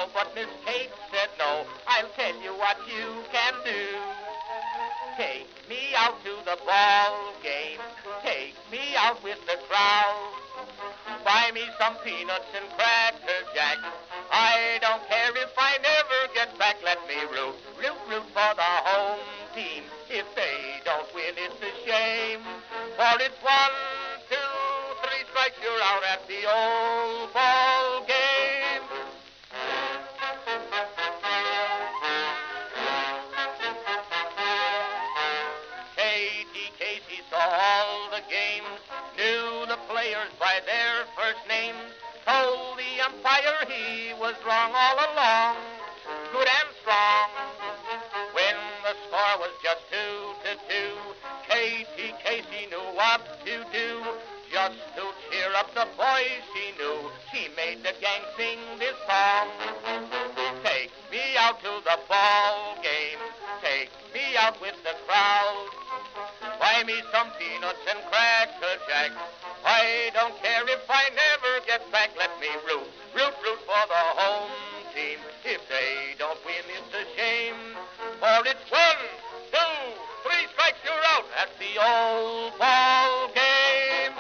no, but Miss Kate said no. I'll tell you what you can do. Take me out to the ball game. Take me out with the crowd. Buy me some peanuts and cracker jack. I don't care if I never get back. Let me root for the home team. If they don't win, it's a shame. For it's 1, 2, 3 strikes, you're out at the old ball game. Katie Casey saw all the games, knew the players by their first names, told the umpire he was wrong all along, good and strong. When the score was just 2-2, Katie Casey knew what to do. Just to cheer up the boys she knew, she made the gang sing this song. Take me out to the ball game, take me out with the crowd. Buy me some peanuts and cracker jack. I don't care if I never get back. Let me root for the home team. If they don't win, it's a shame. For it's 1, 2, 3 strikes, you're out at the old ball game.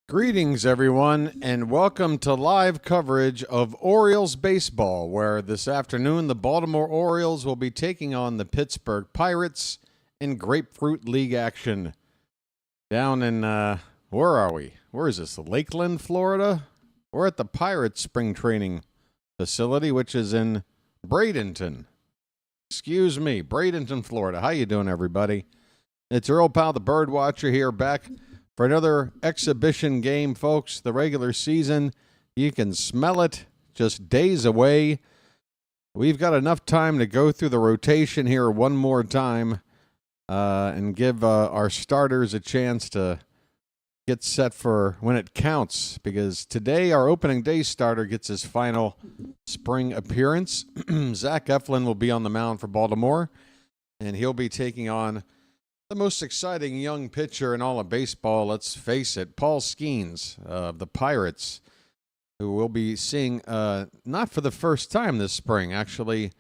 Greetings, everyone, and welcome to live coverage of Orioles baseball, where this afternoon the Baltimore Orioles will be taking on the Pittsburgh Pirates in Grapefruit League action down in, where are we? Where is this, Lakeland, Florida? We're at the Pirates spring training facility, which is in Bradenton. Excuse me, Bradenton, Florida. How you doing, everybody? It's your old pal, the BirdWatcher, here, back for another exhibition game, folks. The regular season, you can smell it, just days away. We've got enough time to go through the rotation here one more time and give our starters a chance to get set for when it counts, because today our opening day starter gets his final spring appearance. Zach Eflin will be on the mound for Baltimore, and he'll be taking on the most exciting young pitcher in all of baseball, let's face it, Paul Skenes of the Pirates, who we'll be seeing not for the first time this spring. Actually,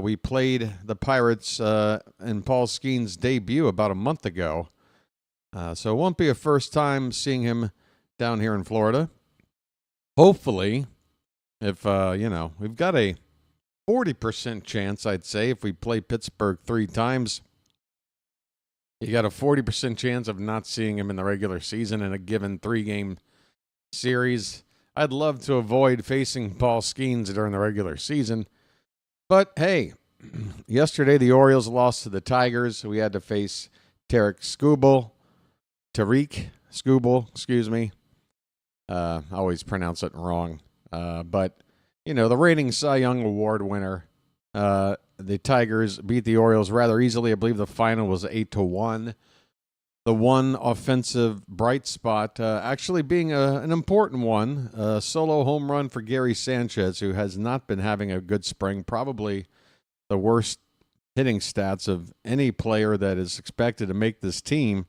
we played the Pirates in Paul Skenes' debut about a month ago. So it won't be a first time seeing him down here in Florida. Hopefully, if, we've got a 40% chance, I'd say, if we play Pittsburgh 3 times. You got a 40% chance of not seeing him in the regular season in a given 3-game series. I'd love to avoid facing Paul Skenes during the regular season. But, hey, yesterday the Orioles lost to the Tigers. We had to face Tarik Skubal. I always pronounce it wrong. But, the reigning Cy Young Award winner. The Tigers beat the Orioles rather easily. I believe the final was 8-1. The one offensive bright spot actually being an important one, a solo home run for Gary Sanchez, who has not been having a good spring, probably the worst hitting stats of any player that is expected to make this team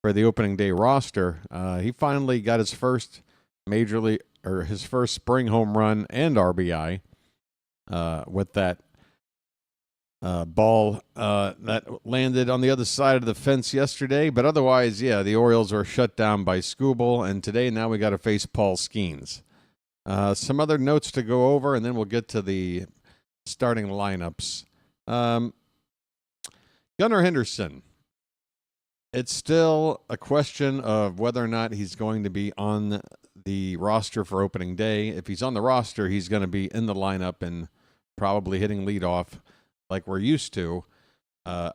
for the opening day roster. He finally got his first his first spring home run and RBI with that ball that landed on the other side of the fence yesterday. But otherwise, the Orioles are shut down by Skubal, and today now we got to face Paul Skenes. Some other notes to go over, and then we'll get to the starting lineups. Gunnar Henderson. It's still a question of whether or not he's going to be on the roster for opening day. If he's on the roster, he's going to be in the lineup and probably hitting leadoff like we're used to.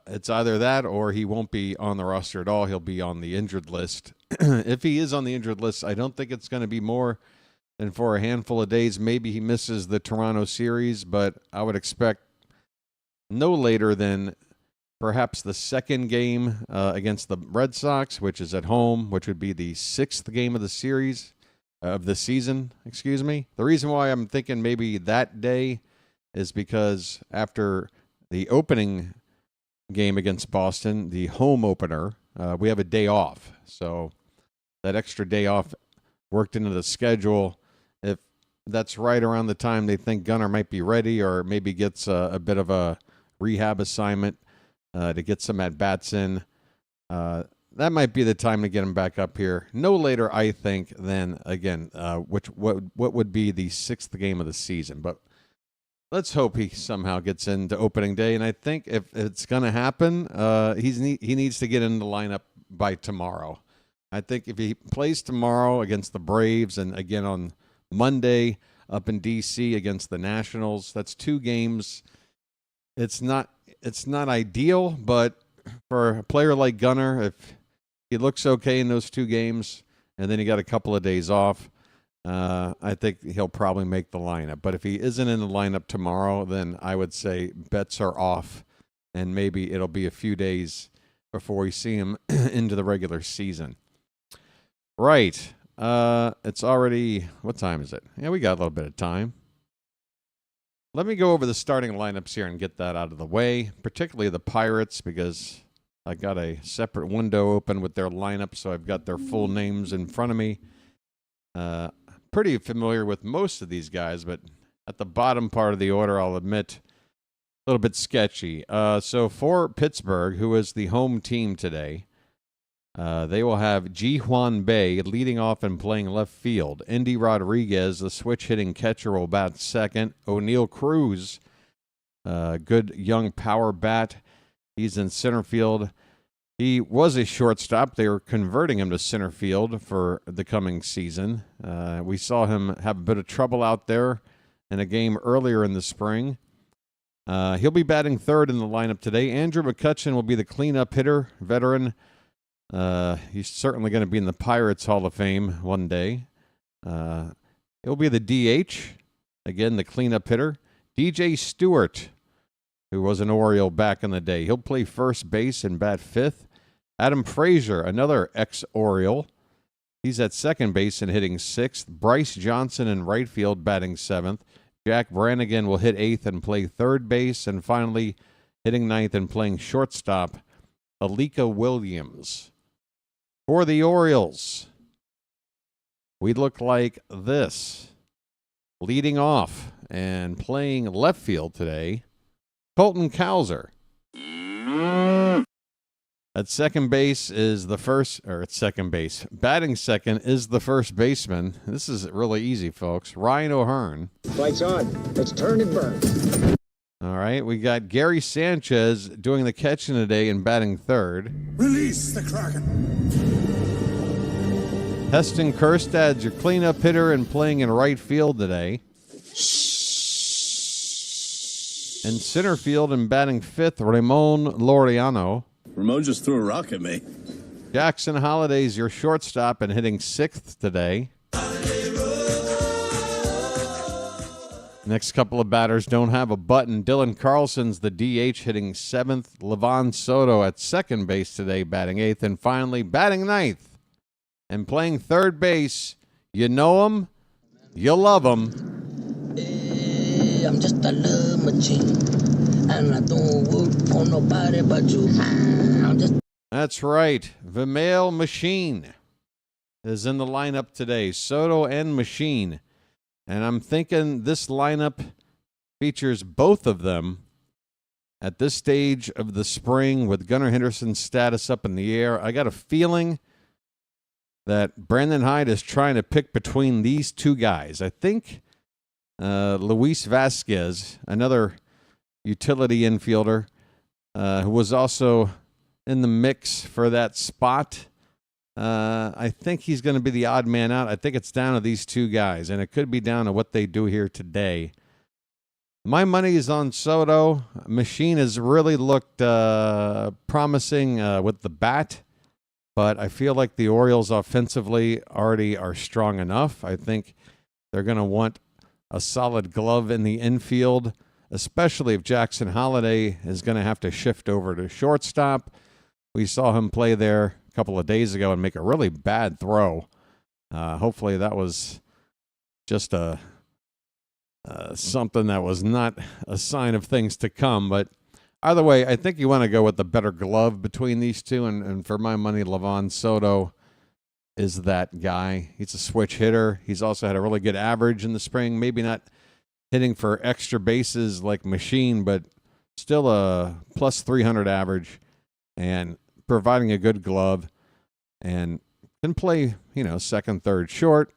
It's either that or he won't be on the roster at all. He'll be on the injured list. If he is on the injured list, I don't think it's going to be more than for a handful of days. Maybe he misses the Toronto series, but I would expect no later than perhaps the second game against the Red Sox, which is at home, which would be the 6th game of the series, of the season, excuse me. The reason why I'm thinking maybe that day is because after the opening game against Boston, the home opener. We have a day off, so that extra day off worked into the schedule. If that's right around the time they think Gunnar might be ready, or maybe gets a bit of a rehab assignment to get some at-bats in, that might be the time to get him back up here. No later, I think, than, again, what would be the 6th game of the season. But let's hope he somehow gets into opening day. And I think if it's going to happen, he needs to get in the lineup by tomorrow. I think if he plays tomorrow against the Braves and again on Monday up in D.C. against the Nationals, that's 2 games. It's not ideal, but for a player like Gunnar, if he looks okay in those 2 games and then he got a couple of days off, I think he'll probably make the lineup. But if he isn't in the lineup tomorrow, then I would say bets are off, and maybe it'll be a few days before we see him into the regular season. Right. It's already, what time is it? Yeah, we got a little bit of time. Let me go over the starting lineups here and get that out of the way, particularly the Pirates, because I got a separate window open with their lineup, so I've got their full names in front of me. Pretty familiar with most of these guys, but at the bottom part of the order, I'll admit, a little bit sketchy. So for Pittsburgh, who is the home team today, they will have Ji-Hwan Bae leading off and playing left field. Indy Rodriguez, the switch-hitting catcher, will bat second. O'Neill Cruz, good young power bat. He's in center field. He was a shortstop. They were converting him to center field for the coming season. We saw him have a bit of trouble out there in a game earlier in the spring. He'll be batting third in the lineup today. Andrew McCutchen will be the cleanup hitter, veteran. He's certainly going to be in the Pirates Hall of Fame one day. He'll be the DH, again, the cleanup hitter. DJ Stewart, who was an Oriole back in the day. He'll play first base and bat fifth. Adam Frazier, another ex-Oriole. He's at second base and hitting sixth. Bryce Johnson in right field batting seventh. Jack Brannigan will hit eighth and play third base. And finally, hitting ninth and playing shortstop, Alika Williams. For the Orioles, we look like this. Leading off and playing left field today, Colton Cowser. At second base is the first, or at second base, batting second is the first baseman. This is really easy, folks. Ryan O'Hearn. Lights on. Let's turn and burn. All right, we got Gary Sanchez doing the catching today and batting third. Release the Kraken. Heston Kjerstad's your cleanup hitter and playing in right field today. In center field and batting fifth, Ramon Laureano. Ramon just threw a rock at me. Jackson Holliday's your shortstop and hitting sixth today. Next couple of batters don't have a button. Dylan Carlson's the DH hitting seventh. Levon Soto at second base today batting eighth. And finally batting ninth and playing third base. You know him, you love him. Hey, I'm just a love machine, and I don't work for nobody but you. That's right. The male Machine is in the lineup today. Soto and Machine. And I'm thinking this lineup features both of them at this stage of the spring with Gunnar Henderson's status up in the air. I got a feeling that Brandon Hyde is trying to pick between these two guys. I think Luis Vasquez, another utility infielder, who was also in the mix for that spot, I think he's going to be the odd man out. I think it's down to these two guys, and it could be down to what they do here today. My money is on Soto. Machine has really looked promising with the bat, but I feel like the Orioles offensively already are strong enough. I think they're going to want a solid glove in the infield, especially if Jackson Holliday is going to have to shift over to shortstop. We saw him play there a couple of days ago and make a really bad throw. Hopefully that was just something that was not a sign of things to come, but Either way, I think you want to go with the better glove between these two, and for my money, Livan Soto is that guy. He's a switch hitter. He's also had a really good average in the spring. Maybe not hitting for extra bases like Machine, but still a plus 300 average and providing a good glove and can play, second, third, short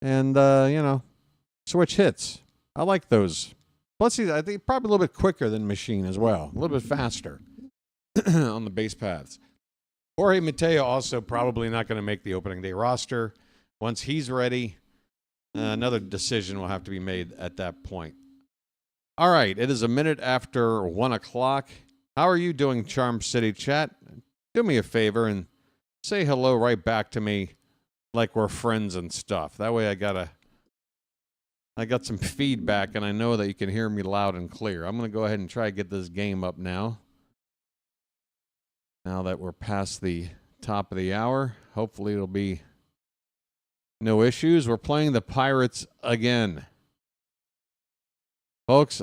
and, switch hits. I like those. Plus, I think probably a little bit quicker than Machine as well, a little bit faster on the base paths. Jorge Mateo also probably not going to make the opening day roster. Once he's ready, another decision will have to be made at that point. All right, it is a minute after 1 o'clock. How are you doing, Charm City Chat? Do me a favor and say hello right back to me like we're friends and stuff. That way I got some feedback, and I know that you can hear me loud and clear. I'm going to go ahead and try to get this game up now. Now that we're past the top of the hour, hopefully it'll be no issues. We're playing the Pirates again. Folks,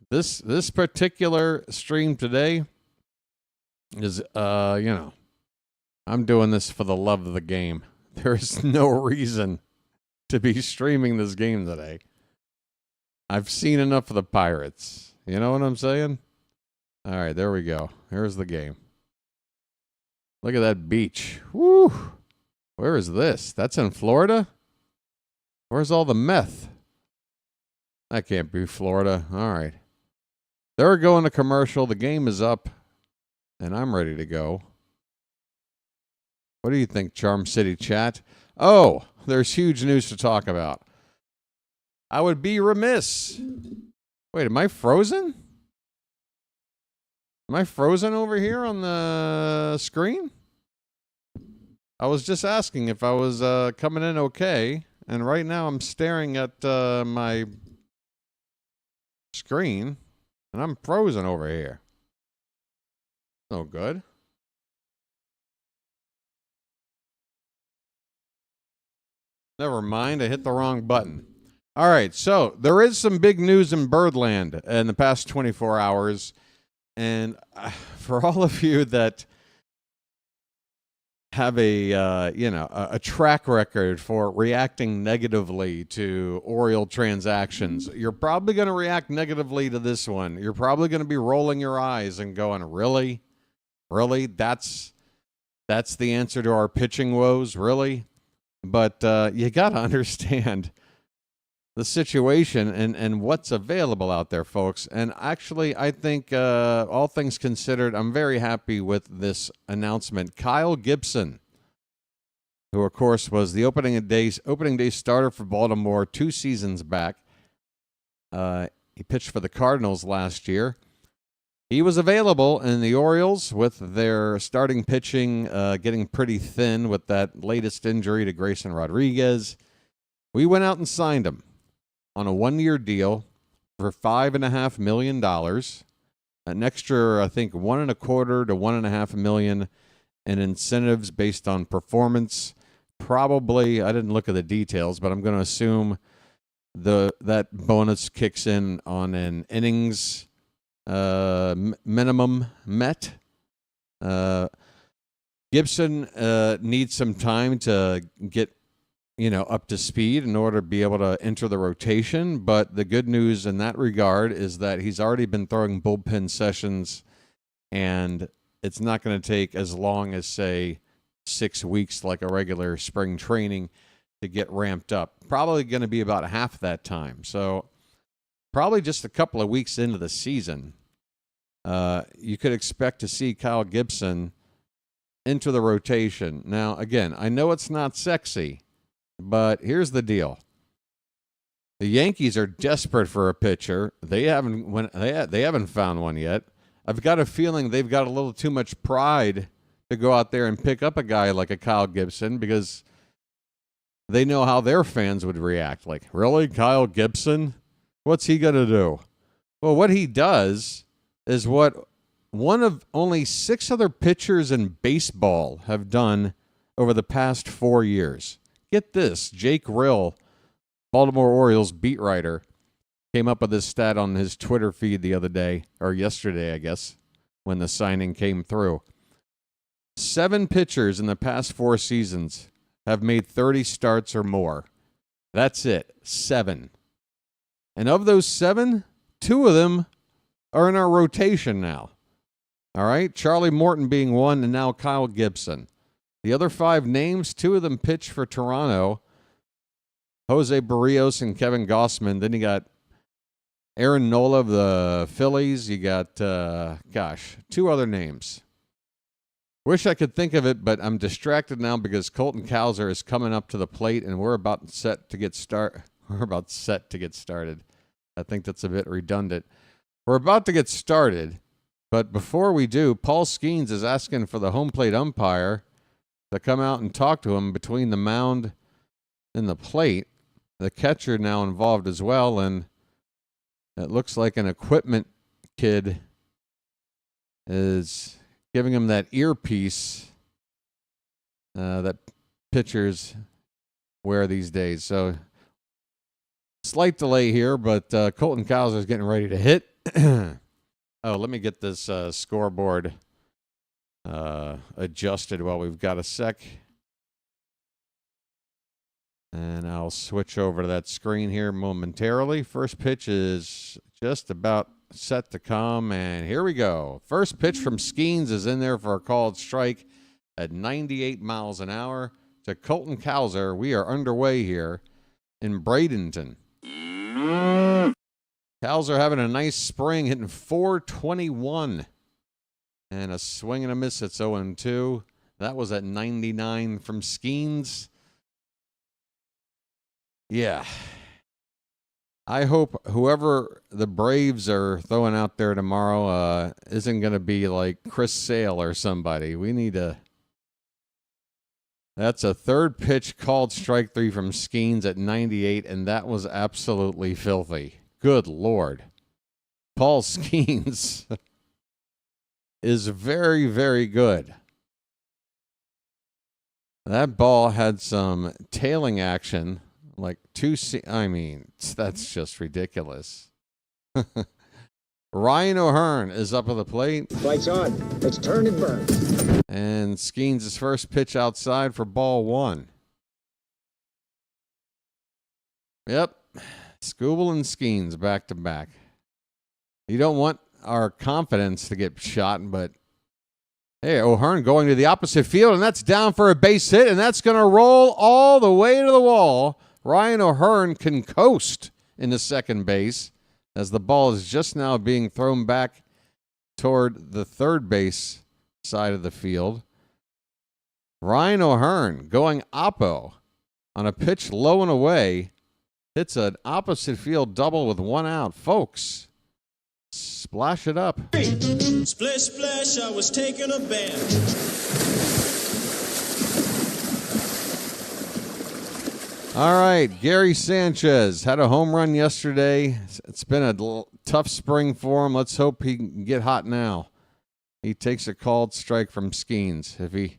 this particular stream today is, I'm doing this for the love of the game. There is no reason to be streaming this game today. I've seen enough of the Pirates. You know what I'm saying? All right, there we go. Here's the game. Look at that beach. Woo! Where is this? That's in Florida? Where's all the meth? That can't be Florida. All right. They're going to commercial. The game is up, and I'm ready to go. What do you think, Charm City Chat? Oh, there's huge news to talk about. I would be remiss. Wait, am I frozen? Am I frozen over here on the screen? I was just asking if I was coming in okay, and right now I'm staring at my screen, and I'm frozen over here. No good. Never mind, I hit the wrong button. All right, so there is some big news in Birdland in the past 24 hours. And for all of you that have a track record for reacting negatively to Oriole transactions, you're probably going to react negatively to this one. You're probably going to be rolling your eyes and going, really? Really? That's the answer to our pitching woes? Really? But you got to understand the situation and what's available out there, folks. And actually, I think all things considered, I'm very happy with this announcement. Kyle Gibson, who of course was the opening day starter for Baltimore 2 seasons back. He pitched for the Cardinals last year. He was available in the Orioles with their starting pitching getting pretty thin with that latest injury to Grayson Rodriguez. We went out and signed him on a 1-year deal for $5.5 million. An extra, I think, $1.25 to $1.5 million in incentives based on performance. Probably, I didn't look at the details, but I'm going to assume that bonus kicks in on an innings minimum met. Gibson needs some time to get up to speed in order to be able to enter the rotation. But the good news in that regard is that he's already been throwing bullpen sessions, and it's not going to take as long as, say, 6 weeks like a regular spring training to get ramped up. Probably going to be about half that time. So probably just a couple of weeks into the season, you could expect to see Kyle Gibson enter the rotation. Now, again, I know it's not sexy, but here's the deal. The Yankees are desperate for a pitcher. They haven't found one yet. I've got a feeling they've got a little too much pride to go out there and pick up a guy like a Kyle Gibson because they know how their fans would react. Like, really, Kyle Gibson? What's he going to do? Well, what he does is what one of only 6 other pitchers in baseball have done over the past 4 years. Get this, Jake Rill, Baltimore Orioles beat writer, came up with this stat on his Twitter feed the other day, or yesterday, I guess, when the signing came through. 7 pitchers in the past 4 seasons have made 30 starts or more. That's it. 7. And of those 7, 2 of them are in our rotation now. All right? Charlie Morton being one, and now Kyle Gibson. The other 5 names, 2 of them pitched for Toronto. Jose Barrios and Kevin Gossman. Then you got Aaron Nola of the Phillies. You got, 2 other names. Wish I could think of it, but I'm distracted now because Colton Cowser is coming up to the plate, and we're about set to get started. I think that's a bit redundant. We're about to get started, but before we do, Paul Skenes is asking for the home plate umpire to come out and talk to him between the mound and the plate. The catcher now involved as well, and it looks like an equipment kid is giving him that earpiece that pitchers wear these days. So, slight delay here, but Colton Cowser is getting ready to hit. Let me get this scoreboard adjusted while we've got a sec. And I'll switch over to that screen here momentarily. First pitch is just about set to come, and here we go. First pitch from Skenes is in there for a called strike at 98 miles an hour to Colton Cowser. We are underway here in Bradenton. Cowser having a nice spring, hitting .421. And a swing and a miss. It's 0-2. That was at 99 from Skenes. Yeah. I hope whoever the Braves are throwing out there tomorrow isn't going to be like Chris Sale or somebody. We need a... That's a third pitch called strike 3 from Skenes at 98, and that was absolutely filthy. Good Lord. Paul Skenes is very, very good. That ball had some tailing action. Like that's just ridiculous. Ryan O'Hearn is up at the plate. Lights on. Let's turn and burn. And Skenes' first pitch outside for ball 1. Yep. Skubal and Skenes back to back. You don't want our confidence to get shot, but hey, O'Hearn going to the opposite field, and that's down for a base hit, and that's going to roll all the way to the wall. Ryan O'Hearn can coast into second base as the ball is just now being thrown back toward the third base side of the field. Ryan O'Hearn going oppo on a pitch low and away. Hits an opposite field double with 1 out. Folks, splash it up. Splish, splash, I was taking a bath. All right, Gary Sanchez had a home run yesterday. It's been a tough spring for him. Let's hope he can get hot now. He takes a called strike from Skenes. If he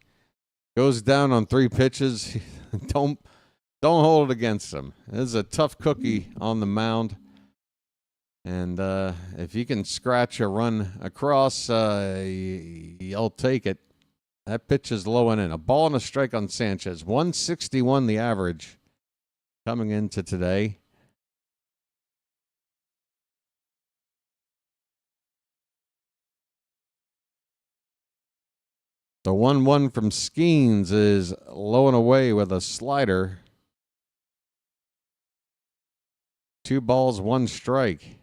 goes down on 3 pitches, don't hold it against him. This is a tough cookie on the mound. And if you can scratch a run across, I'll take it. That pitch is low and in. A ball and a strike on Sanchez. 161 the average coming into today. The 1-1 from Skenes is low and away with a slider. 2 balls, 1 strike.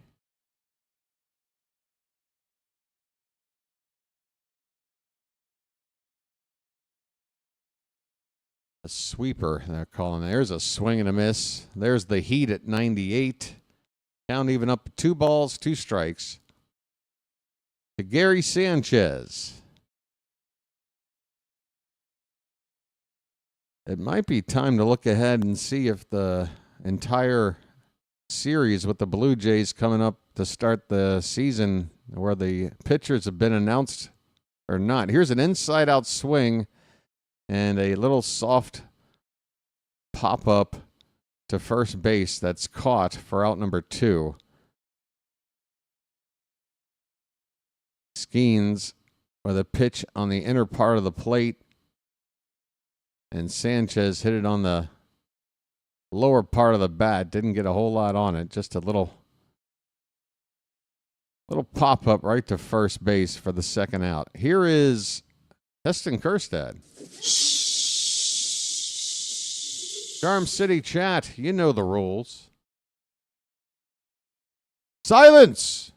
A sweeper, they're calling. There's a swing and a miss. There's the heat at 98. Count even up 2 balls, 2 strikes. To Gary Sanchez. It might be time to look ahead and see if the entire series with the Blue Jays coming up to start the season, where the pitchers have been announced or not. Here's an inside-out swing and a little soft pop-up to first base that's caught for out number 2. Skenes with a pitch on the inner part of the plate. And Sanchez hit it on the lower part of the bat. Didn't get a whole lot on it. Just a little pop-up right to first base for the second out. Here is Heston Kjerstad. Charm City chat, you know the rules. Silence!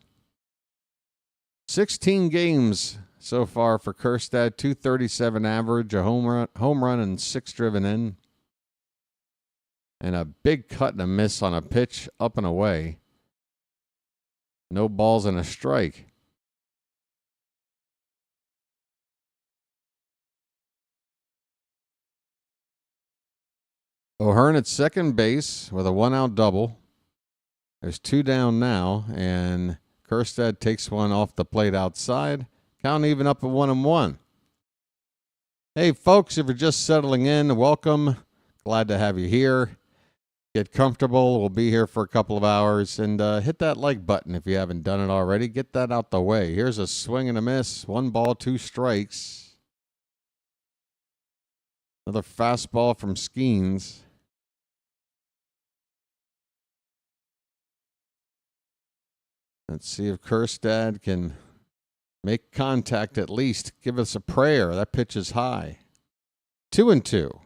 16 games so far for Kjerstad, 237 average, a home run and 6 driven in. And a big cut and a miss on a pitch up and away. No balls and a strike. O'Hearn at second base with a 1-out double. There's 2 down now, and Kjerstad takes one off the plate outside. Count even up at 1-1. Hey, folks, if you're just settling in, welcome. Glad to have you here. Get comfortable. We'll be here for a couple of hours. And hit that like button if you haven't done it already. Get that out the way. Here's a swing and a miss. 1 ball, 2 strikes. Another fastball from Skenes. Let's see if Kjerstad can make contact at least. Give us a prayer. That pitch is high. 2-2.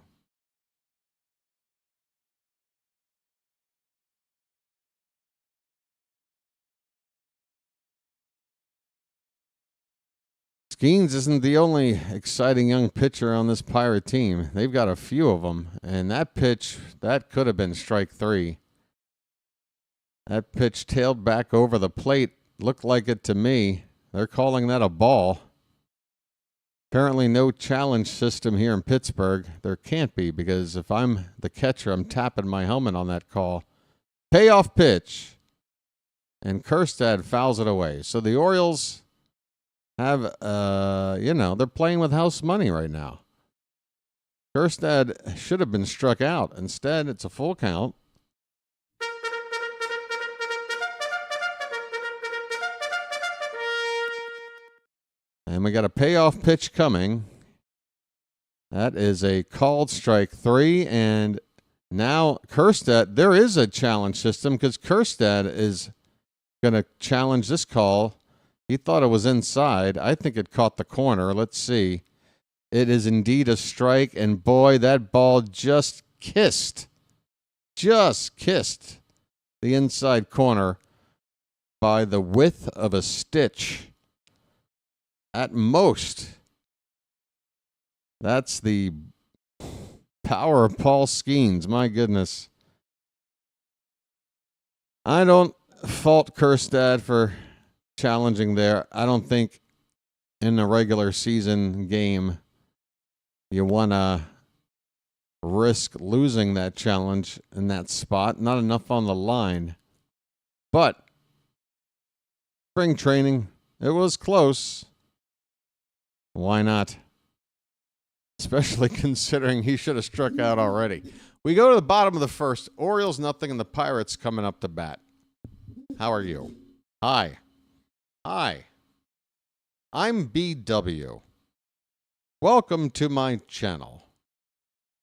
Skenes isn't the only exciting young pitcher on this Pirate team. They've got a few of them. And that pitch, that could have been strike 3. That pitch tailed back over the plate. Looked like it to me. They're calling that a ball. Apparently no challenge system here in Pittsburgh. There can't be, because if I'm the catcher, I'm tapping my helmet on that call. Payoff pitch. And Kjerstad fouls it away. So the Orioles have, they're playing with house money right now. Kjerstad should have been struck out. Instead, it's a full count. And we got a payoff pitch coming. That is a called strike 3. And now Kjerstad, there is a challenge system because Kjerstad is going to challenge this call. He thought it was inside. I think it caught the corner. Let's see. It is indeed a strike. And boy, that ball just kissed the inside corner by the width of a stitch. At most. That's the power of Paul Skenes. My goodness. I don't fault Kjerstad for challenging there. I don't think in a regular season game you want to risk losing that challenge in that spot. Not enough on the line. But spring training, it was close. Why not? Especially considering he should have struck out already. We go to the bottom of the first. Orioles nothing and the Pirates coming up to bat. How are you? Hi. I'm BW. Welcome to my channel.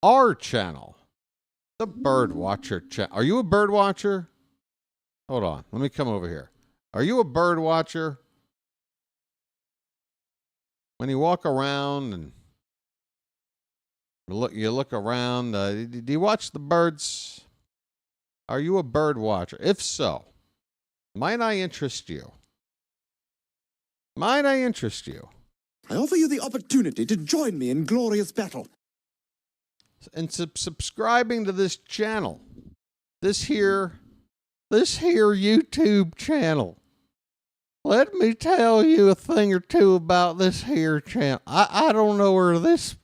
Our channel. The BirdWatcher Channel. Are you a bird watcher? Hold on. Let me come over here. Are you a bird watcher? When you walk around and you look around, do you watch the birds? Are you a bird watcher? If so, might I interest you? I offer you the opportunity to join me in glorious battle. And subscribing to this channel, this here YouTube channel. Let me tell you a thing or two about this here channel. I don't know where this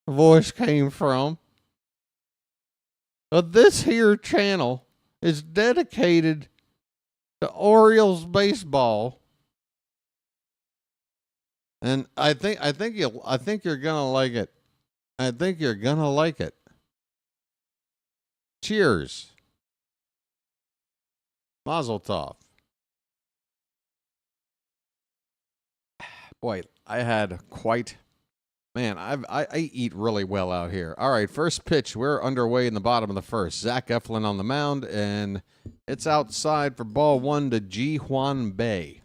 voice came from, but this here channel is dedicated to Orioles baseball, and I think you're gonna like it. I think you're gonna like it. Cheers. Mazel tov. Boy, I had quite... Man, I eat really well out here. All right, first pitch. We're underway in the bottom of the first. Zach Eflin on the mound, and it's outside for ball one to Ji Hwan Bae.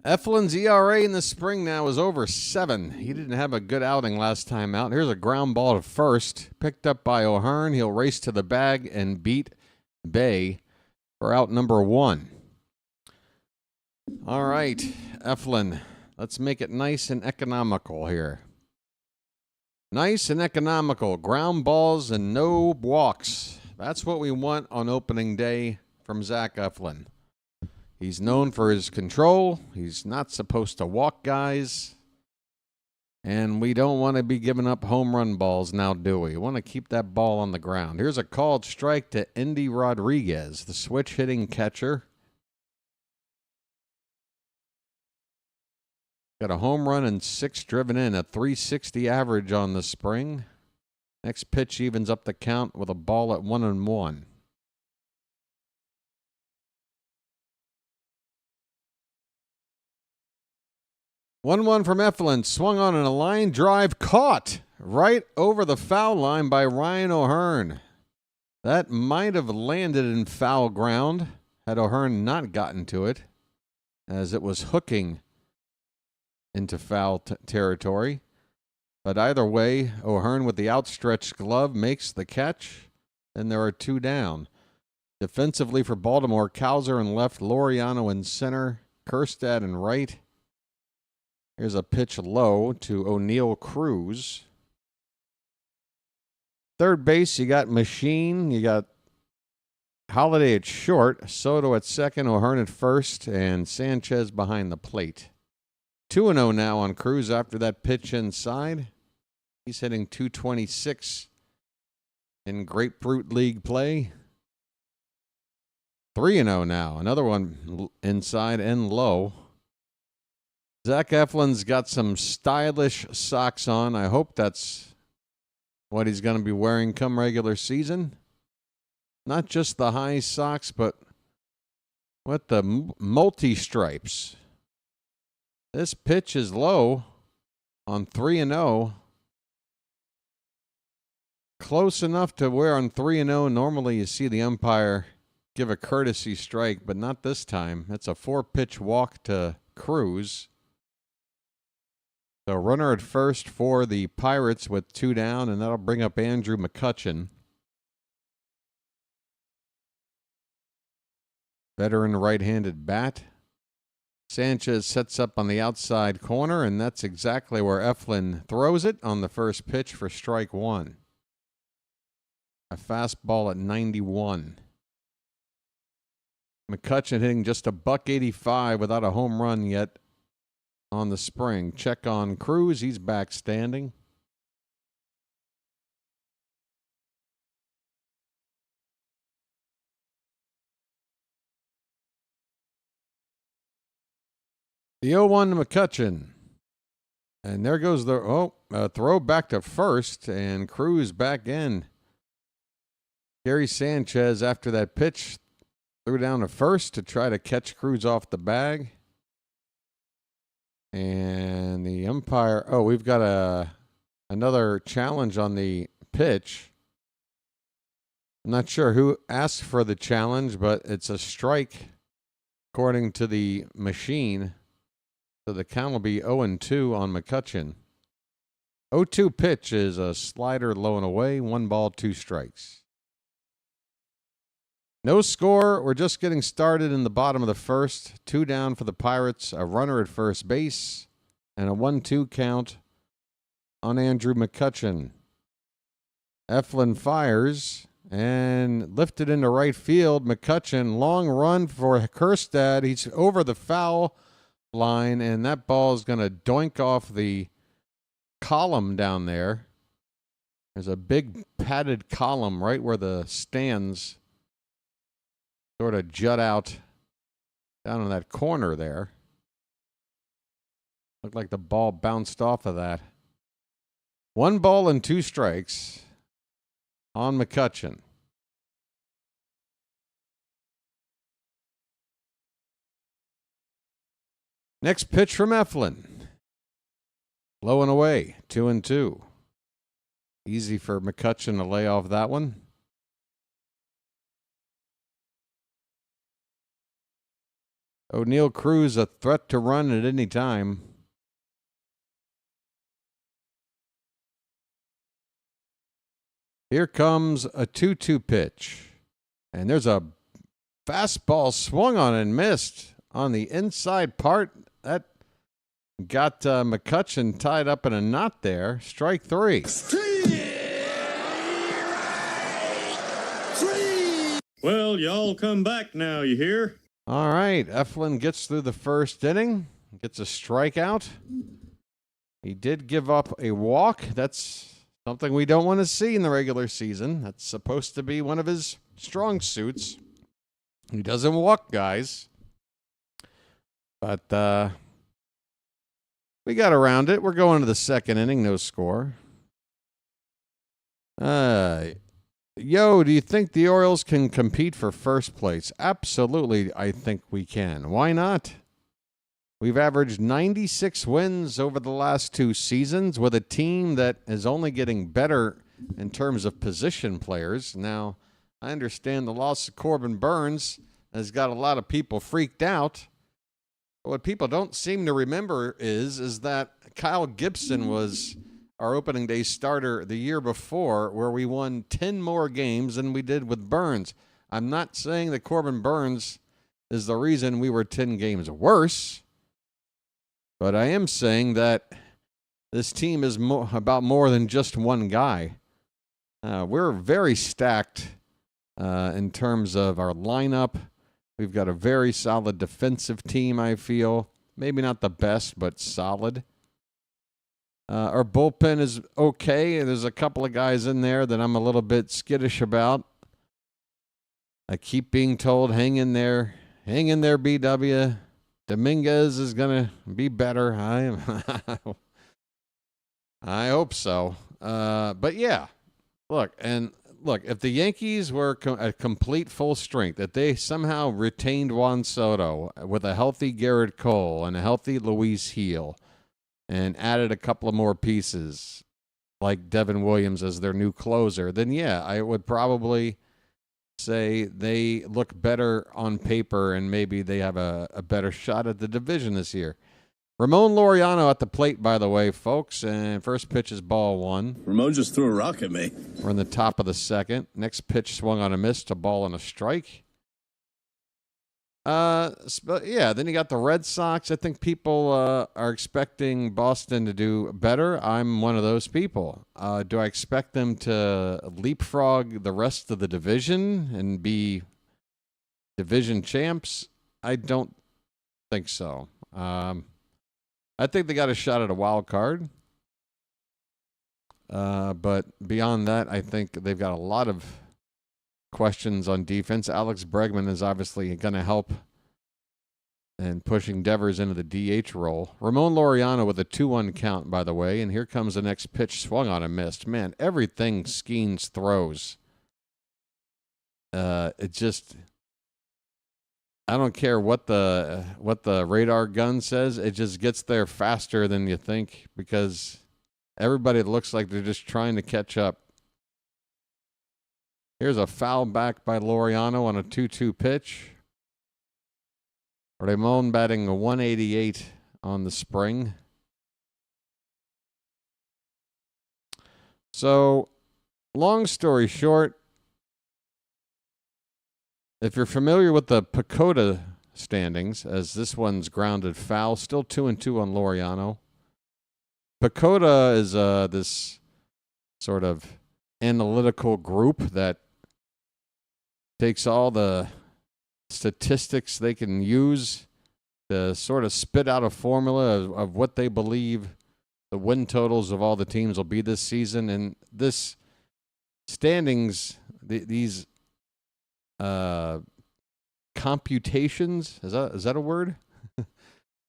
Eflin's ERA in the spring now is over 7. He didn't have a good outing last time out. Here's a ground ball to first, picked up by O'Hearn. He'll race to the bag and beat Bae for out number 1. All right, Eflin. Let's make it nice and economical here. Nice and economical. Ground balls and no walks. That's what we want on opening day from Zach Eflin. He's known for his control. He's not supposed to walk guys. And we don't want to be giving up home run balls now, do we? We want to keep that ball on the ground. Here's a called strike to Indy Rodriguez, the switch hitting catcher. Got a home run and 6 driven in, a .360 average on the spring. Next pitch evens up the count with a ball at 1-1. One from Eflin, swung on in a line drive, caught right over the foul line by Ryan O'Hearn. That might have landed in foul ground had O'Hearn not gotten to it, as it was hooking into foul territory. But either way, O'Hearn with the outstretched glove makes the catch, and there are 2 down. Defensively for Baltimore, Cowser in left, Laureano in center, Kjerstad in right. Here's a pitch low to O'Neal Cruz. Third base, you got Machine, you got Holiday at short, Soto at second, O'Hearn at first, and Sanchez behind the plate. 2-0 now on Cruz after that pitch inside. He's hitting .226 in Grapefruit League play. 3-0 now. Another one inside and low. Zach Eflin's got some stylish socks on. I hope that's what he's going to be wearing come regular season. Not just the high socks, but with the multi-stripes. This pitch is low on 3-0. Close enough to where on 3-0 normally you see the umpire give a courtesy strike, but not this time. It's a 4-pitch walk to Cruz. So runner at first for the Pirates with 2 down, and that'll bring up Andrew McCutchen. Veteran right-handed bat. Sanchez sets up on the outside corner, and that's exactly where Eflin throws it on the first pitch for strike 1. A fastball at 91. McCutchen hitting just a .185 without a home run yet on the spring. Check on Cruz. He's back standing. The 0-1 to McCutchen. And there goes the throw back to first, and Cruz back in. Gary Sanchez, after that pitch, threw down to first to try to catch Cruz off the bag. And the umpire, we've got another challenge on the pitch. I'm not sure who asked for the challenge, but it's a strike according to the machine. So the count will be 0-2 on McCutchen. 0-2 pitch is a slider low and away, 1 ball, 2 strikes. No score. We're just getting started in the bottom of the first. 2 down for the Pirates, a runner at first base, and a 1-2 count on Andrew McCutchen. Eflin fires and lifted into right field. McCutchen, long run for Kjerstad. He's over the foul line, and that ball is going to doink off the column down there. There's a big padded column right where the stands sort of jut out down in that corner there. Looked like the ball bounced off of that. 1 ball and 2 strikes on McCutchen. Next pitch from Eflin. Low and away, 2-2. Easy for McCutcheon to lay off that one. O'Neal Cruz a threat to run at any time. Here comes a 2-2 pitch. And there's a fastball swung on and missed on the inside part. That got McCutcheon tied up in a knot there. Strike three. Well, y'all come back now, you hear? All right. Eflin gets through the first inning. Gets a strikeout. He did give up a walk. That's something we don't want to see in the regular season. That's supposed to be one of his strong suits. He doesn't walk guys. But we got around it. We're going to the second inning. No score. Yo, do you think the Orioles can compete for first place? Absolutely, I think we can. Why not? We've averaged 96 wins over the last 2 seasons with a team that is only getting better in terms of position players. Now, I understand the loss of Corbin Burns has got a lot of people freaked out. But what people don't seem to remember is that Kyle Gibson was our opening day starter the year before, where we won 10 more games than we did with Burns. I'm not saying that Corbin Burns is the reason we were 10 games worse, but I am saying that this team is about more than just one guy. We're very stacked in terms of our lineup. We've got a very solid defensive team, I feel. Maybe not the best, but solid. Our bullpen is okay. There's a couple of guys in there that I'm a little bit skittish about. I keep being told, hang in there, BW. Dominguez is going to be better. I hope so. But yeah, look, if the Yankees were at complete full strength, that they somehow retained Juan Soto with a healthy Garrett Cole and a healthy Luis Heel and added a couple of more pieces like Devin Williams as their new closer, then yeah, I would probably say they look better on paper and maybe they have a better shot at the division this year. Ramon Laureano at the plate, by the way, folks, and first pitch is ball 1. Ramon just threw a rock at me. We're in the top of the second. Next pitch swung on a miss to ball and a strike. Yeah, then you got the Red Sox. I think people are expecting Boston to do better. I'm one of those people. Do I expect them to leapfrog the rest of the division and be division champs? I don't think so. I think they got a shot at a wild card. But beyond that, I think they've got a lot of questions on defense. Alex Bregman is obviously going to help and pushing Devers into the DH role. Ramon Laureano with a 2-1 count, by the way, and here comes the next pitch swung on and missed. Man, everything Skenes throws. It just, I don't care what the radar gun says. It just gets there faster than you think because everybody looks like they're just trying to catch up. Here's a foul back by Laureano on a 2-2 pitch. Ramon batting a 188 on the spring. So, long story short, if you're familiar with the PECOTA standings, as this one's grounded foul, still 2-2 on Laureano. PECOTA is this sort of analytical group that takes all the statistics they can use to sort of spit out a formula of what they believe the win totals of all the teams will be this season. And this standings, these computations, is that a word?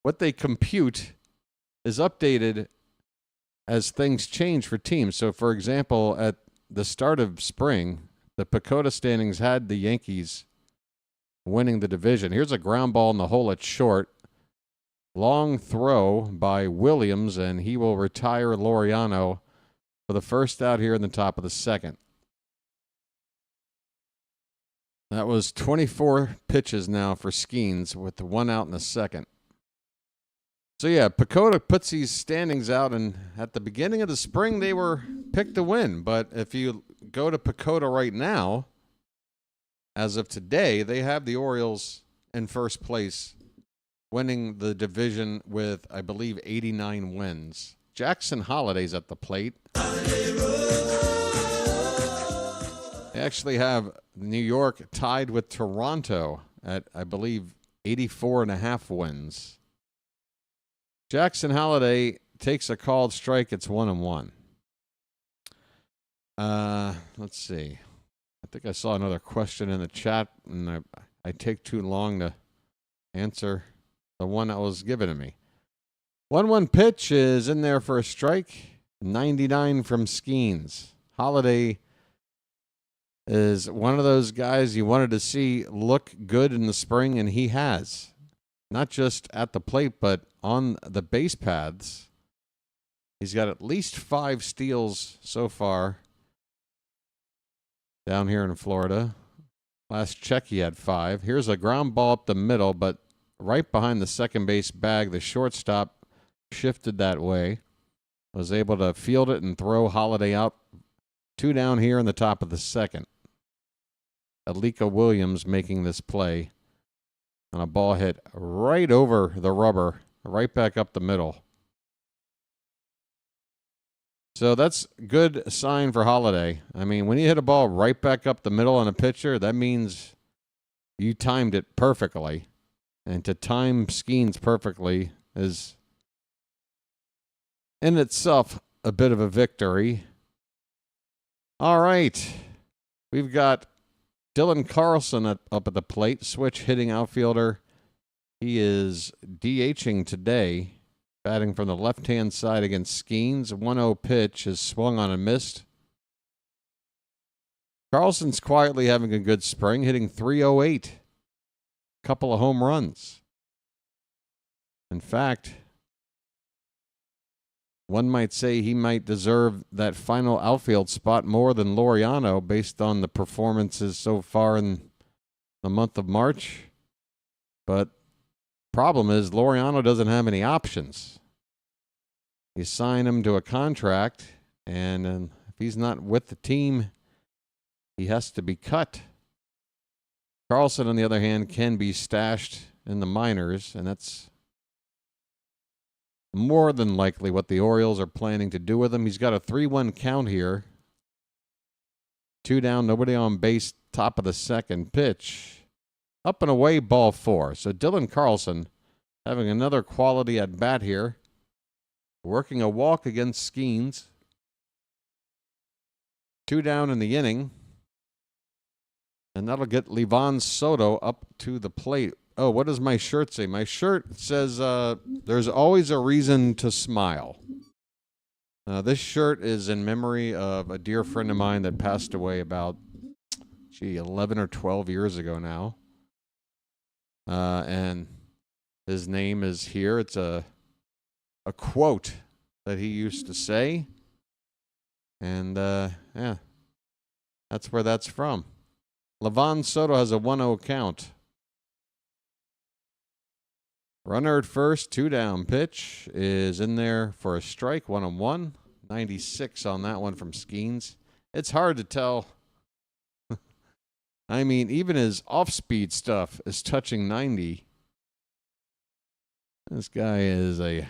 What they compute is updated as things change for teams. So, for example, at the start of spring, the PECOTA standings had the Yankees winning the division. Here's a ground ball in the hole at short. Long throw by Williams, and he will retire Laureano for the first out here in the top of the second. That was 24 pitches now for Skenes with the 1 out in the second. So, yeah, Pacoda puts these standings out, and at the beginning of the spring, they were picked to win. But if you go to Pacoda right now, as of today, they have the Orioles in first place, winning the division with, I believe, 89 wins. Jackson Holliday's at the plate. They actually have New York tied with Toronto at, I believe, 84.5 wins. Jackson Holliday takes a called strike. It's 1-1. Let's see. I think I saw another question in the chat, and I take too long to answer the one that was given to me. 1-1 pitch is in there for a strike. 99 from Skenes. Holliday is one of those guys you wanted to see look good in the spring, and he has. Not just at the plate, but on the base paths. He's got at least 5 steals so far down here in Florida. Last check he had 5. Here's a ground ball up the middle, but right behind the second base bag, the shortstop shifted that way. Was able to field it and throw Holliday out. 2 down here in the top of the second. Alika Williams making this play on a ball hit right over the rubber, right back up the middle. So that's good sign for Holliday. I mean, when you hit a ball right back up the middle on a pitcher, that means you timed it perfectly. And to time Skenes perfectly is in itself a bit of a victory. All right. We've got Dylan Carlson up at the plate, switch hitting outfielder. He is DHing today, batting from the left-hand side against Skenes. 1-0 pitch is swung on and missed. Carlson's quietly having a good spring, hitting .308. Couple of home runs. In fact, one might say he might deserve that final outfield spot more than Laureano based on the performances so far in the month of March. But problem is Laureano doesn't have any options. You sign him to a contract, and if he's not with the team, he has to be cut. Carlson, on the other hand, can be stashed in the minors, and that's more than likely what the Orioles are planning to do with him. He's got a 3-1 count here. 2 down, nobody on base, top of the second pitch. Up and away, ball 4. So Dylan Carlson having another quality at bat here. Working a walk against Skenes. 2 down in the inning. And that'll get Livan Soto up to the plate. Oh, what does my shirt say? My shirt says, there's always a reason to smile. This shirt is in memory of a dear friend of mine that passed away about, 11 or 12 years ago now. And his name is here. It's a quote that he used to say. And, yeah, that's where that's from. Livan Soto has a 1-0 count. Runner at first, 2 down pitch is in there for a strike, 1-1. 96 on that one from Skenes. It's hard to tell. I mean, even his off-speed stuff is touching 90. This guy is a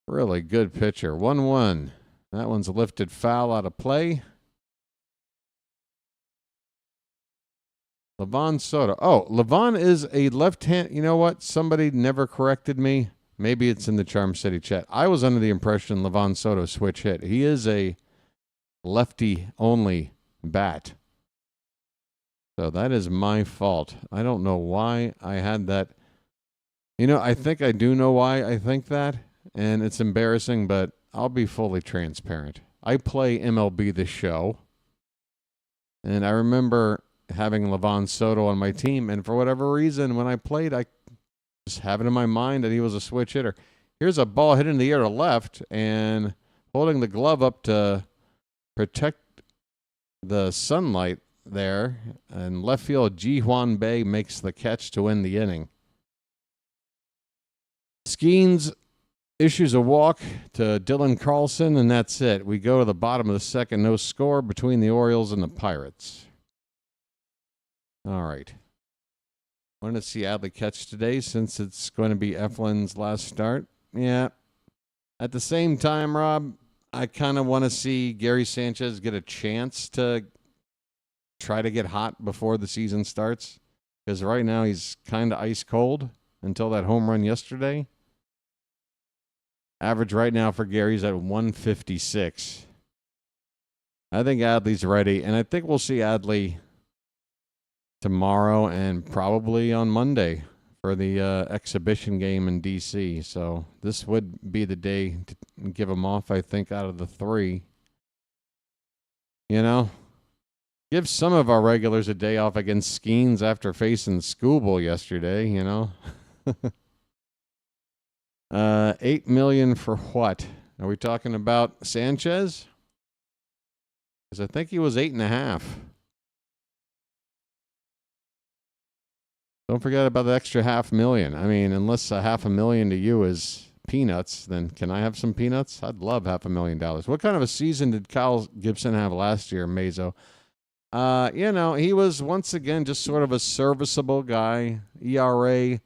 really good pitcher. 1-1. That one's lifted foul out of play. Livan Soto. Oh, Livan is a left-hand. You know what? Somebody never corrected me. Maybe it's in the Charm City chat. I was under the impression Livan Soto switch hit. He is a lefty-only bat. So that is my fault. I don't know why I had that. You know, I think I do know why I think that, and it's embarrassing, but I'll be fully transparent. I play MLB The Show, and I remember having Livan Soto on my team, and for whatever reason, when I played, I Just having in my mind that he was a switch hitter. Here's a ball hit in the air to left and holding the glove up to protect the sunlight there. And left field, Ji-Hwan Bae makes the catch to win the inning. Skenes issues a walk to Dylan Carlson, and that's it. We go to the bottom of the second, no score between the Orioles and the Pirates. All right. Wanted to see Adley catch today since it's going to be Eflin's last start. Yeah. At the same time, Rob, I kind of want to see Gary Sanchez get a chance to try to get hot before the season starts, because right now he's kind of ice cold until that home run yesterday. Average right now for Gary's at 156. I think Adley's ready, and I think we'll see Adley tomorrow and probably on Monday for the exhibition game in D.C. So this would be the day to give him off, I think, out of the three. You know, give some of our regulars a day off against Skenes after facing Schoolboy yesterday, you know. $8 million for what? Are we talking about Sanchez? Because I think he was 8.5. Don't forget about the extra $500,000. I mean, unless $500,000 to you is peanuts, then can I have some peanuts? I'd love $500,000. What kind of a season did Kyle Gibson have last year, Mazo? You know, he was once again just sort of a serviceable guy. ERA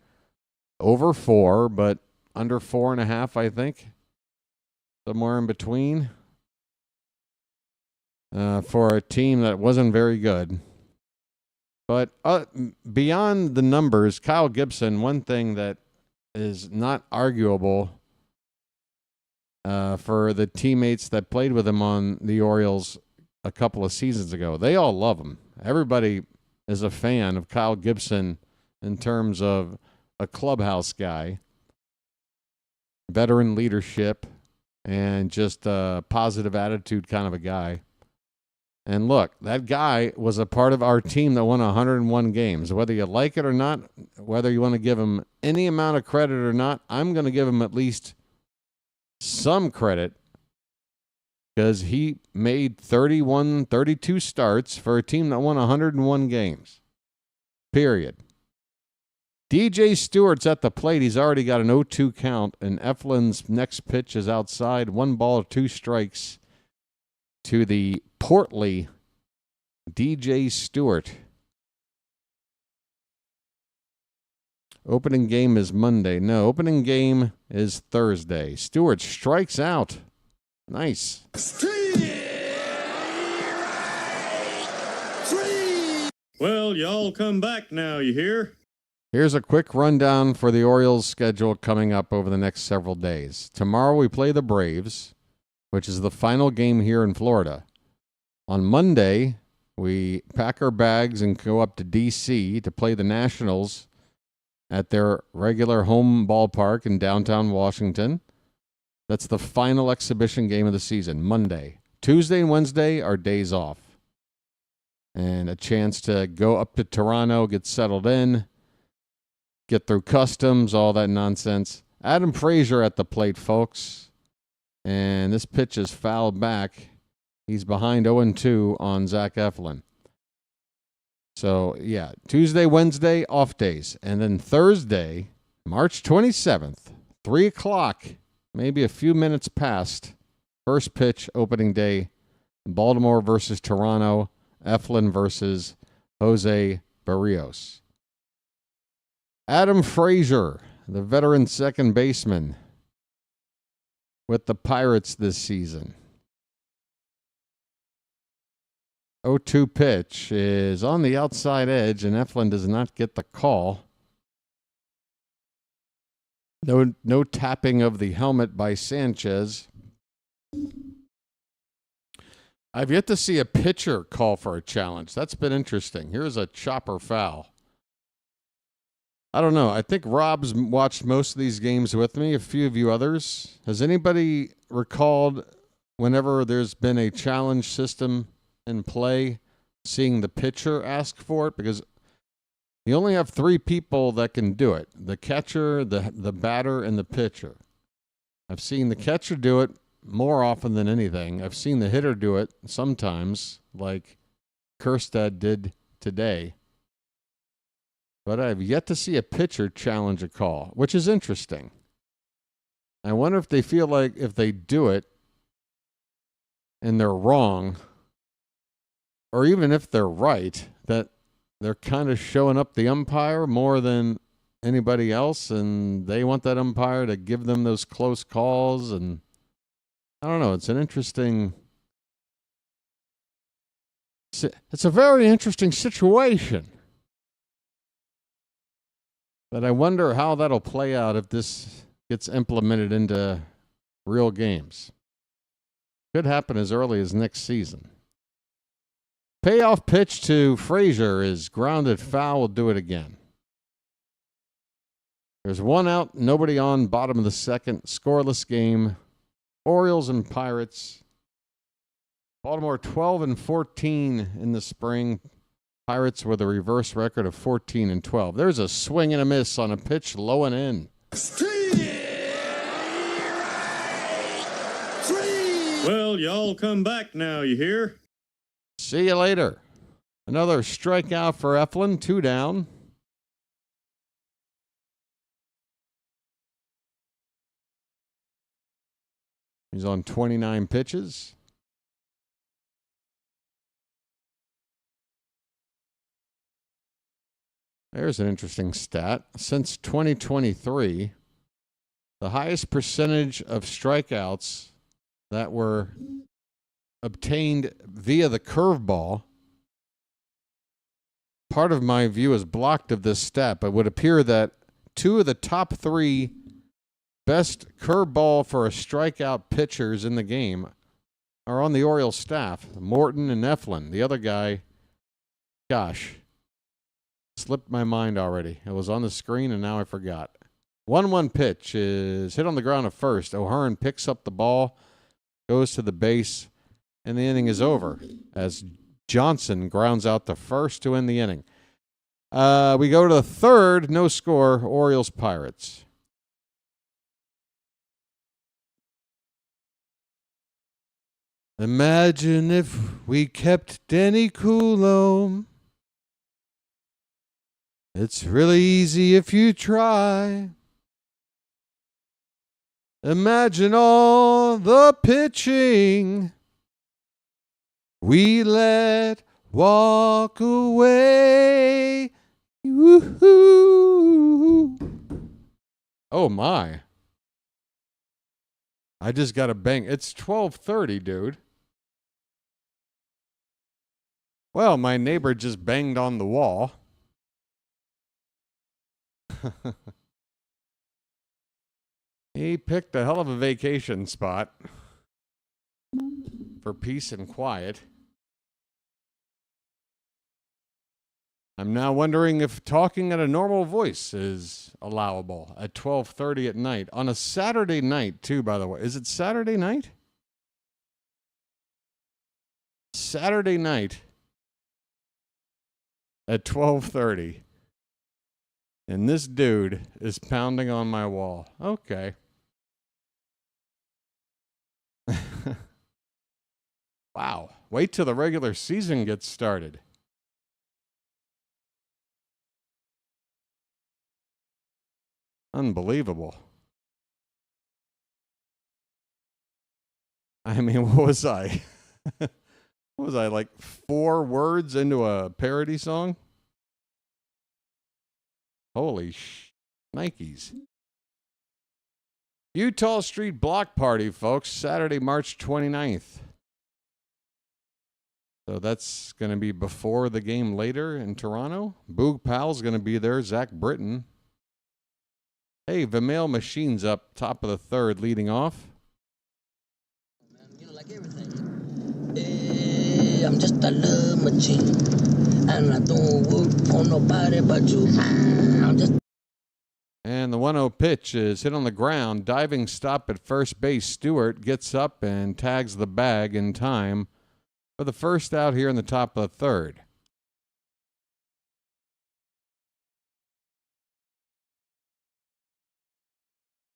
over 4, but under 4.5, I think. Somewhere in between. For a team that wasn't very good. But beyond the numbers, Kyle Gibson, one thing that is not arguable for the teammates that played with him on the Orioles a couple of seasons ago, they all love him. Everybody is a fan of Kyle Gibson in terms of a clubhouse guy, veteran leadership, and just a positive attitude kind of a guy. And look, that guy was a part of our team that won 101 games. Whether you like it or not, whether you want to give him any amount of credit or not, I'm going to give him at least some credit because he made 32 starts for a team that won 101 games. Period. DJ Stewart's at the plate. He's already got an 0-2 count, and Eflin's next pitch is outside. 1 ball, 2 strikes to the portly DJ Stewart. Opening game is Monday. No, opening game is Thursday. Stewart strikes out. Nice. Well, y'all come back now, you hear? Here's a quick rundown for the Orioles' schedule coming up over the next several days. Tomorrow we play the Braves, which is the final game here in Florida. On Monday, we pack our bags and go up to D.C. to play the Nationals at their regular home ballpark in downtown Washington. That's the final exhibition game of the season, Monday. Tuesday and Wednesday are days off. And a chance to go up to Toronto, get settled in, get through customs, all that nonsense. Adam Frazier at the plate, folks. And this pitch is fouled back. He's behind 0-2 on Zach Eflin. So, yeah, Tuesday, Wednesday, off days. And then Thursday, March 27th, 3 o'clock, maybe a few minutes past, first pitch, opening day, Baltimore versus Toronto, Eflin versus Jose Barrios. Adam Frazier, the veteran second baseman with the Pirates this season. 0-2 pitch is on the outside edge, and Eflin does not get the call. No tapping of the helmet by Sanchez. I've yet to see a pitcher call for a challenge. That's been interesting. Here's a chopper foul. I don't know. I think Rob's watched most of these games with me, a few of you others. Has anybody recalled whenever there's been a challenge system in play, seeing the pitcher ask for it? Because You only have three people that can do it: the catcher, the batter, and the pitcher. I've seen the catcher do it more often than anything. I've seen the hitter do it sometimes, like Kerstad did today. But I've yet to see a pitcher challenge a call, which is interesting. I wonder if they feel like if they do it and they're wrong, or even if they're right, that they're kind of showing up the umpire more than anybody else, and they want that umpire to give them those close calls. And I don't know. It's an interesting. It's a very interesting situation. But I wonder how that'll play out if this gets implemented into real games. Could happen as early as next season. Payoff pitch to Frazier is grounded foul. Will do it again. There's one out, nobody on, bottom of the second, scoreless game. Orioles and Pirates. Baltimore 12-14 in the spring. Pirates with a reverse record of 14-12. There's a swing and a miss on a pitch low and in. Well, y'all come back now, you hear? See you later. Another strikeout for Eflin, 2 down. He's on 29 pitches. There's an interesting stat. Since 2023, the highest percentage of strikeouts that were obtained via the curveball. Part of my view is blocked of this stat, but it would appear that 2 of the top 3 best curveball for a strikeout pitchers in the game are on the Orioles staff, Morton and Eflin. The other guy, gosh, slipped my mind already. It was on the screen and now I forgot. 1-1 pitch is hit on the ground at first. O'Hearn picks up the ball, goes to the base, and the inning is over as Johnson grounds out the first to end the inning. We go to the third, no score, Orioles Pirates. Imagine if we kept Denny Coulomb. It's really easy if you try. Imagine all the pitching we let walk away. Woo-hoo. Oh, my. I just got a bang. It's 12:30, dude. Well, my neighbor just banged on the wall. He picked a hell of a vacation spot for peace and quiet. I'm now wondering if talking at a normal voice is allowable at 12:30 at night. On a Saturday night, too, by the way. Is it Saturday night? Saturday night at 12:30. And this dude is pounding on my wall. Okay. Wow. Wait till the regular season gets started. Unbelievable. I mean, what was I? What was I, like 4 words into a parody song? Holy Nikes. Utah Street Block Party, folks, Saturday, March 29th. So that's going to be before the game later in Toronto. Boog Powell's going to be there, Zach Britton. Hey, Vimail Machine's up top of the third, leading off. You know, like everything. Hey, I'm just a love machine, and I don't work for nobody but you. I'm just. And the 1-0 pitch is hit on the ground. Diving stop at first base. Stewart gets up and tags the bag in time for the first out here in the top of the third.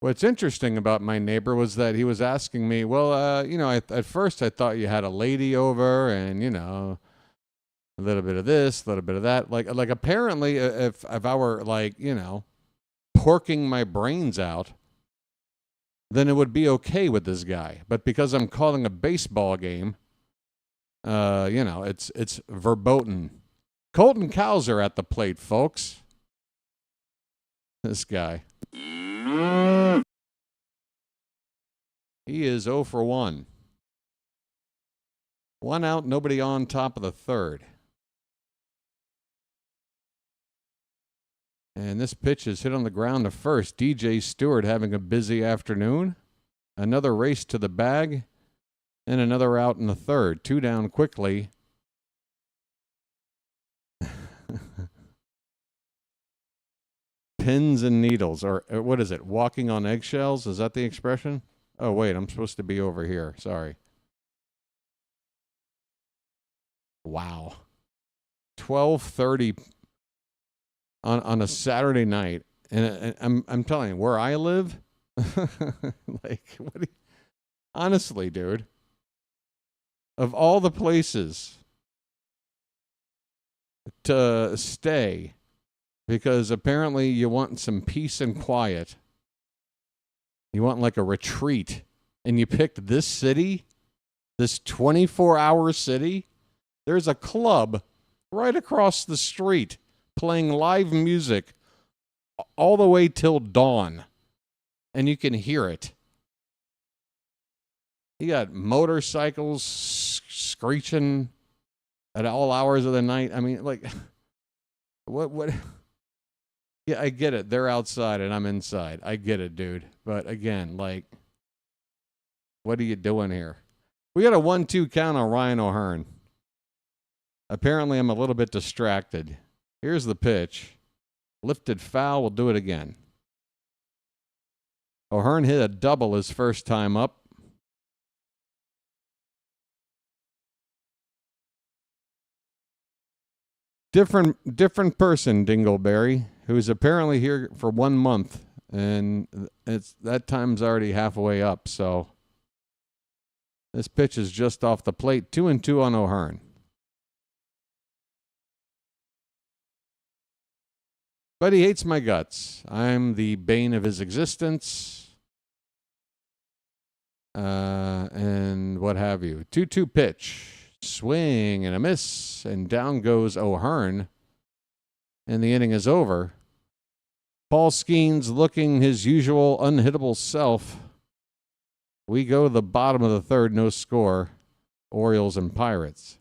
What's interesting about my neighbor was that he was asking me, well, at first I thought you had a lady over and, a little bit of this, a little bit of that. Like apparently if I were porking my brains out, then it would be okay with this guy. But because I'm calling a baseball game, it's verboten. Colton Cowser at the plate, folks. This guy. He is 0 for 1. 1 out, nobody on, top of the third. And this pitch is hit on the ground to first. DJ Stewart having a busy afternoon. Another race to the bag. And another out in the third. 2 down quickly. Pins and needles, or what is it? Walking on eggshells? Is that the expression? Oh, wait, I'm supposed to be over here. Sorry. Wow. 12:30 on a Saturday night, and I'm telling you, where I live, honestly, dude, of all the places to stay, because apparently you want some peace and quiet. You want like a retreat. And you picked this city, this 24-hour city. There's a club right across the street playing live music all the way till dawn. And you can hear it. You got motorcycles screeching at all hours of the night. I mean, what? Yeah, I get it. They're outside and I'm inside. I get it, dude. But again, what are you doing here? We got a 1-2 count on Ryan O'Hearn. Apparently, I'm a little bit distracted. Here's the pitch. Lifted foul. We'll do it again. O'Hearn hit a double his first time up. Different person, Dingleberry, who's apparently here for 1 month, and that time's already halfway up. So this pitch is just off the plate. 2-2 on O'Hearn. But he hates my guts. I'm the bane of his existence, and what have you. 2-2 pitch. Swing and a miss, and down goes O'Hearn, and the inning is over. Paul Skenes looking his usual unhittable self. We go to the bottom of the third, no score. Orioles and Pirates.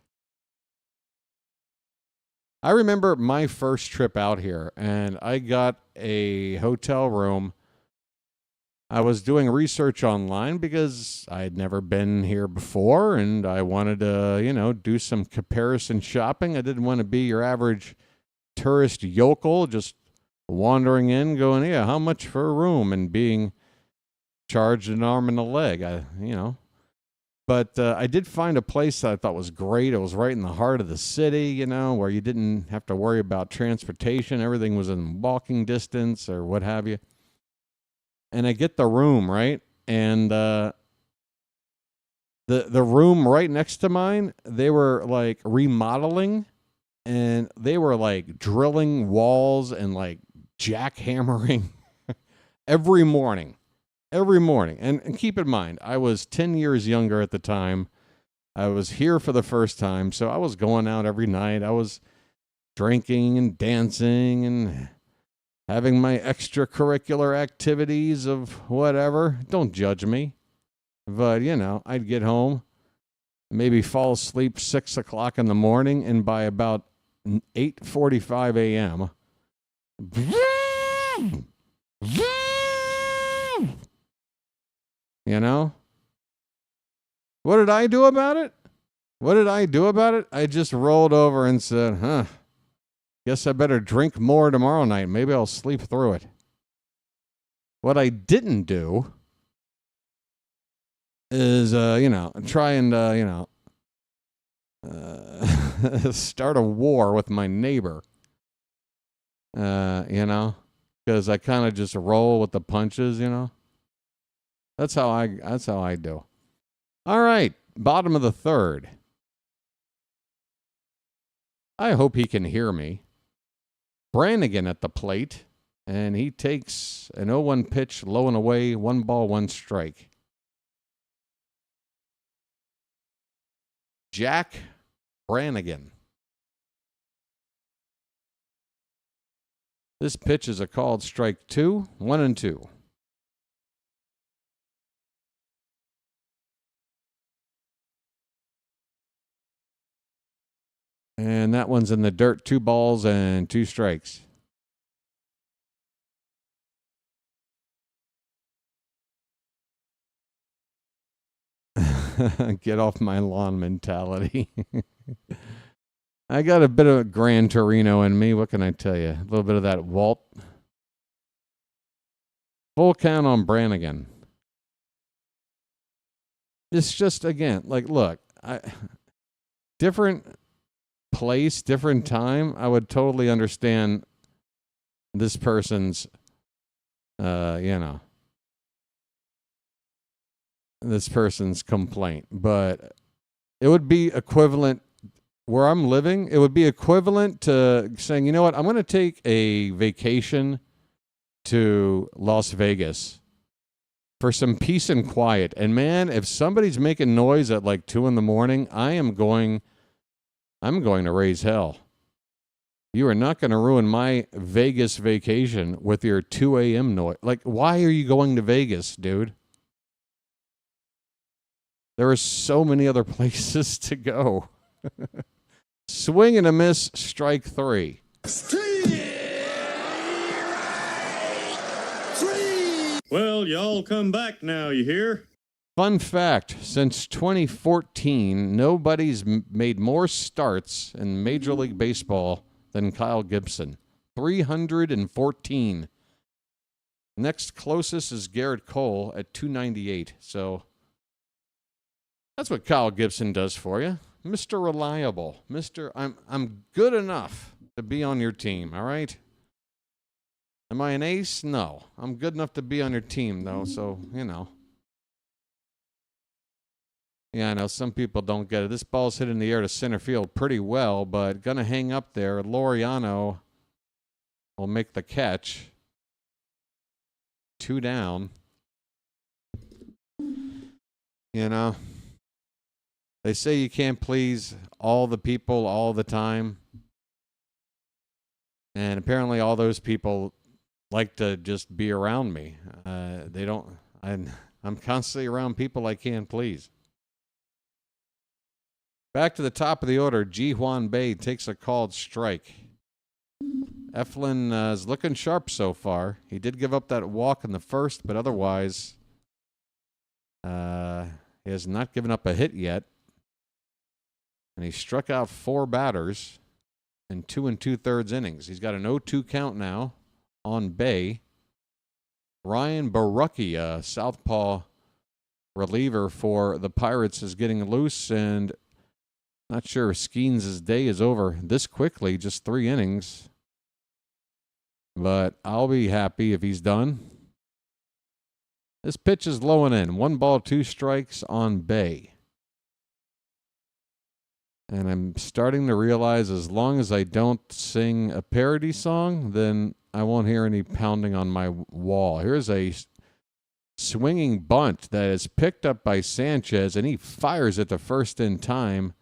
I remember my first trip out here, and I got a hotel room. I was doing research online because I had never been here before, and I wanted to, do some comparison shopping. I didn't want to be your average tourist yokel just wandering in, going, yeah, how much for a room, and being charged an arm and a leg, But I did find a place that I thought was great. It was right in the heart of the city, where you didn't have to worry about transportation. Everything was in walking distance or what have you. And I get the room, right? And the room right next to mine, they were remodeling, and they were drilling walls and jackhammering every morning. And keep in mind, I was 10 years younger at the time. I was here for the first time, so I was going out every night. I was drinking and dancing and having my extracurricular activities of whatever. Don't judge me. But, I'd get home, maybe fall asleep 6 o'clock in the morning, and by about 8:45 a.m., What did I do about it? I just rolled over and said, guess I better drink more tomorrow night. Maybe I'll sleep through it. What I didn't do is, try and, start a war with my neighbor, because I kind of just roll with the punches, That's how I do. All right, bottom of the third. I hope he can hear me. Brannigan at the plate, and he takes an 0-1 pitch, low and away, 1 ball, 1 strike. Jack Brannigan. This pitch is a called strike 2, 1-2. And that one's in the dirt, 2 balls and 2 strikes. Get off my lawn mentality. I got a bit of Gran Torino in me. What can I tell you? A little bit of that Walt. Full count on Brannigan. It's just, again, like, look, different place, different time, I would totally understand this person's, this person's complaint. But it would be equivalent, where I'm living, it would be equivalent to saying, you know what, I'm going to take a vacation to Las Vegas for some peace and quiet. And man, if somebody's making noise at like 2 a.m, I'm going to raise hell. You are not going to ruin my Vegas vacation with your 2 a.m. noise. Like, why are you going to Vegas, dude? There are so many other places to go. Swing and a miss, strike 3. Well, y'all come back now, you hear? Fun fact, since 2014, nobody's made more starts in Major League Baseball than Kyle Gibson. 314. Next closest is Garrett Cole at 298. So that's what Kyle Gibson does for you. Mr. Reliable. I'm good enough to be on your team, all right? Am I an ace? No. I'm good enough to be on your team, though, so, you know. Yeah, I know some people don't get it. This ball's hit in the air to center field pretty well, but going to hang up there. Laureano will make the catch. 2 down. You know, they say you can't please all the people all the time. And apparently all those people like to just be around me. They don't. I'm constantly around people I can't please. Back to the top of the order, Ji Hwan Bae takes a called strike. Eflin is looking sharp so far. He did give up that walk in the first, but otherwise, he has not given up a hit yet. And he struck out 4 batters in 2 2/3 innings. He's got an 0-2 count now on Bae. Ryan Barucki, southpaw reliever for the Pirates, is getting loose, and not sure Skenes' day is over this quickly, just 3 innings. But I'll be happy if he's done. This pitch is low and in. 1 ball, 2 strikes on Bae. And I'm starting to realize as long as I don't sing a parody song, then I won't hear any pounding on my wall. Here's a swinging bunt that is picked up by Sanchez, and he fires it to first in time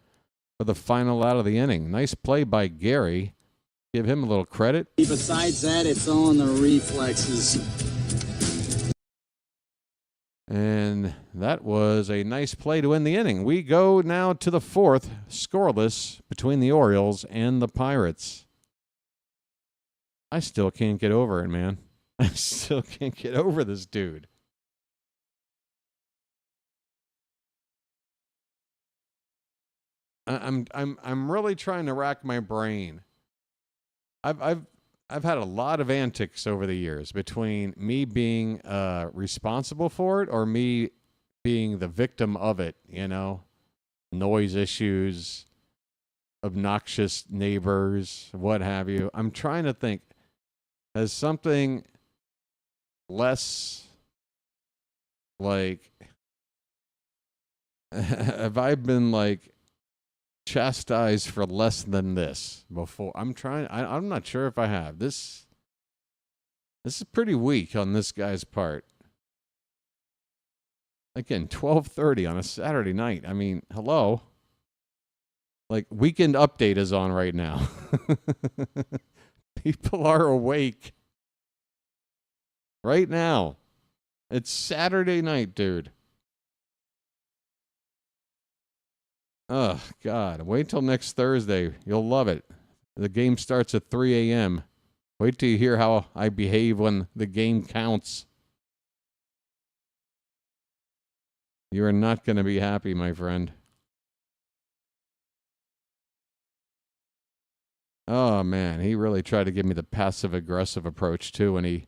for the final out of the inning. Nice play by Gary. Give him a little credit. Besides that, it's all in the reflexes. And that was a nice play to end the inning. We go now to the 4th, scoreless between the Orioles and the Pirates. I still can't get over it, man. I still can't get over this dude. I'm really trying to rack my brain. I've had a lot of antics over the years between me being responsible for it or me being the victim of it, you know, noise issues, obnoxious neighbors, what have you. I'm trying to think, has something less Like, have I been like chastised for less than this before? I'm not sure if I have. This is pretty weak on this guy's part. Again, 12:30 on a Saturday night. I mean, hello. Like, Weekend Update is on right now. People are awake right now. It's Saturday night, dude. Oh, God. Wait till next Thursday. You'll love it. The game starts at 3 a.m. Wait till you hear how I behave when the game counts. You are not going to be happy, my friend. Oh, man. He really tried to give me the passive-aggressive approach, too, when he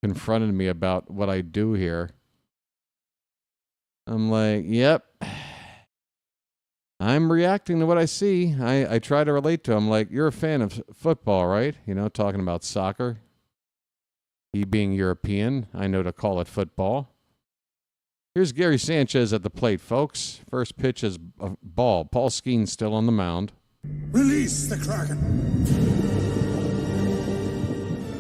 confronted me about what I do here. I'm like, yep. I'm reacting to what I see. I try to relate to him. Like, you're a fan of football, right? You know, talking about soccer. He being European, I know to call it football. Here's Gary Sanchez at the plate, folks. First pitch is a ball. Paul Skenes still on the mound. Release the Kraken.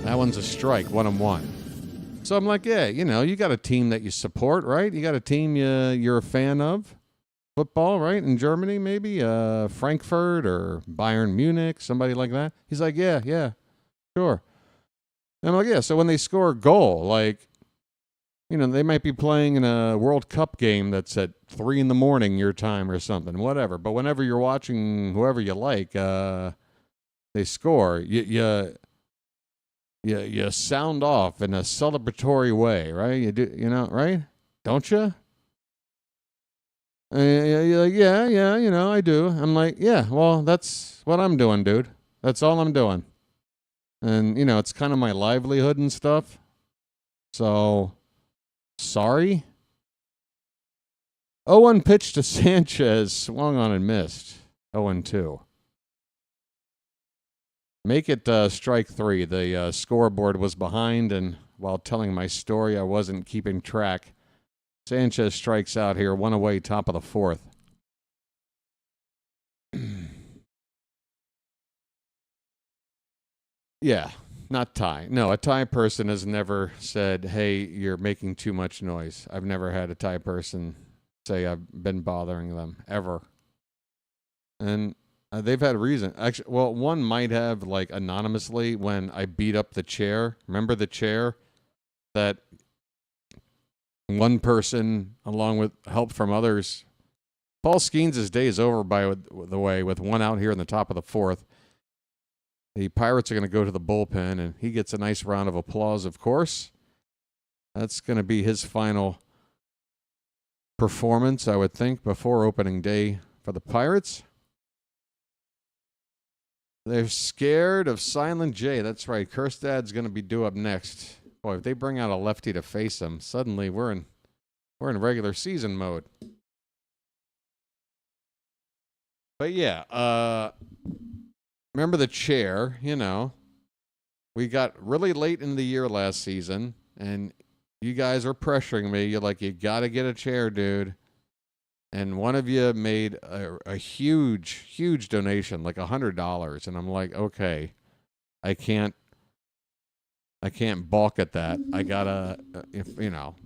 That one's a strike, 1-1. So I'm like, yeah, you know, you got a team that you support, right? You got a team you're a fan of. Football, right? In Germany, maybe Frankfurt or Bayern Munich, somebody like that. He's like, yeah, sure. And I'm like, yeah, so when they score a goal, like, you know, they might be playing in a World Cup game that's at 3 a.m. your time or something, whatever. But whenever you're watching whoever you like, they score. You sound off in a celebratory way, right? You do, you know, right? Don't you? You're like, yeah, you know, I do. I'm like, yeah, well, that's what I'm doing, dude. That's all I'm doing. And, you know, it's kind of my livelihood and stuff. So, sorry. 0-1 pitch to Sanchez, swung on and missed. 0-2. Make it strike 3. The scoreboard was behind, and while telling my story, I wasn't keeping track. Sanchez strikes out here, 1 away, top of the 4th. Yeah, not tie. No, a tie person has never said, hey, you're making too much noise. I've never had a tie person say I've been bothering them, ever. And they've had reason. Actually, well, one might have, like, anonymously when I beat up the chair. Remember the chair that one person, along with help from others. Paul Skenes' day is over, by the way, with 1 out here in the top of the 4th. The Pirates are going to go to the bullpen, and he gets a nice round of applause, of course. That's going to be his final performance, I would think, before opening day for the Pirates. They're scared of Silent J. That's right. Kerstad's going to be due up next. Boy, if they bring out a lefty to face him, suddenly we're in regular season mode. But yeah, remember the chair, you know. We got really late in the year last season, and you guys are pressuring me. You're like, you got to get a chair, dude. And one of you made a huge donation, like $100. And I'm like, okay, I can't balk at that. I gotta, you know,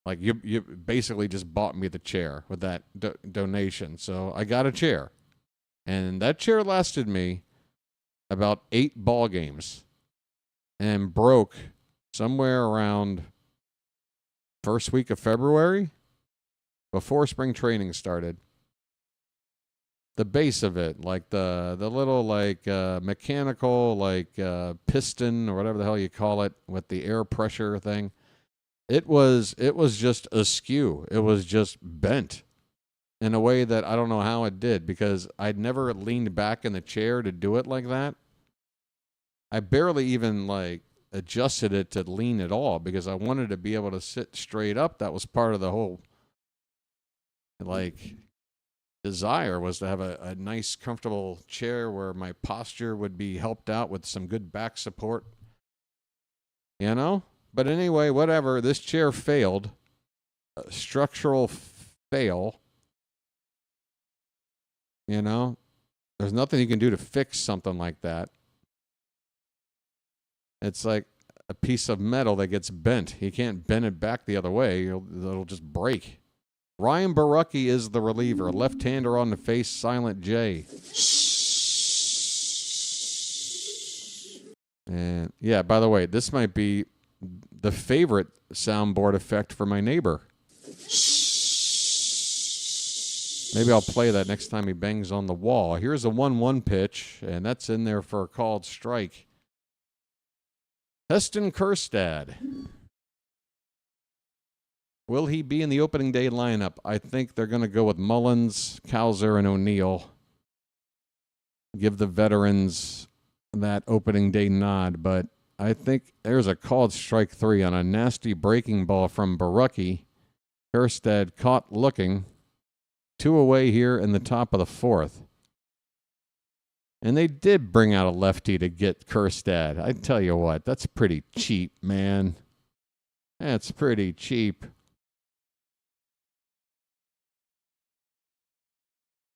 like you basically just bought me the chair with that donation. So I got a chair. And that chair lasted me about 8 ball games and broke somewhere around first week of February before spring training started. The base of it, like the little like mechanical like piston or whatever the hell you call it with the air pressure thing, it was just askew. It was just bent in a way that I don't know how it did, because I'd never leaned back in the chair to do it like that. I barely even like adjusted it to lean at all because I wanted to be able to sit straight up. That was part of the whole like desire, was to have a nice, comfortable chair where my posture would be helped out with some good back support, you know? But anyway, whatever. This chair failed. structural fail. You know, there's nothing you can do to fix something like that. It's like a piece of metal that gets bent. You can't bend it back the other way. It'll just break. Ryan Borucki is the reliever. Left-hander on the face, Silent J. And yeah, by the way, this might be the favorite soundboard effect for my neighbor. Maybe I'll play that next time he bangs on the wall. Here's a 1-1 pitch, and that's in there for a called strike. Heston Kjerstad. Will he be in the opening day lineup? I think they're going to go with Mullins, Cowser, and O'Neill. Give the veterans that opening day nod, but I think there's a called strike 3 on a nasty breaking ball from Borucki. Kjerstad caught looking. 2 away here in the top of the 4th. And they did bring out a lefty to get Kjerstad. I tell you what, that's pretty cheap, man. That's pretty cheap.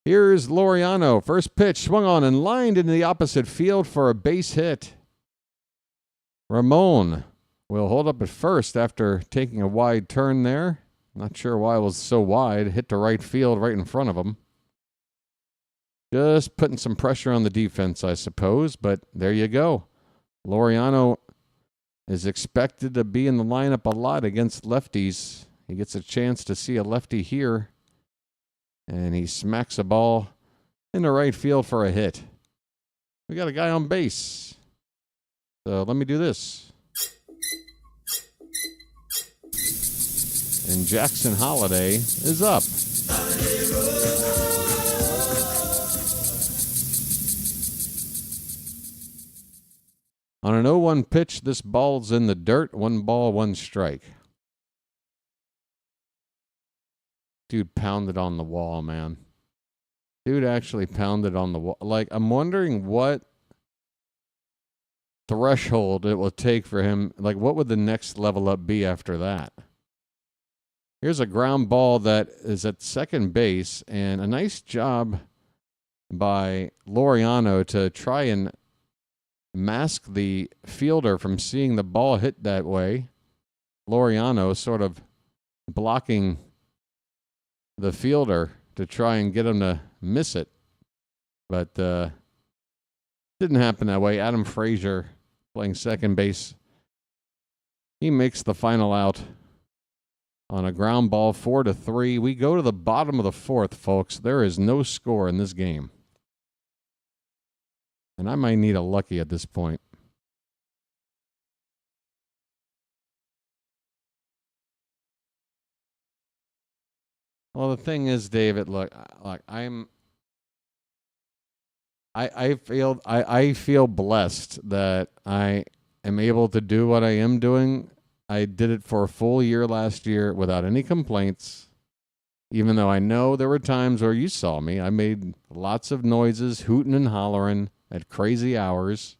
Here's Laureano. First pitch swung on and lined into the opposite field for a base hit. Ramon will hold up at first after taking a wide turn there. Not sure why it was so wide. Hit to right field right in front of him. Just putting some pressure on the defense, I suppose, but there you go. Laureano is expected to be in the lineup a lot against lefties. He gets a chance to see a lefty here, and he smacks a ball into right field for a hit. We got a guy on base. So let me do this. And Jackson Holiday is up. On an 0-1 pitch, this ball's in the dirt. 1 ball, 1 strike. Dude pounded on the wall, man. Dude actually pounded on the wall. Like, I'm wondering what threshold it will take for him. Like, what would the next level up be after that? Here's a ground ball that is at second base, and a nice job by Laureano to try and mask the fielder from seeing the ball hit that way. Laureano sort of blocking the fielder to try and get him to miss it. But didn't happen that way. Adam Frazier playing second base. He makes the final out on a ground ball, 4-3. We go to the bottom of the 4th, folks. There is no score in this game. And I might need a lucky at this point. Well, the thing is, David, look, I feel blessed that I am able to do what I am doing. I did it for a full year last year without any complaints, even though I know there were times where you saw me. I made lots of noises, hooting and hollering at crazy hours,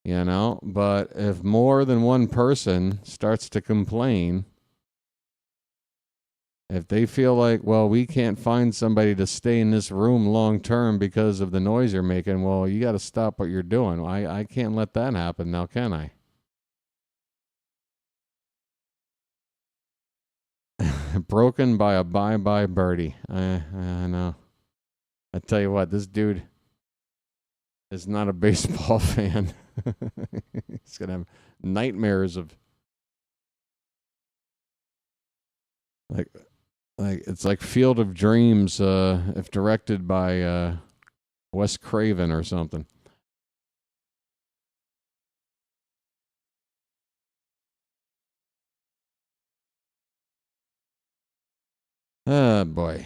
you know. But if more than one person starts to complain, if they feel like, well, we can't find somebody to stay in this room long term because of the noise you're making, well, you got to stop what you're doing. I can't let that happen now, can I? Broken by a bye-bye birdie. I know. I tell you what, this dude is not a baseball fan. He's going to have nightmares of like it's like Field of Dreams if directed by Wes Craven or something. Oh, boy.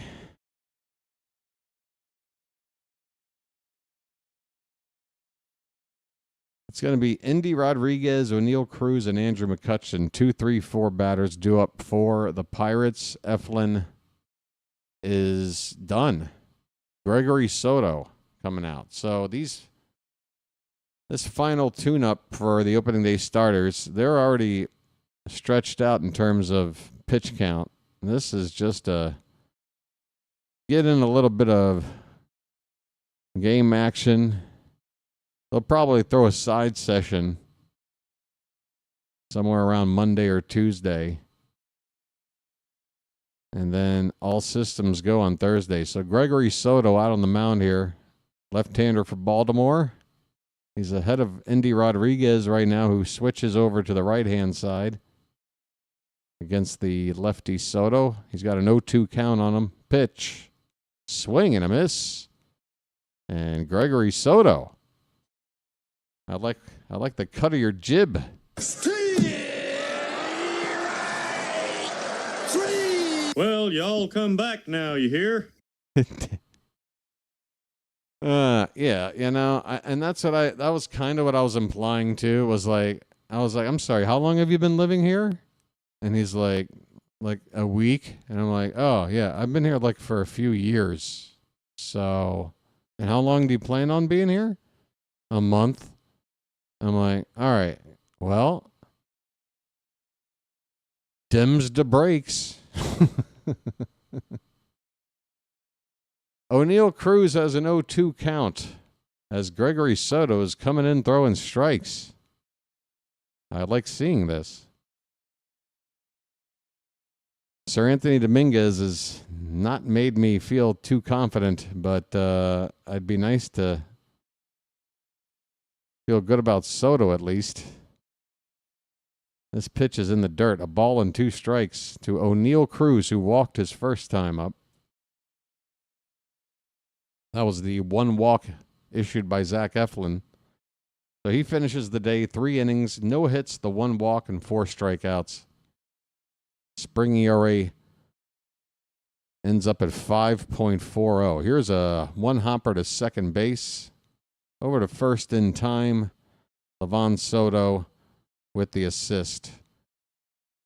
It's going to be Indy Rodriguez, O'Neill Cruz, and Andrew McCutcheon. 2, 3, 4 batters due up for the Pirates. Eflin is done. Gregory Soto coming out. So this final tune-up for the opening day starters, they're already stretched out in terms of pitch count. This is just a get in a little bit of game action. They'll probably throw a side session somewhere around Monday or Tuesday. And then all systems go on Thursday. So Gregory Soto out on the mound here. Left-hander for Baltimore. He's ahead of Indy Rodriguez right now, who switches over to the right-hand side against the lefty Soto. He's got an 0-2 count on him. Pitch. Swing and a miss. And Gregory Soto. I like the cut of your jib. Well, y'all come back now, you hear? Yeah, you know, and that's what that was kind of what I was implying too, was like, I was like, I'm sorry, how long have you been living here? And he's like a week. And I'm like, oh yeah, I've been here like for a few years. So, and how long do you plan on being here? A month. I'm like, all right, well, dims the brakes. O'Neill Cruz has an 0-2 count as Gregory Soto is coming in throwing strikes. I like seeing this. Sir Anthony Dominguez has not made me feel too confident, but I'd be nice to feel good about Soto at least. This pitch is in the dirt. A ball and 2 strikes to O'Neill Cruz, who walked his first time up. That was the 1 walk issued by Zach Eflin. So he finishes the day 3 innings, no hits, the 1 walk, and 4 strikeouts. Spring ERA ends up at 5.40. Here's a 1 hopper to second base. Over to first in time. Levon Soto with the assist.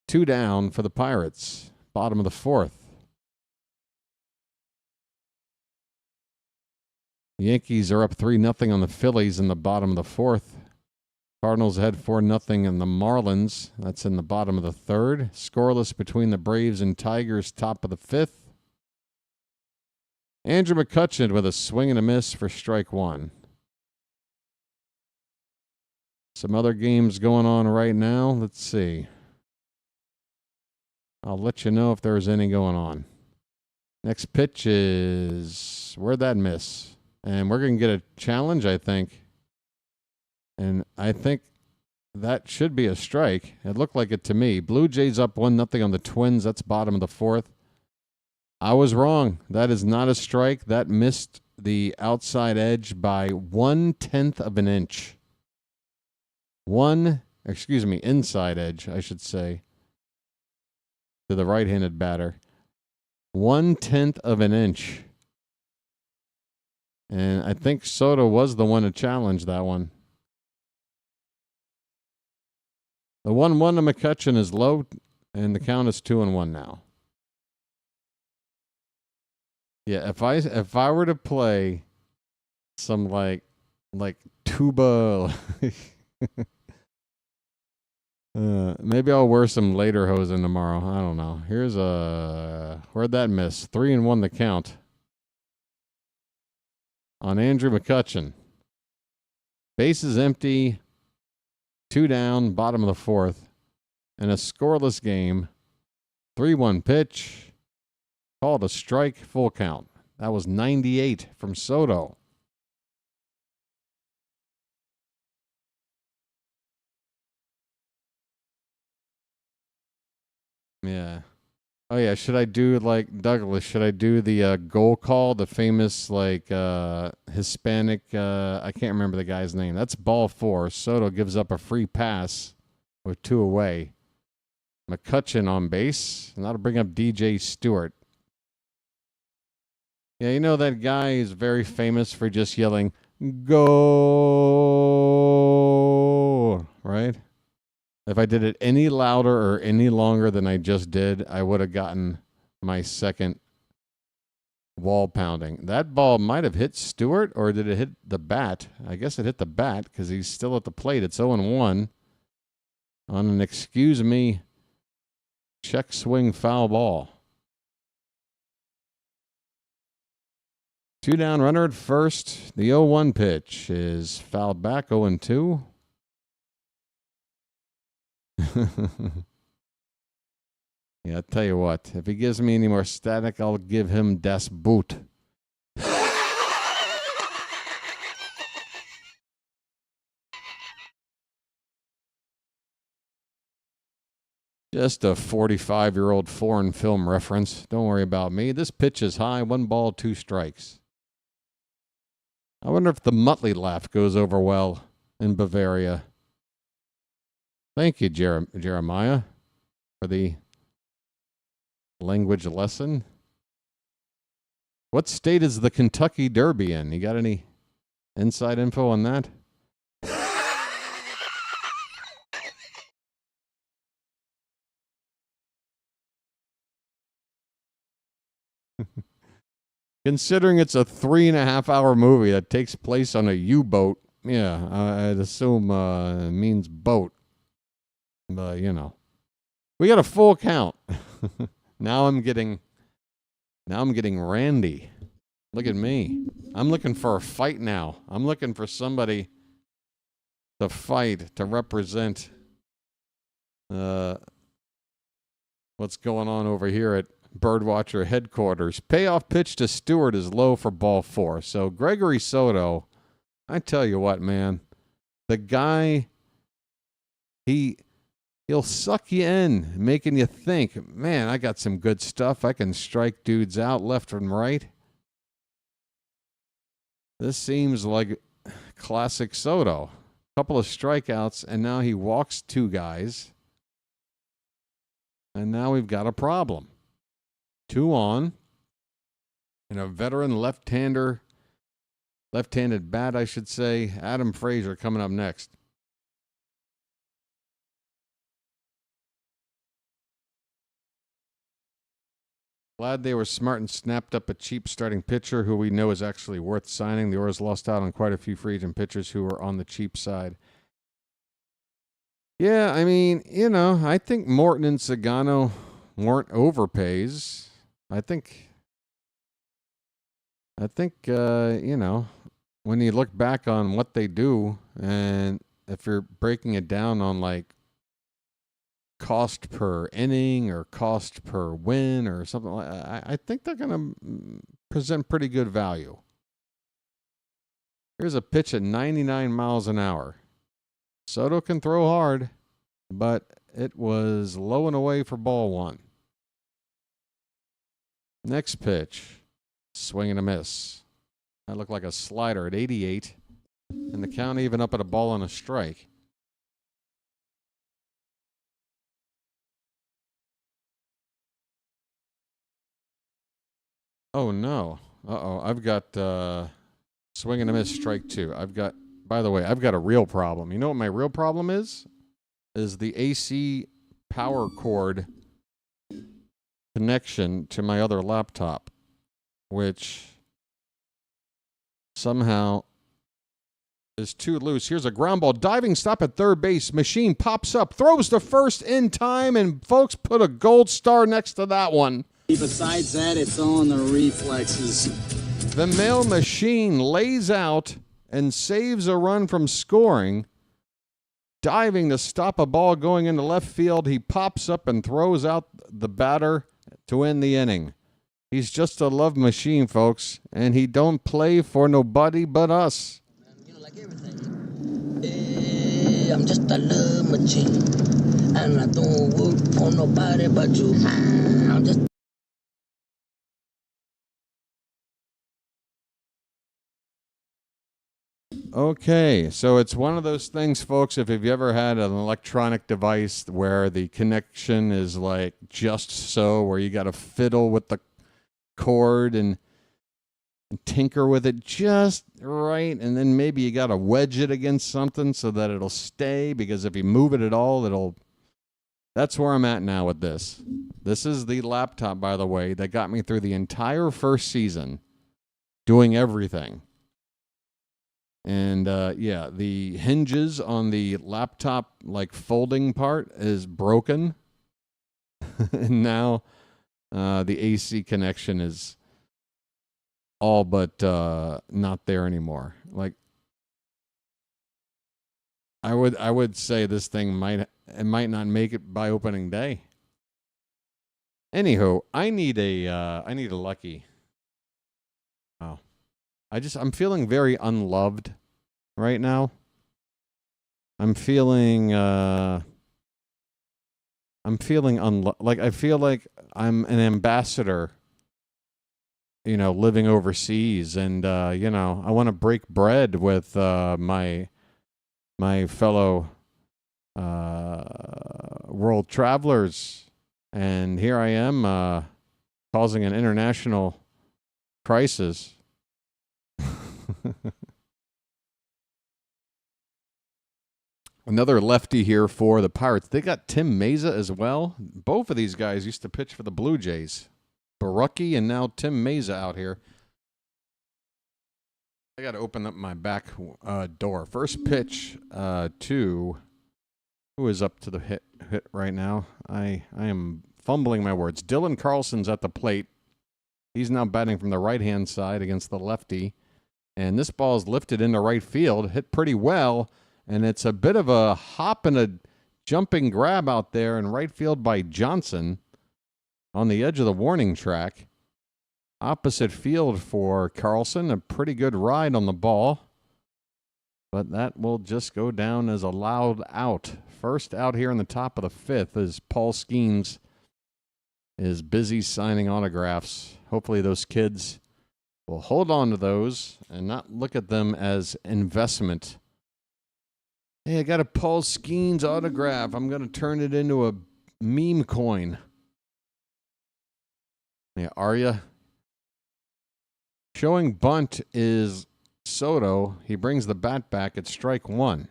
2 down for the Pirates. Bottom of the 4th. The Yankees are up 3-0 on the Phillies in the bottom of the 4th. Cardinals ahead 4-0 in the Marlins. That's in the bottom of the 3rd. Scoreless between the Braves and Tigers, top of the 5th. Andrew McCutchen with a swing and a miss for strike 1. Some other games going on right now. Let's see. I'll let you know if there's any going on. Next pitch is... Where'd that miss? And we're going to get a challenge, I think. And I think that should be a strike. It looked like it to me. Blue Jays up 1-0 on the Twins. That's bottom of the 4th. I was wrong. That is not a strike. That missed the outside edge by 1/10 of an inch. Inside edge, I should say, to the right-handed batter. 1/10 of an inch. And I think Soto was the one to challenge that one. The 1-1 to McCutchen is low, and the count is 2-1 now. Yeah, if I were to play some like tuba, maybe I'll wear some lederhosen tomorrow. I don't know. Here's where'd that miss? 3-1 the count on Andrew McCutchen. Base is empty. 2 down, bottom of the 4th. And a scoreless game. 3-1 pitch. Called a strike, full count. That was 98 from Soto. Yeah. Oh, yeah. Should I do, like, Douglas, should I do the goal call, the famous, like, Hispanic, I can't remember the guy's name. That's ball 4. Soto gives up a free pass with 2 away. McCutchen on base, and that'll bring up DJ Stewart. Yeah, you know that guy is very famous for just yelling, "Go!" Right? If I did it any louder or any longer than I just did, I would have gotten my second wall pounding. That ball might have hit Stewart, or did it hit the bat? I guess it hit the bat because he's still at the plate. It's 0-1 on an excuse me Check swing foul ball. 2 down, runner at first. The 0-1 pitch is fouled back, 0-2. Yeah, I'll tell you what. If he gives me any more static, I'll give him das Boot. Just a 45-year-old foreign film reference. Don't worry about me. This pitch is high. 1 ball, 2 strikes. I wonder if the Muttley laugh goes over well in Bavaria. Thank you, Jeremiah, for the language lesson. What state is the Kentucky Derby in? You got any inside info on that? Considering it's a 3.5-hour movie that takes place on a U-boat, yeah, I'd assume it means boat. But, you know, we got a full count. Now I'm getting randy. Look at me. I'm looking for a fight now. I'm looking for somebody to fight to represent what's going on over here at BirdWatcher headquarters. Payoff pitch to Stewart is low for ball 4. So Gregory Soto, I tell you what, man, the guy, he'll suck you in, making you think, man, I got some good stuff. I can strike dudes out left and right. This seems like classic Soto. Couple of strikeouts, and now he walks 2 guys. And now we've got a problem. 2 on, and a veteran left-handed bat, I should say, Adam Frazier, coming up next. Glad they were smart and snapped up a cheap starting pitcher who we know is actually worth signing. The Orioles lost out on quite a few free agent pitchers who were on the cheap side. Yeah, I mean, you know, I think Morton and Sagano weren't overpays. I think, you know, when you look back on what they do, and if you're breaking it down on like cost per inning or cost per win or something like that, I think they're going to present pretty good value. Here's a pitch at 99 miles an hour. Soto can throw hard, but it was low and away for ball 1. Next pitch, swing and a miss. That looked like a slider at 88, and the count even up at a ball and a strike. Oh, no. Uh-oh, I've got swing and a miss, strike 2. By the way, I've got a real problem. You know what my real problem is? Is the AC power cord connection to my other laptop, which somehow is too loose. Here's a ground ball, diving stop at third base. Machine pops up, throws to first in time, and folks, put a gold star next to that one. Besides that, it's on the reflexes. The Mail Machine lays out and saves a run from scoring. Diving to stop a ball going into left field, he pops up and throws out the batter to end the inning. He's just a love machine, folks, and he don't play for nobody but us. You know, like everything. I'm just a love machine, and I don't work for nobody but you. I'm just. Okay, so it's one of those things, folks, if you've ever had an electronic device where the connection is like just so, where you got to fiddle with the cord and tinker with it just right, and then maybe you got to wedge it against something so that it'll stay, because if you move it at all, that's where I'm at now with this. This is the laptop, by the way, that got me through the entire first season doing everything. And, yeah, the hinges on the laptop, like, folding part is broken. And now the AC connection is all but not there anymore. Like, I would say this thing might not make it by opening day. Anywho, I need a lucky. Wow. I'm feeling very unloved right now. I'm feeling like I feel like I'm an ambassador, living overseas, and I want to break bread with my fellow world travelers, and here I am causing an international crisis. Another lefty here for the Pirates. They got Tim Meza as well. Both of these guys used to pitch for the Blue Jays. Barucki and now Tim Meza out here. I got to open up my back door. First pitch to... Who is up to the hit right now? I am fumbling my words. Dylan Carlson's at the plate. He's now batting from the right-hand side against the lefty. And this ball is lifted into right field. Hit pretty well. And it's a bit of a hop and a jumping grab out there in right field by Johnson on the edge of the warning track. Opposite field for Carlson. A pretty good ride on the ball. But that will just go down as a loud out. First out here in the top of the fifth as Paul Skenes is busy signing autographs. Hopefully those kids will hold on to those and not look at them as investment. Hey, I got a Paul Skenes autograph. I'm going to turn it into a meme coin. Yeah, are ya? Showing bunt is Soto. He brings the bat back at strike one.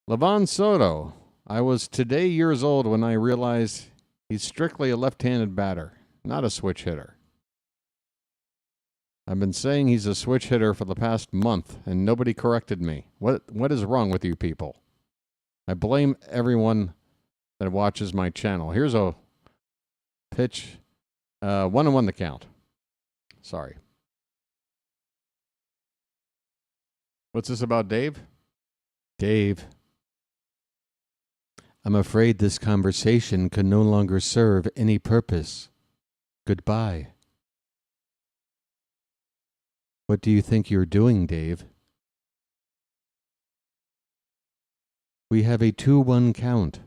Levon Soto. I was today years old when I realized he's strictly a left-handed batter, not a switch hitter. I've been saying he's a switch hitter for the past month, and nobody corrected me. What is wrong with you people? I blame everyone that watches my channel. Here's a pitch. 1-1 the count. Sorry. What's this about, Dave? Dave. I'm afraid this conversation can no longer serve any purpose. Goodbye. What do you think you're doing, Dave? We have a 2-1 count.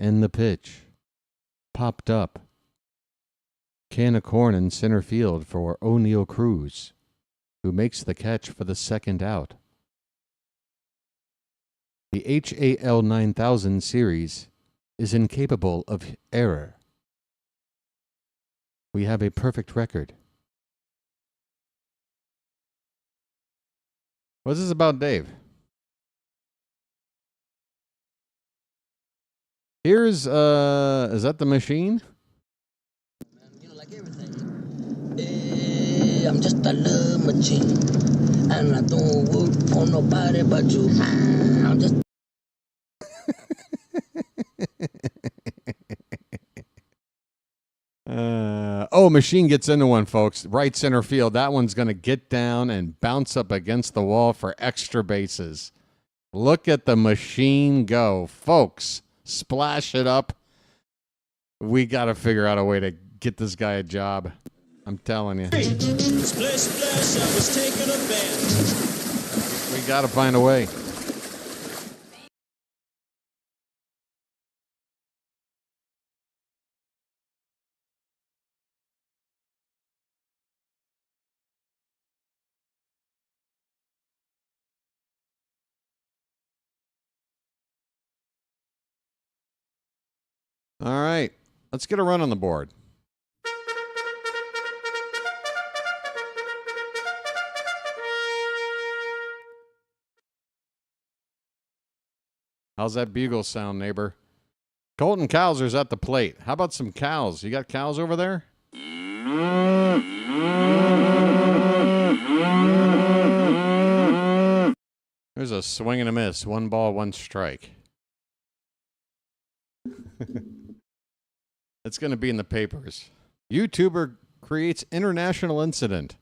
End the pitch. Popped up. Can of corn in center field for O'Neal Cruz, who makes the catch for the second out. The HAL 9000 series is incapable of error. We have a perfect record. What's this about, Dave? Here's, is that the machine? Like everything. Hey, I'm just a love machine. And I don't work for nobody but you. I'm just... Machine gets into one, folks. Right center field. That one's going to get down and bounce up against the wall for extra bases. Look at the machine go. Folks, splash it up. We got to figure out a way to get this guy a job. I'm telling you. Splash, splash, I was taking a bath. We got to find a way. All right, let's get a run on the board. How's that bugle sound, neighbor? Colton Cowser's at the plate. How about some cows? You got cows over there? There's a swing and a miss. 1 ball, 1 strike. going to be in the papers. YouTuber creates international incident.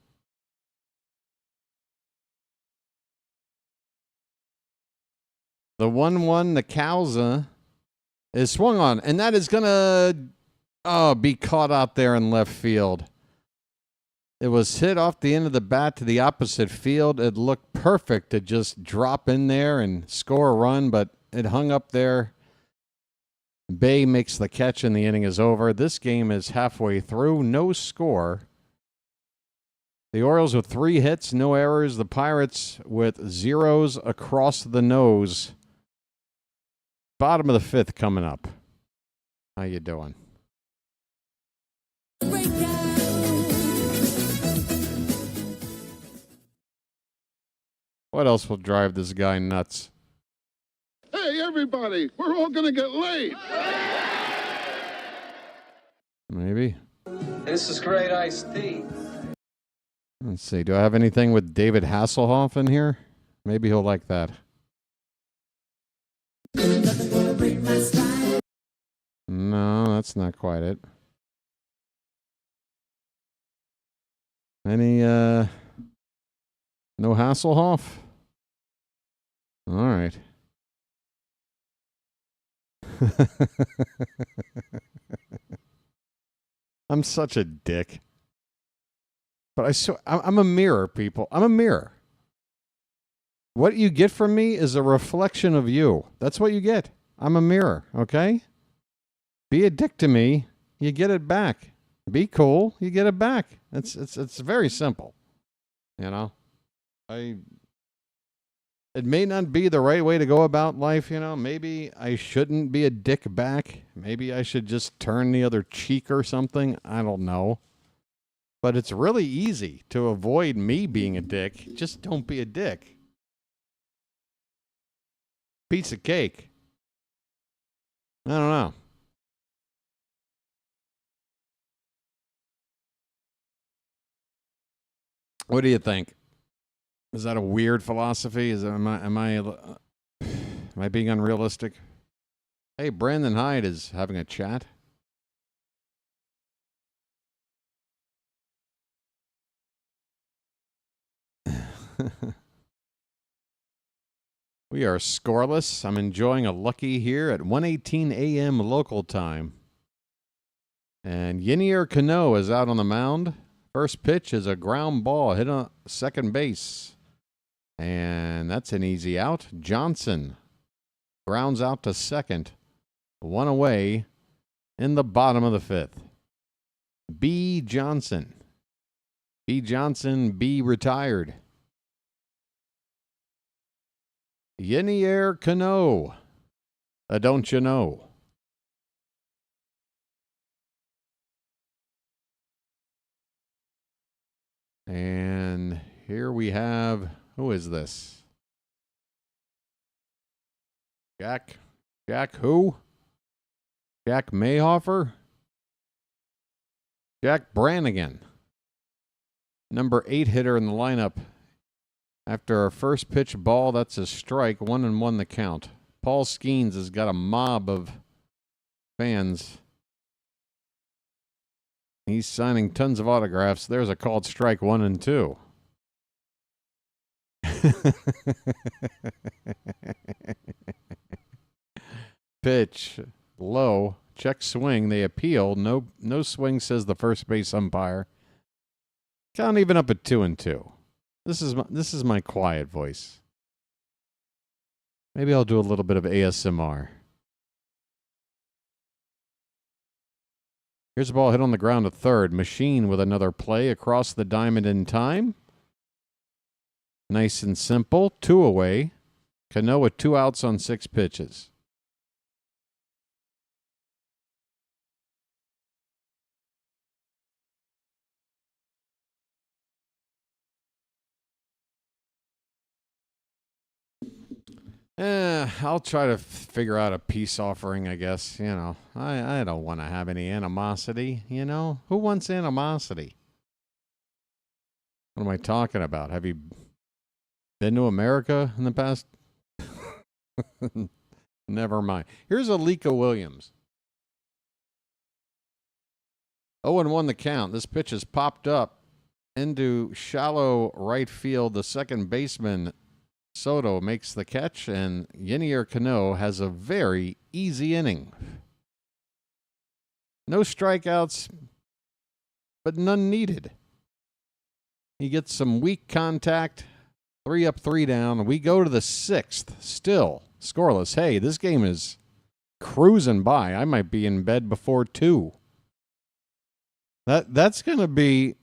The 1-1 Nicauza is swung on, and that is going to be caught out there in left field. It was hit off the end of the bat to the opposite field. It looked perfect to just drop in there and score a run, but it hung up there. Bay makes the catch, and the inning is over. This game is halfway through. No score. The Orioles with 3 hits, no errors. The Pirates with zeros across the nose. Bottom of the 5th coming up. How you doing? What else will drive this guy nuts? Hey, everybody, we're all gonna get laid. Maybe. This is great iced tea. Let's see. Do I have anything with David Hasselhoff in here? Maybe he'll like that. No, that's not quite it. Any, no Hasselhoff? All right. I'm such a dick. But I'm a mirror, people. I'm a mirror. What you get from me is a reflection of you. That's what you get. I'm a mirror, okay? Be a dick to me, you get it back. Be cool, you get it back. It's very simple. You know? It may not be the right way to go about life, you know. Maybe I shouldn't be a dick back. Maybe I should just turn the other cheek or something. I don't know. But it's really easy to avoid me being a dick. Just don't be a dick. Piece of cake. I don't know. What do you think? Is that a weird philosophy? Am I being unrealistic? Hey, Brandon Hyde is having a chat. We are scoreless. I'm enjoying a lucky here at 1:18 a.m. local time. And Yenier Cano is out on the mound. First pitch is a ground ball hit on second base. And that's an easy out. Johnson grounds out to second. 1 away in the bottom of the 5th. B. Johnson. B. Johnson, B. retired. Yenier Cano. Don't you know? And here we have, who is this? Jack who? Jack Mayhofer? Jack Brannigan. Number 8 hitter in the lineup. After our first pitch ball, that's a strike. 1-1 the count. Paul Skenes has got a mob of fans. He's signing tons of autographs. There's a called strike 1-2. Pitch low. Check swing. They appeal. No swing, says the first base umpire. Count even up at 2-2. This is my quiet voice. Maybe I'll do a little bit of ASMR. Here's a ball hit on the ground to third. Machine with another play across the diamond in time. Nice and simple. 2 away. Cano with 2 outs on 6 pitches. I'll try to figure out a peace offering, I guess. You know, I don't want to have any animosity, you know? Who wants animosity? What am I talking about? Have you been to America in the past? Never mind. Here's Alika Williams. 0-1 the count. This pitch is popped up into shallow right field. The second baseman, Soto, makes the catch, and Yennier Cano has a very easy inning. No strikeouts, but none needed. He gets some weak contact, 3 up, 3 down. We go to the 6th, still scoreless. Hey, this game is cruising by. I might be in bed before 2. That's going to be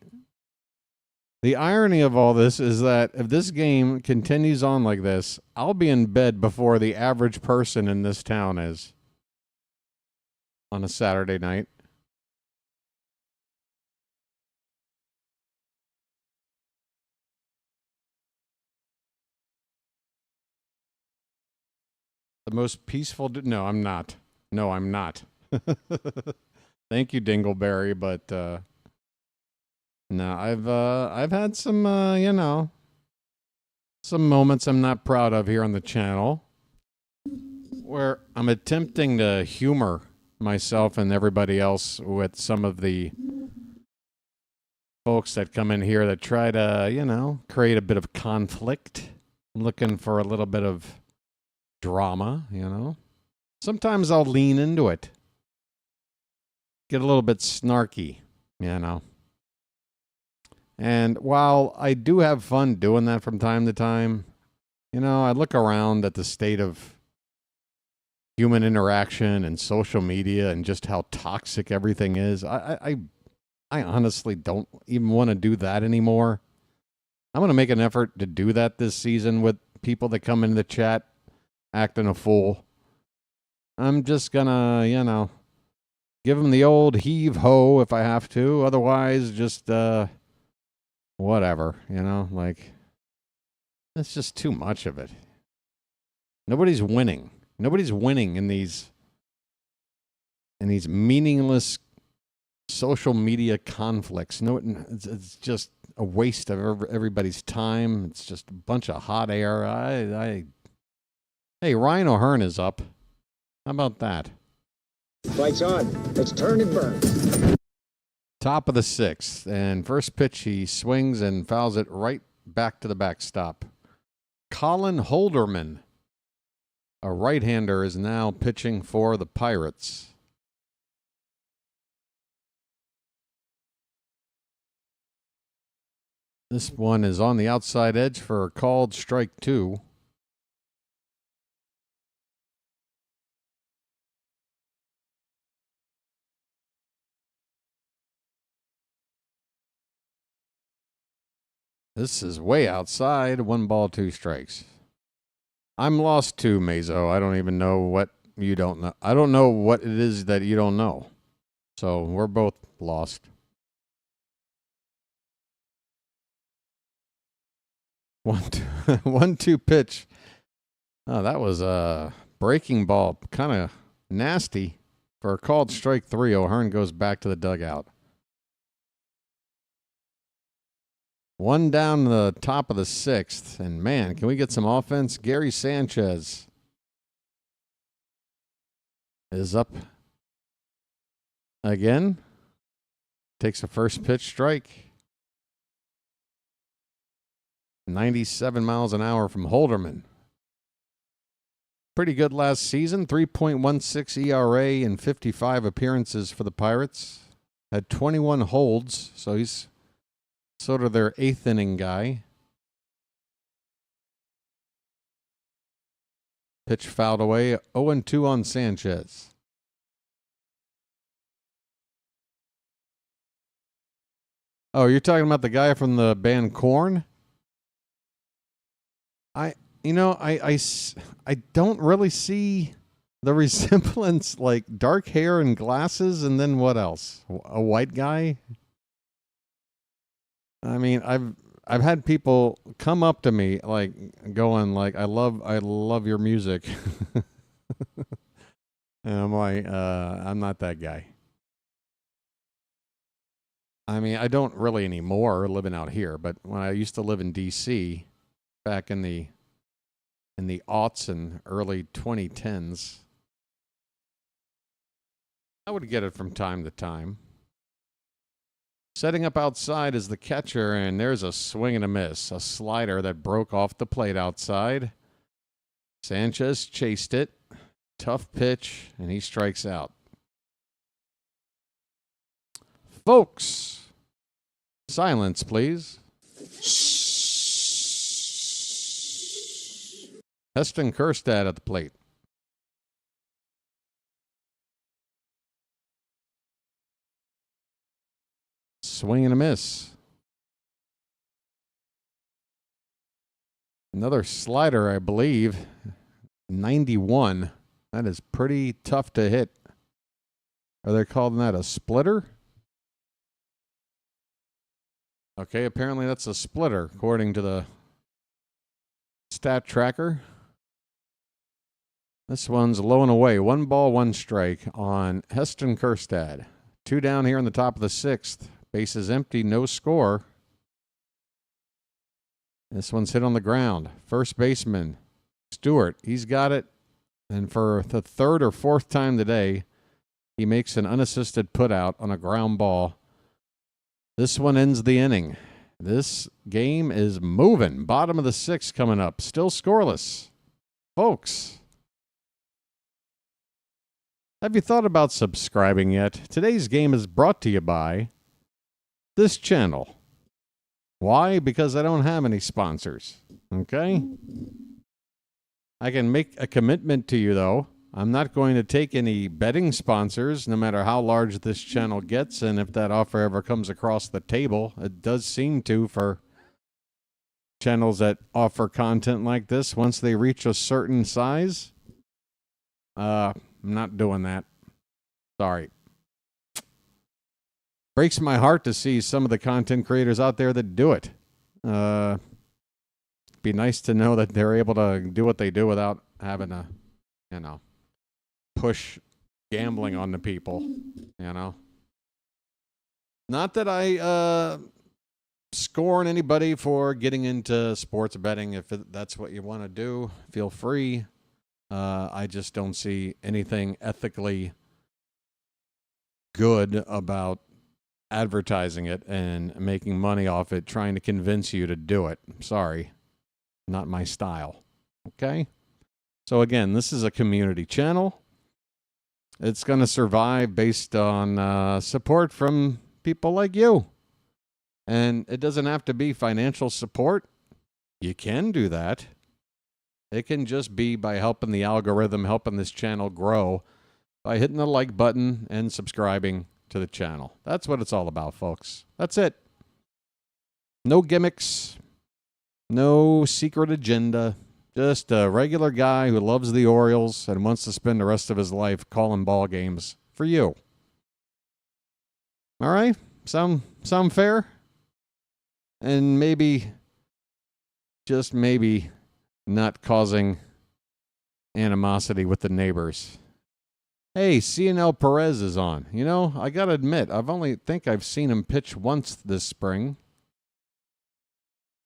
the irony of all this, is that if this game continues on like this, I'll be in bed before the average person in this town is on a Saturday night. The most peaceful... No, I'm not. No, I'm not. Thank you, Dingleberry, but no, I've had some, some moments I'm not proud of here on the channel where I'm attempting to humor myself and everybody else with some of the folks that come in here that try to, create a bit of conflict, looking for a little bit of drama, Sometimes I'll lean into it. Get a little bit snarky, And while I do have fun doing that from time to time, I look around at the state of human interaction and social media and just how toxic everything is. I honestly don't even want to do that anymore. I'm going to make an effort to do that this season with people that come into the chat acting a fool. I'm just going to, give them the old heave-ho if I have to. Otherwise, just, whatever, it's just too much of it. Nobody's winning. Nobody's winning in these meaningless social media conflicts. No, it's just a waste of everybody's time. It's just a bunch of hot air. Hey, Ryan O'Hearn is up. How about that? Lights on. Let's turn and burn. Top of the 6th, and first pitch he swings and fouls it right back to the backstop. Colin Holderman, a right-hander, is now pitching for the Pirates. This one is on the outside edge for a called strike 2. This is way outside. 1 ball, 2 strikes. I'm lost too, Mazo. I don't even know what you don't know. I don't know what it is that you don't know. So we're both lost. 1-2 pitch. Oh, that was a breaking ball. Kind of nasty. For a called strike 3, O'Hearn goes back to the dugout. 1 down to the top of the 6th. And, man, can we get some offense? Gary Sanchez is up again. Takes a first pitch strike. 97 miles an hour from Holderman. Pretty good last season. 3.16 ERA in 55 appearances for the Pirates. Had 21 holds, so he's sort of their 8th inning guy. Pitch fouled away. 0-2 on Sanchez. Oh, you're talking about the guy from the band Korn? I don't really see the resemblance, like dark hair and glasses, and then what else? A white guy? I mean, I've had people come up to me like going like, I love your music. And I'm like, I'm not that guy. I mean, I don't really anymore living out here, but when I used to live in DC back in the aughts and early 2010s, I would get it from time to time. Setting up outside is the catcher, and there's a swing and a miss. A slider that broke off the plate outside. Sanchez chased it. Tough pitch, and he strikes out. Folks, silence, please. Heston Kjerstad at the plate. Swing and a miss. Another slider, I believe. 91. That is pretty tough to hit. Are they calling that a splitter? Okay, apparently that's a splitter, according to the stat tracker. This one's low and away. 1 ball, 1 strike on Heston Kjerstad. 2 down here in the top of the 6th. Bases empty, no score. This one's hit on the ground. First baseman, Stewart, he's got it. And for the 3rd or 4th time today, he makes an unassisted putout on a ground ball. This one ends the inning. This game is moving. Bottom of the 6th coming up. Still scoreless. Folks, have you thought about subscribing yet? Today's game is brought to you by this channel. Why? Because I don't have any sponsors. Okay? I can make a commitment to you, though. I'm not going to take any betting sponsors, no matter how large this channel gets, and if that offer ever comes across the table. It does seem to for channels that offer content like this. Once they reach a certain size, I'm not doing that. Sorry. Breaks my heart to see some of the content creators out there that do it. Be nice to know that they're able to do what they do without having to, push gambling on the people, Not that I scorn anybody for getting into sports betting. If that's what you want to do, feel free. I just don't see anything ethically good about advertising it and making money off it, trying to convince you to do it. Sorry, not my style. Okay? So again, this is a community channel. It's going to survive based on support from people like you. And it doesn't have to be financial support. You can do that. It can just be by helping the algorithm, helping this channel grow by hitting the like button and subscribing to the channel. That's what it's all about, folks. That's it. No gimmicks, no secret agenda. Just a regular guy who loves the Orioles and wants to spend the rest of his life calling ball games for you. All right? Sound fair? And maybe, just maybe, not causing animosity with the neighbors. Hey, CNL Perez is on. I got to admit, I've seen him pitch once this spring.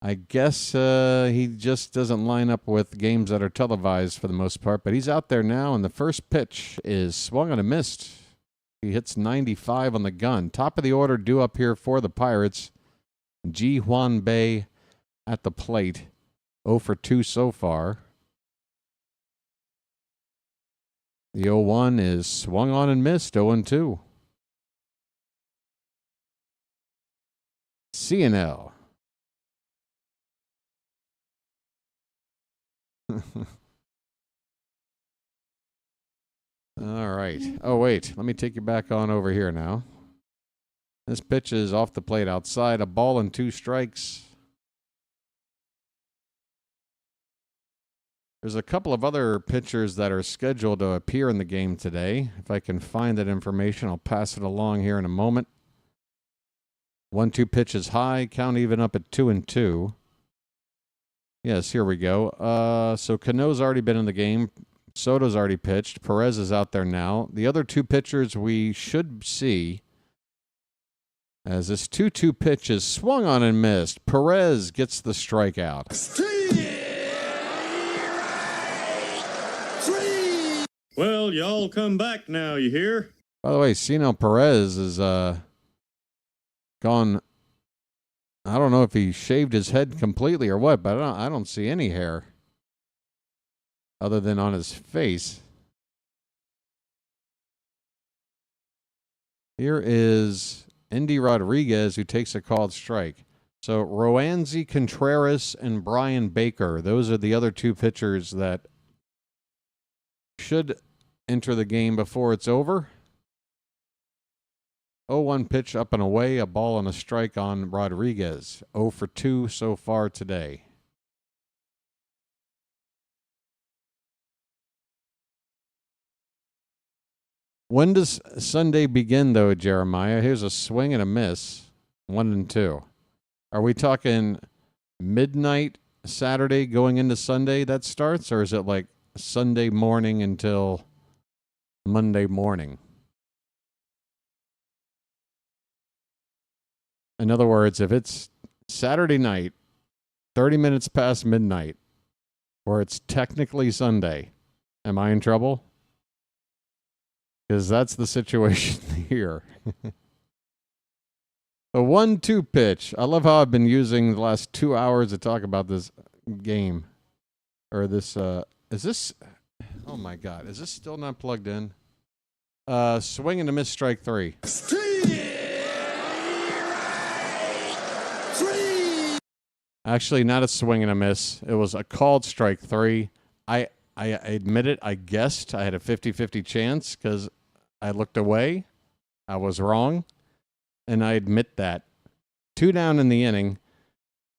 I guess he just doesn't line up with games that are televised for the most part, but he's out there now, and the first pitch is swung and a missed. He hits 95 on the gun. Top of the order due up here for the Pirates. Ji Hwan Bae at the plate. 0 for 2 so far. The 0-1 is swung on and missed, 0-2. CNL. All right. Oh, wait. Let me take you back on over here now. This pitch is off the plate outside. A ball and 2 strikes. There's a couple of other pitchers that are scheduled to appear in the game today. If I can find that information, I'll pass it along here in a moment. 1-2 pitch is high. Count even up at 2-2. Yes, here we go. So Cano's already been in the game. Soto's already pitched. Perez is out there now. The other 2 pitchers we should see as this 2-2 pitch is swung on and missed. Perez gets the strikeout. Well, y'all come back now, you hear? By the way, CNL Perez is gone. I don't know if he shaved his head completely or what, but I don't see any hair other than on his face. Here is Indy Rodriguez, who takes a called strike. So Roansy Contreras and Brian Baker, those are the other two pitchers that should enter the game before it's over. 0-1 pitch up and away, a ball and a strike on Rodriguez. 0 for 2 so far today. When does Sunday begin, though, Jeremiah? Here's a swing and a miss. 1 and 2. Are we talking midnight Saturday going into Sunday that starts, or is it like Sunday morning until Monday morning? In other words, if it's Saturday night, 30 minutes past midnight, or it's technically Sunday, am I in trouble? Because that's the situation here. The 1-2 pitch. I love how I've been using the last 2 hours to talk about this game. Or this, is this, oh my God, is this still not plugged in? Swing and a miss, strike 3. Actually, not a swing and a miss. It was a called strike 3. I admit it, I guessed. I had a 50-50 chance because I looked away. I was wrong. And I admit that. 2 down in the inning.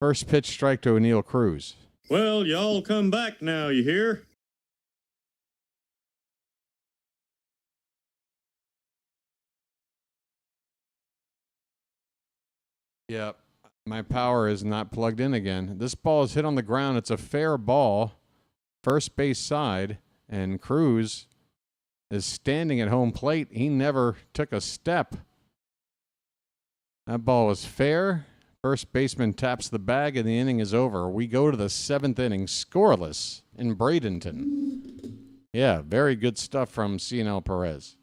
First pitch strike to O'Neill Cruz. Well, y'all come back now, you hear? Yep. My power is not plugged in again. This ball is hit on the ground. It's a fair ball. First base side. And Cruz is standing at home plate. He never took a step. That ball was fair. First baseman taps the bag and the inning is over. We go to the 7th inning, scoreless in Bradenton. Yeah, very good stuff from Cionel Perez.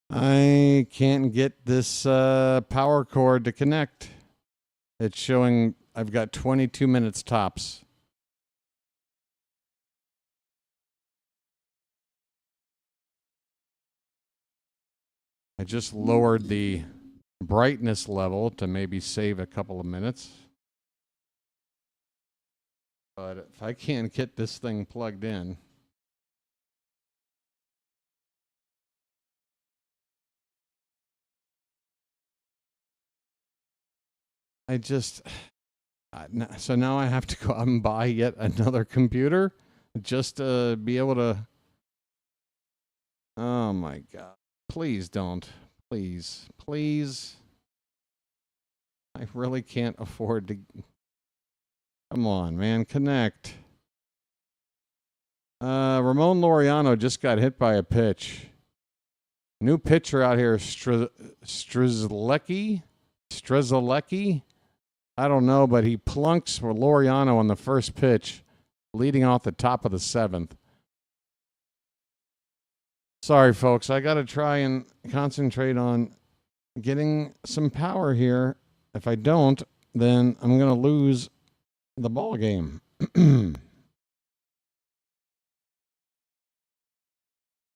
I can't get this power cord to connect. It's showing I've got 22 minutes tops. I just lowered the brightness level to maybe save a couple of minutes. But if I can't get this thing plugged in, so now I have to go out and buy yet another computer just to be able to. Oh my God. Please don't. Please. Please. I really can't afford to. Come on, man. Connect. Ramon Laureano just got hit by a pitch. New pitcher out here, Strzelecki. I don't know, but he plunks for Laureano on the first pitch, leading off the top of the 7th. Sorry, folks. I got to try and concentrate on getting some power here. If I don't, then I'm going to lose the ball game.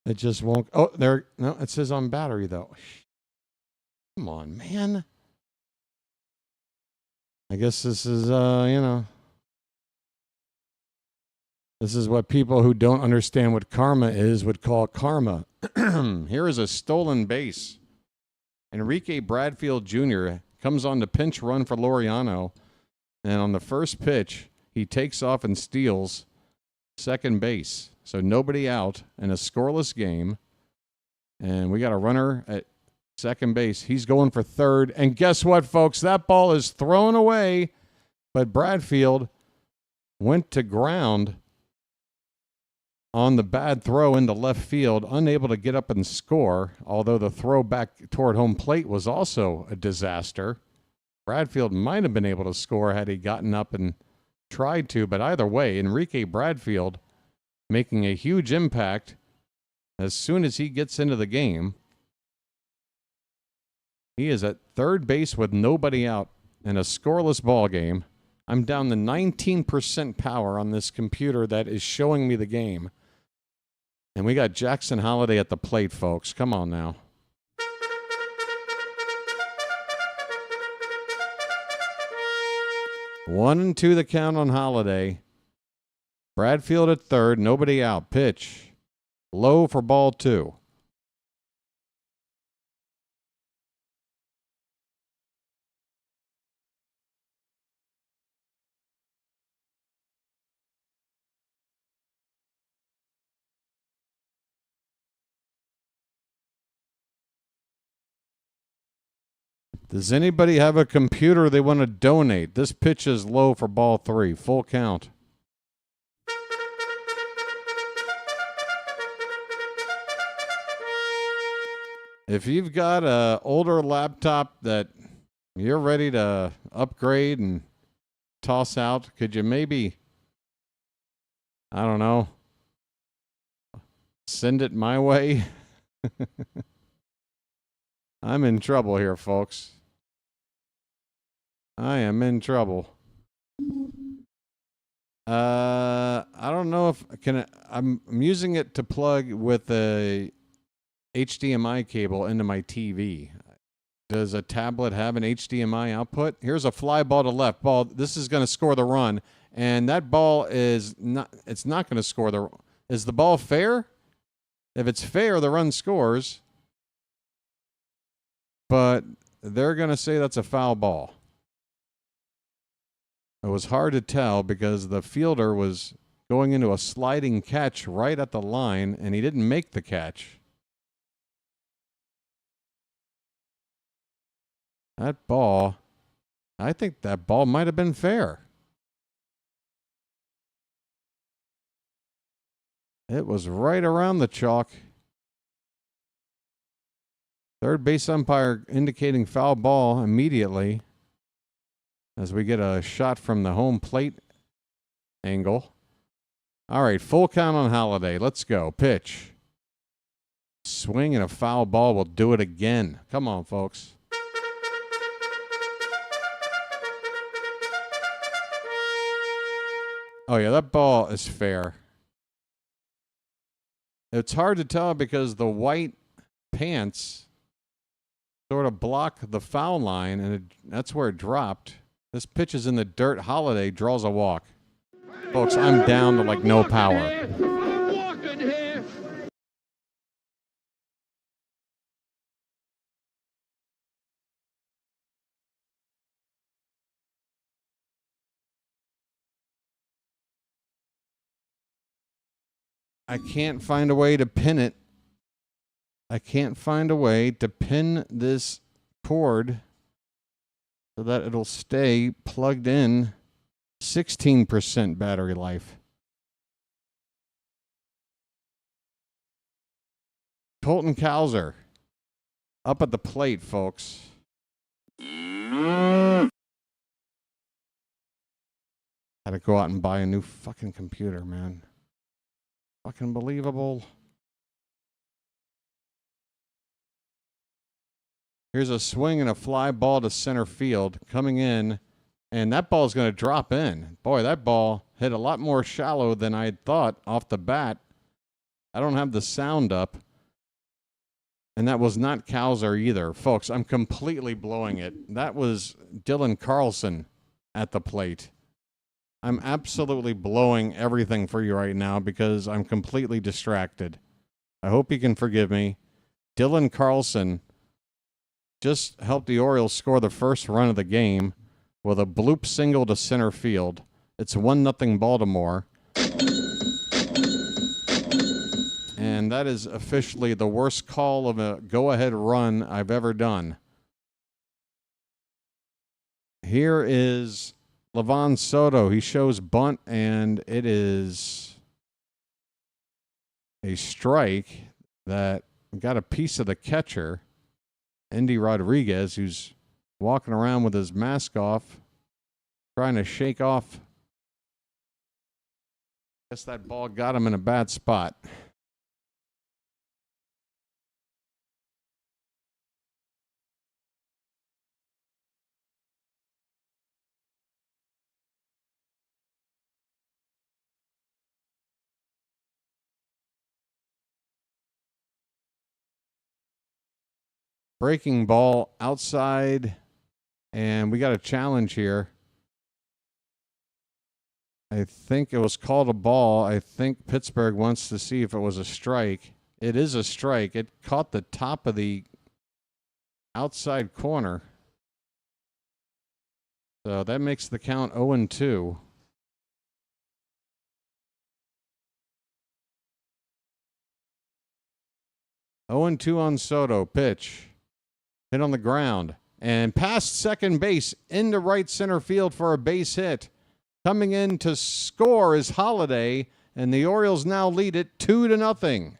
It just won't. Oh, there. No, it says on battery, though. Come on, man. I guess this is, This is what people who don't understand what karma is would call karma. Here is a stolen base. Enrique Bradfield Jr. comes on to pinch run for Laureano, and on the first pitch, he takes off and steals second base. So nobody out in a scoreless game, and we got a runner at second base. He's going for third, and guess what, folks? That ball is thrown away, but Bradfield went to ground on the bad throw into left field, unable to get up and score, although the throw back toward home plate was also a disaster. Bradfield might have been able to score had he gotten up and tried to, but either way, Enrique Bradfield making a huge impact as soon as he gets into the game. He is at third base with nobody out in a scoreless ball game. I'm down to 19% power on this computer that is showing me the game. And we got Jackson Holliday at the plate, folks. Come on now. One and two the count on Holliday. Bradfield at third, nobody out. Pitch. Low for ball two. Does anybody have a computer they want to donate? This pitch is low for ball three. Full count. If you've got an older laptop that you're ready to upgrade and toss out, could you maybe, I don't know, send it my way? I'm in trouble here, folks. I am in trouble. I don't know if I'm using it to plug with a HDMI cable into my TV. Does a tablet have an HDMI output? Here's a fly ball to left. Ball. This is going to score the run, and that ball is not. It's not going to score the. Is the ball fair? If it's fair, the run scores. But they're going to say that's a foul ball. It was hard to tell because the fielder was going into a sliding catch right at the line, and he didn't make the catch. That ball, I think that ball might have been fair. It was right around the chalk. Third base umpire indicating foul ball immediately as we get a shot from the home plate angle. All right, full count on Holliday. Let's go. Pitch. Swing and a foul ball will do it again. Come on, folks. Oh, yeah, that ball is fair. It's hard to tell because the white pants sort of block the foul line, and that's where it dropped. This pitch is in the dirt. Holliday draws a walk. Folks, I'm down to like no power. I'm walking here. I can't find a way to pin it. I can't find a way to pin this cord so that it'll stay plugged in. 16% battery life. Colton Cowser up at the plate, folks. Had to go out and buy a new fucking computer, man. Fucking believable. Here's a swing and a fly ball to center field coming in, and that ball is going to drop in. Boy, that ball hit a lot more shallow than I had thought off the bat. I don't have the sound up, and that was not Cowser either. Folks, I'm completely blowing it. That was Dylan Carlson at the plate. I'm absolutely blowing everything for you right now because I'm completely distracted. I hope you can forgive me. Dylan Carlson just helped the Orioles score the first run of the game with a bloop single to center field. It's 1-0 Baltimore. And that is officially the worst call of a go-ahead run I've ever done. Here is Livan Soto. He shows bunt, and it is a strike that got a piece of the catcher, Andy Rodriguez, who's walking around with his mask off, trying to shake off. Guess that ball got him in a bad spot. Breaking ball outside, and we got a challenge here. I think it was called a ball. I think Pittsburgh wants to see if it was a strike. It is a strike. It caught the top of the outside corner. So that makes the count 0-2. Oh, 2 on Soto. Pitch. Hit on the ground. And past second base into right center field for a base hit. Coming in to score is Holiday, and the Orioles now lead it 2-0.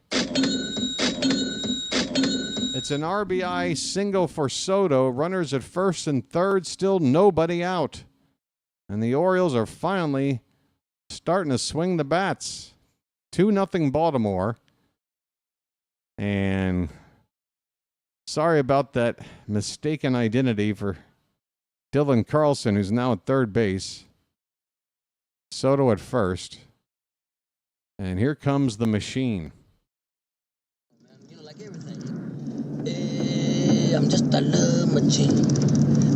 It's an RBI single for Soto. Runners at first and third, still nobody out. And the Orioles are finally starting to swing the bats. 2-0 Baltimore. And sorry about that mistaken identity for Dylan Carlson, who's now at third base. Soto at first. And here comes the machine. You know, like everything. Hey, I'm just a love machine.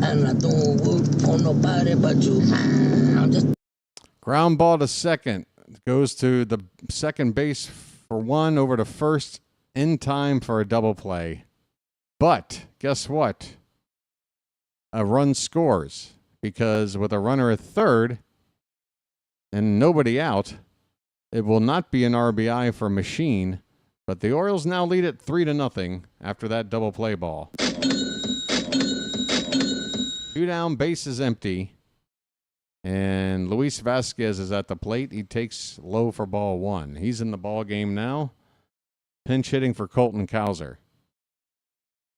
And I don't work for nobody but you. I'm just. Ground ball to second. Goes to the second base for one, over to first in time for a double play. But guess what? A run scores, because with a runner at third and nobody out, it will not be an RBI for Machine, but the Orioles now lead it 3-0 after that double play ball. 2 down, base is empty, and Luis Vasquez is at the plate. He takes low for ball one. He's in the ball game now, pinch hitting for Colton Cowser.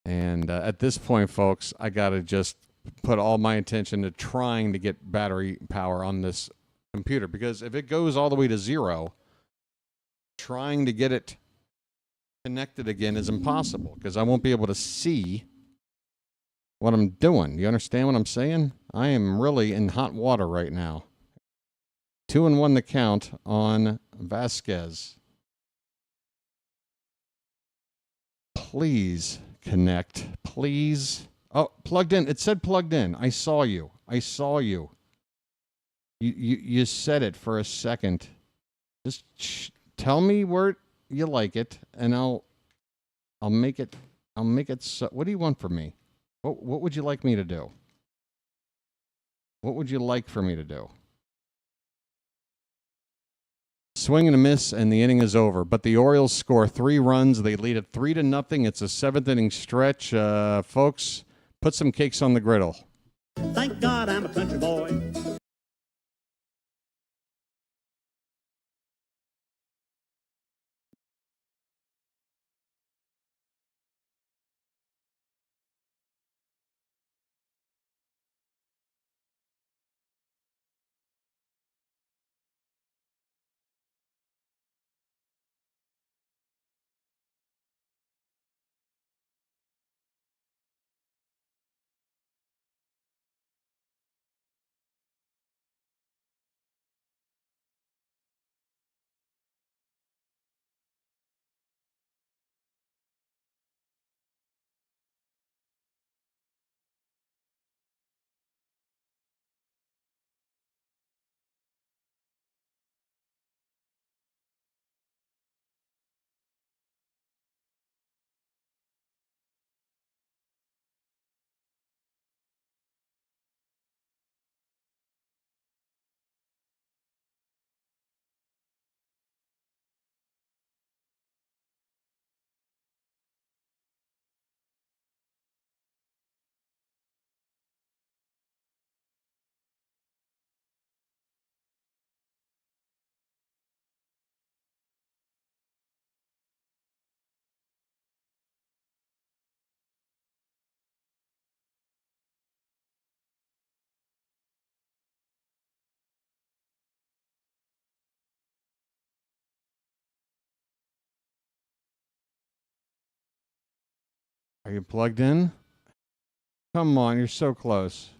And at this point, folks, I got to just put all my attention to trying to get battery power on this computer, because if it goes all the way to 0, trying to get it connected again is impossible, because I won't be able to see what I'm doing. You understand what I'm saying? I am really in hot water right now. 2-1 the count on Vasquez. Please connect, please. Oh, plugged in. It said plugged in. I saw you. I saw you. You said it for a second. Just tell me where you like it, and I'll make it. I'll make it. So, what do you want from me? What would you like me to do? What would you like for me to do? Swing and a miss, and the inning is over. But the Orioles score 3 runs. They lead it 3-0. It's a 7th inning stretch. Folks, put some cakes on the griddle. Thank God I'm a country boy. Are you plugged in? Come on, you're so close.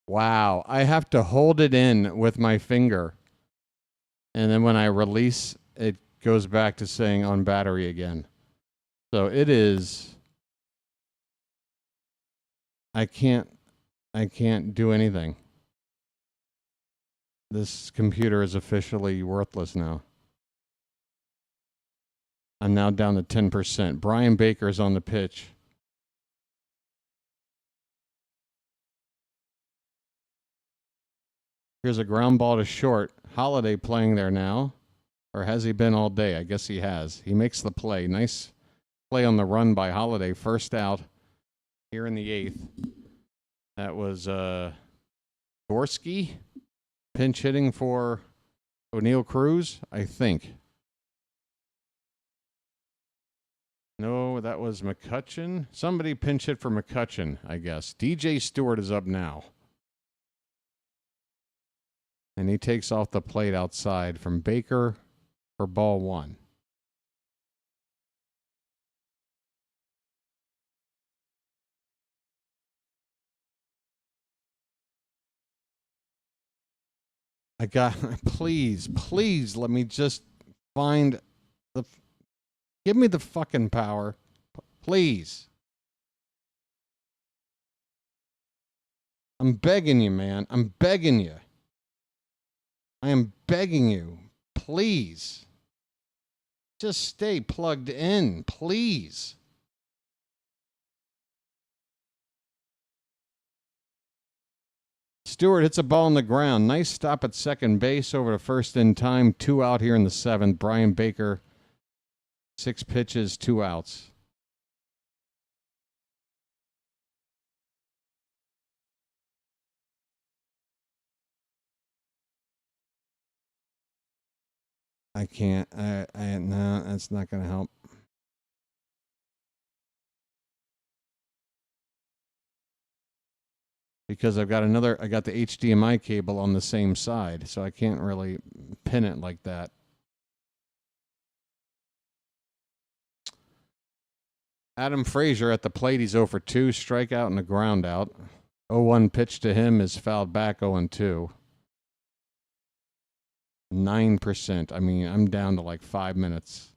Wow, I have to hold it in with my finger. And then when I release, it goes back to saying on battery again. So it is... I can't do anything. This computer is officially worthless now. I'm now down to 10%. Brian Baker's on the pitch. Here's a ground ball to short. Holiday playing there now. Or has he been all day? I guess he has. He makes the play. Nice play on the run by Holiday. First out here in the 8th. That was Gorski pinch hitting for O'Neill Cruz, I think. No, that was McCutcheon. Somebody pinch hit for McCutcheon, I guess. DJ Stewart is up now. And he takes off the plate outside from Baker for ball 1. I got, please let me just find the, give me the fucking power, please. I'm begging you, man. I'm begging you. I am begging you, please. Just stay plugged in, please. Stewart hits a ball on the ground. Nice stop at second base over to first in time. 2 out here in the 7th. Brian Baker, 6 pitches, 2 outs. I can't. No, that's not going to help. Because I got the HDMI cable on the same side, so I can't really pin it like that. Adam Frazier at the plate, he's 0 for 2, strikeout and a ground out. 0-1 pitch to him is fouled back, 0-2. 9%. I mean, I'm down to like 5 minutes.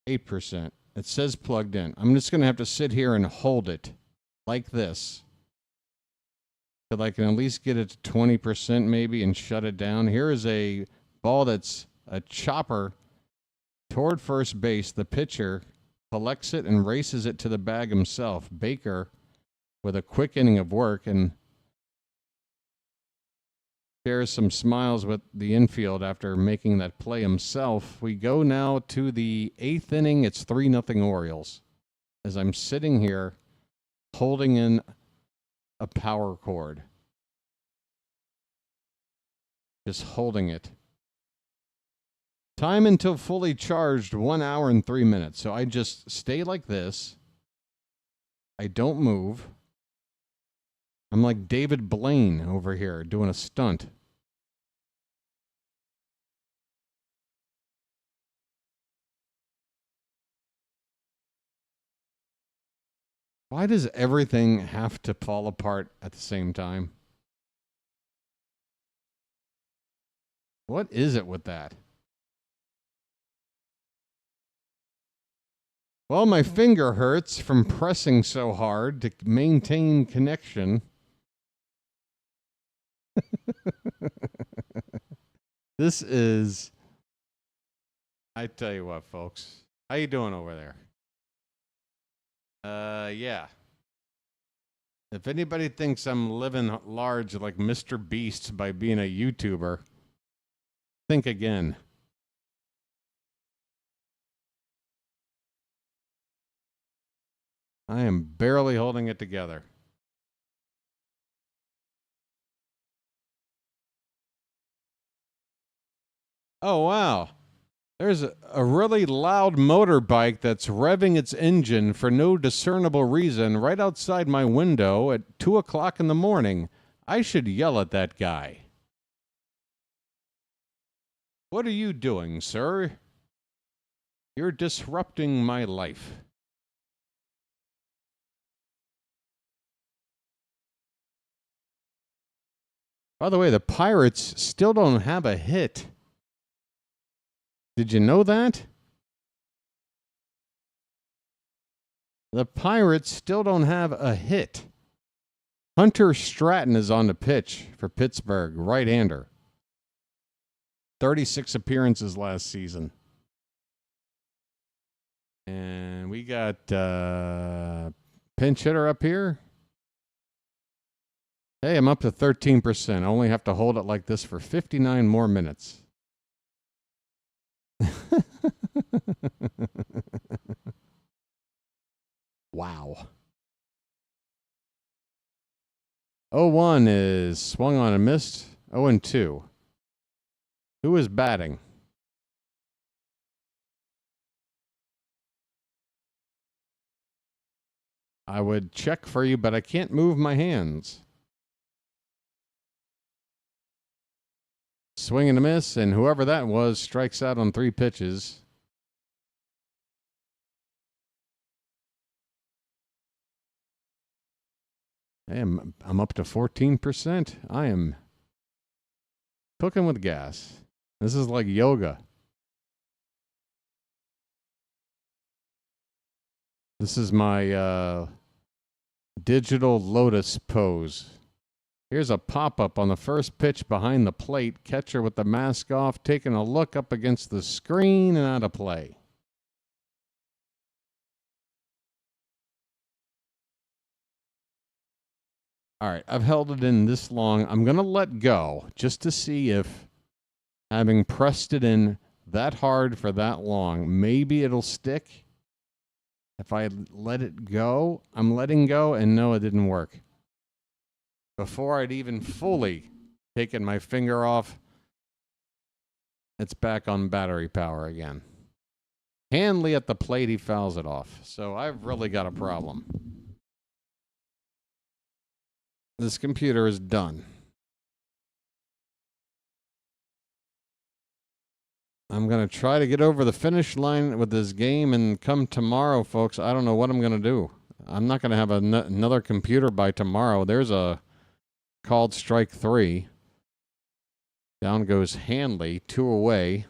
%. It says plugged in. I'm just going to have to sit here and hold it like this till I can at least get it to 20% maybe and shut it down. Here is a ball that's a chopper toward first base. The pitcher collects it and races it to the bag himself. Baker with a quick inning of work and shares some smiles with the infield after making that play himself. We go now to the 8th inning. It's 3-0 Orioles. As I'm sitting here holding in a power cord. Just holding it. Time until fully charged, 1 hour and 3 minutes. So I just stay like this. I don't move. I'm like David Blaine over here doing a stunt. Why does everything have to fall apart at the same time? What is it with that? Well, my finger hurts from pressing so hard to maintain connection. This is... I tell you what, folks. How you doing over there? Yeah. If anybody thinks I'm living large like Mr. Beast by being a YouTuber, think again. I am barely holding it together. Oh, wow. There's a really loud motorbike that's revving its engine for no discernible reason right outside my window at 2 o'clock in the morning. I should yell at that guy. What are you doing, sir? You're disrupting my life. By the way, the Pirates still don't have a hit. Did you know that? The Pirates still don't have a hit. Hunter Stratton is on the pitch for Pittsburgh, right-hander. 36 appearances last season. And we got pinch hitter up here. Hey, I'm up to 13%. I only have to hold it like this for 59 more minutes. Wow. 0-1 is swung on and missed. 0-2. Who is batting? I would check for you, but I can't move my hands. Swing and a miss, and whoever that was strikes out on 3 pitches. Hey, I'm up to 14%. I am cooking with gas. This is like yoga. This is my digital lotus pose. Here's a pop-up on the first pitch behind the plate. Catcher with the mask off, taking a look up against the screen and out of play. All right, I've held it in this long. I'm going to let go just to see if, having pressed it in that hard for that long, maybe it'll stick. If I let it go, I'm letting go, and no, it didn't work. Before I'd even fully taken my finger off, it's back on battery power again. Hanley at the plate, he fouls it off. So I've really got a problem. This computer is done. I'm going to try to get over the finish line with this game, and come tomorrow, folks, I don't know what I'm going to do. I'm not going to have another computer by tomorrow. There's a called strike 3. Down goes Hanley, 2 away.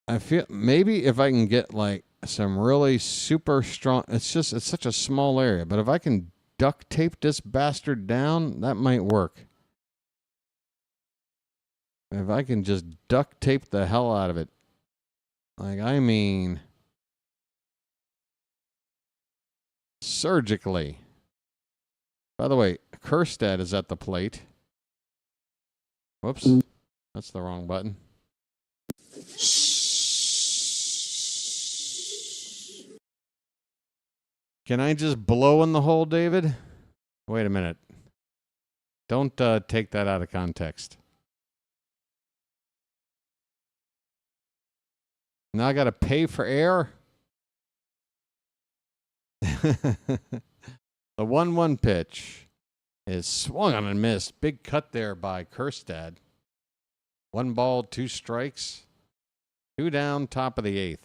I feel maybe if I can get like some really super strong, it's such a small area, but if I can duct tape this bastard down, that might work. If I can just duct tape the hell out of it. Like, I mean, surgically. By the way, Kjerstad is at the plate. Whoops, that's the wrong button. Can I just blow in the hole, David? Wait a minute. Don't take that out of context. Now I got to pay for air? The 1-1 pitch is swung on and missed. Big cut there by Kjerstad. 1 ball, 2 strikes. 2 down, top of the 8th.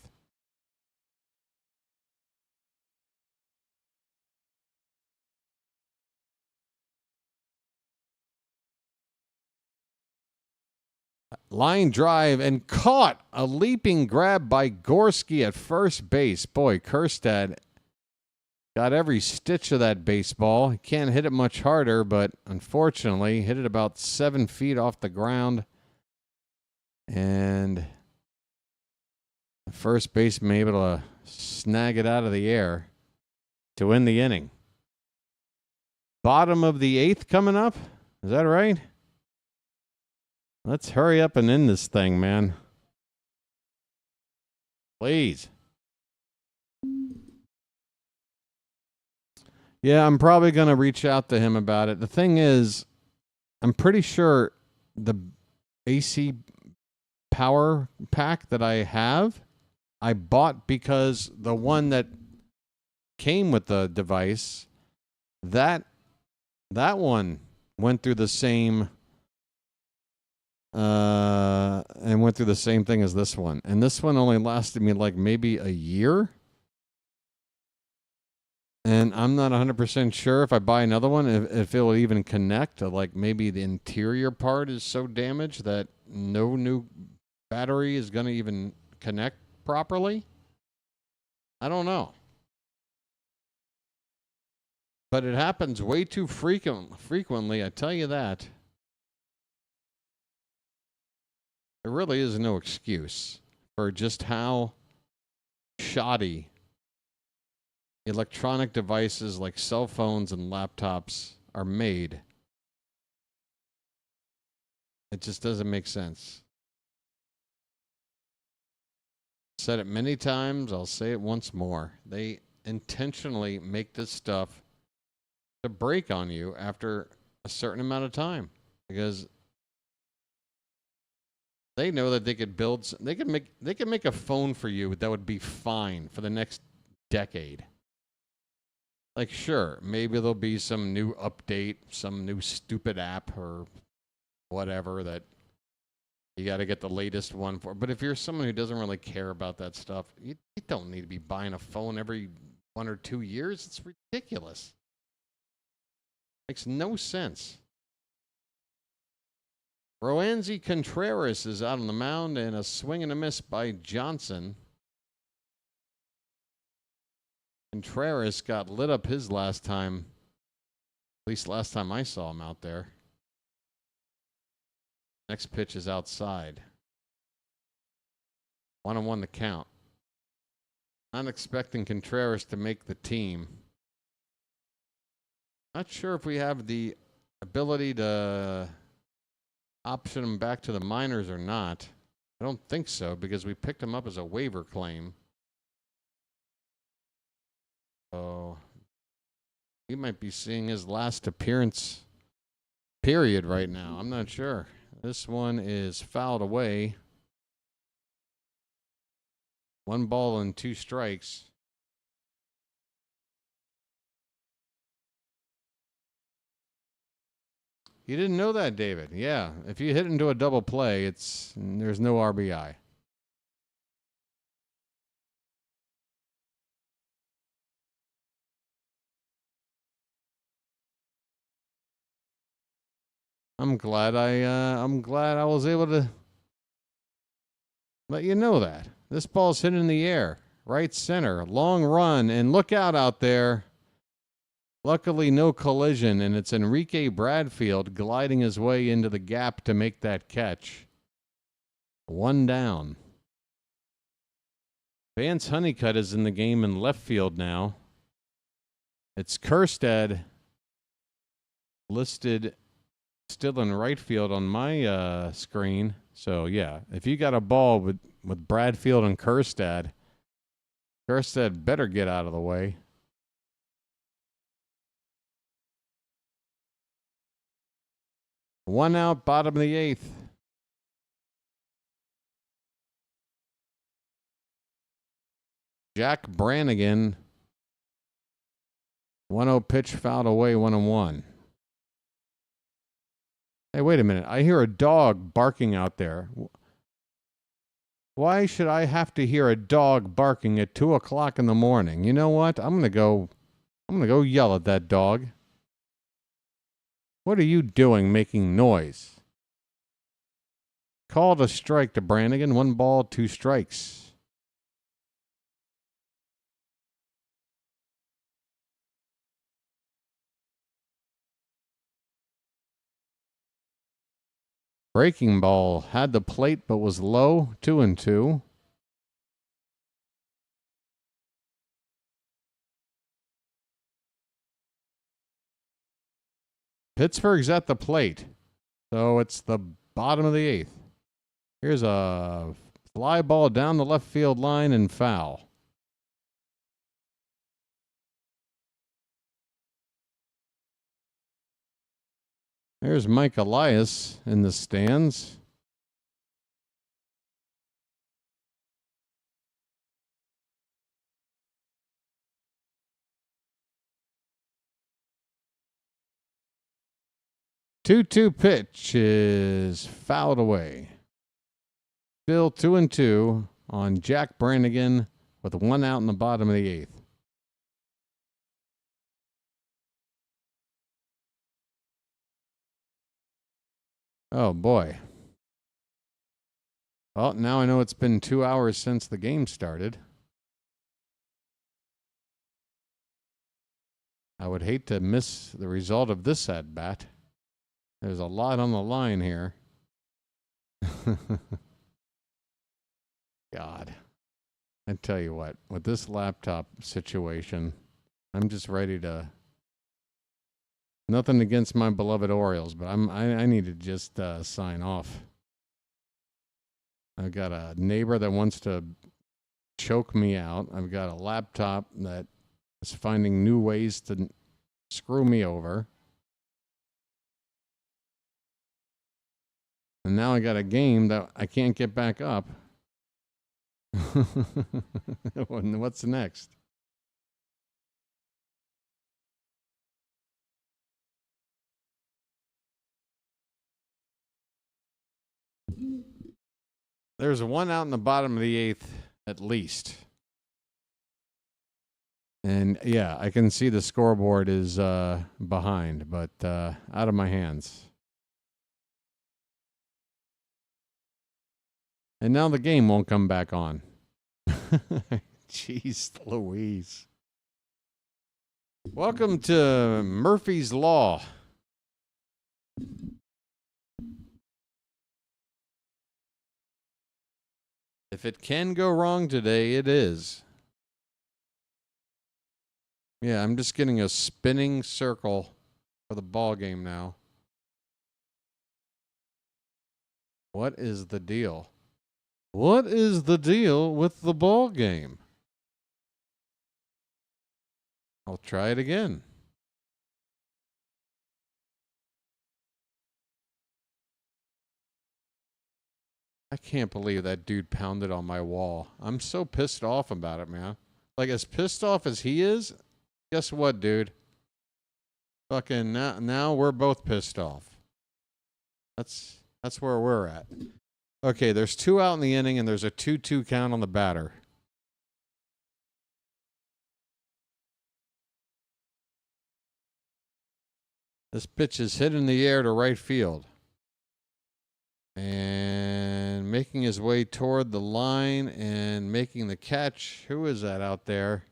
Line drive and caught. A leaping grab by Gorski at first base. Boy, Kjerstad got every stitch of that baseball. He can't hit it much harder, but unfortunately hit it about 7 feet off the ground. And the first baseman able to snag it out of the air to win the inning. Bottom of the 8th coming up. Is that right? Let's hurry up and end this thing, man. Please. Yeah, I'm probably going to reach out to him about it. The thing is, I'm pretty sure the AC power pack that I have I bought because the one that came with the device, that one went through the same and went through the same thing as this one. And this one only lasted me like maybe a year. And I'm not 100% sure if I buy another one, if it will even connect. Like maybe the interior part is so damaged that no new battery is going to even connect properly. I don't know. But it happens way too frequently, I tell you that. There really is no excuse for just how shoddy electronic devices like cell phones and laptops are made. It just doesn't make sense. Said it many times, I'll say it once more. They intentionally make this stuff to break on you after a certain amount of time because they know that they could build, they can make a phone for you that would be fine for the next decade. Like, sure, maybe there'll be some new update, some new stupid app or whatever that you got to get the latest one for. But if you're someone who doesn't really care about that stuff, you don't need to be buying a phone every 1 or 2 years. It's ridiculous. Makes no sense. Roansy Contreras is out on the mound, and a swing and a miss by Johnson. Contreras got lit up his last time, at least last time I saw him out there. Next pitch is outside. 1-1 the count. Not expecting Contreras to make the team. Not sure if we have the ability to option him back to the minors or not. I don't think so because we picked him up as a waiver claim. So he might be seeing his last appearance period right now. I'm not sure. This one is fouled away. 1 ball and 2 strikes. You didn't know that, David? Yeah. If you hit into a double play, there's no RBI. I'm glad I was able to let you know that. This ball's hit in the air, right center, long run, and look out there. Luckily, no collision, and it's Enrique Bradfield gliding his way into the gap to make that catch. 1 down. Vance Honeycutt is in the game in left field now. It's Kjerstad listed still in right field on my screen. So, yeah, if you got a ball with Bradfield and Kjerstad better get out of the way. One out, bottom of the 8th. Jack Brannigan. 1-0 pitch fouled away, 1-1. Hey, wait a minute. I hear a dog barking out there. Why should I have to hear a dog barking at 2 o'clock in the morning? You know what? I'm gonna go yell at that dog. What are you doing making noise? Called a strike to Brannigan. 1 ball, 2 strikes. Breaking ball had the plate but was low. 2-2. Pittsburgh's at the plate. So it's the bottom of the 8th. Here's a fly ball down the left field line and foul. There's Mike Elias in the stands. 2-2 pitch is fouled away. Still 2-2 on Jack Brannigan with 1 out in the bottom of the 8th. Oh, boy. Well, now I know it's been 2 hours since the game started. I would hate to miss the result of this at-bat. There's a lot on the line here. God. I tell you what, with this laptop situation, I'm just ready to... Nothing against my beloved Orioles, but I need to just sign off. I've got a neighbor that wants to choke me out. I've got a laptop that is finding new ways to screw me over. And now I got a game that I can't get back up. What's next? There's 1 out in the bottom of the 8th, at least. And yeah, I can see the scoreboard is behind, but out of my hands. And now the game won't come back on. Jeez Louise. Welcome to Murphy's Law. If it can go wrong today, it is. Yeah, I'm just getting a spinning circle for the ball game now. What is the deal? What is the deal with the ball game? I'll try it again. I can't believe that dude pounded on my wall. I'm so pissed off about it, man. Like, as pissed off as he is, guess what, dude? Fucking now we're both pissed off. That's where we're at. Okay, there's 2 out in the inning, and there's a 2-2 count on the batter. This pitch is hit in the air to right field. And making his way toward the line and making the catch. Who is that out there?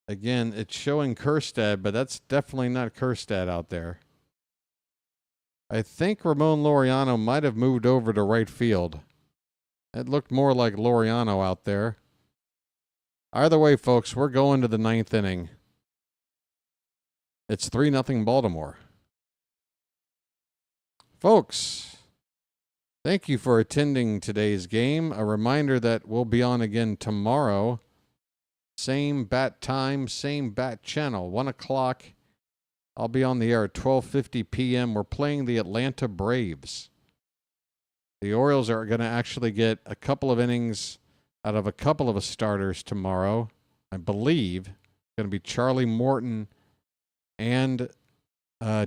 Again, it's showing Kerstad, but that's definitely not Kerstad out there. I think Ramon Laureano might have moved over to right field. It looked more like Laureano out there. Either way, folks, we're going to the 9th inning. It's 3-0 Baltimore. Folks, thank you for attending today's game. A reminder that we'll be on again tomorrow. Same bat time, same bat channel, 1 o'clock. I'll be on the air at 12:50 p.m. We're playing the Atlanta Braves. The Orioles are going to actually get a couple of innings out of a couple of starters tomorrow. I believe it's going to be Charlie Morton and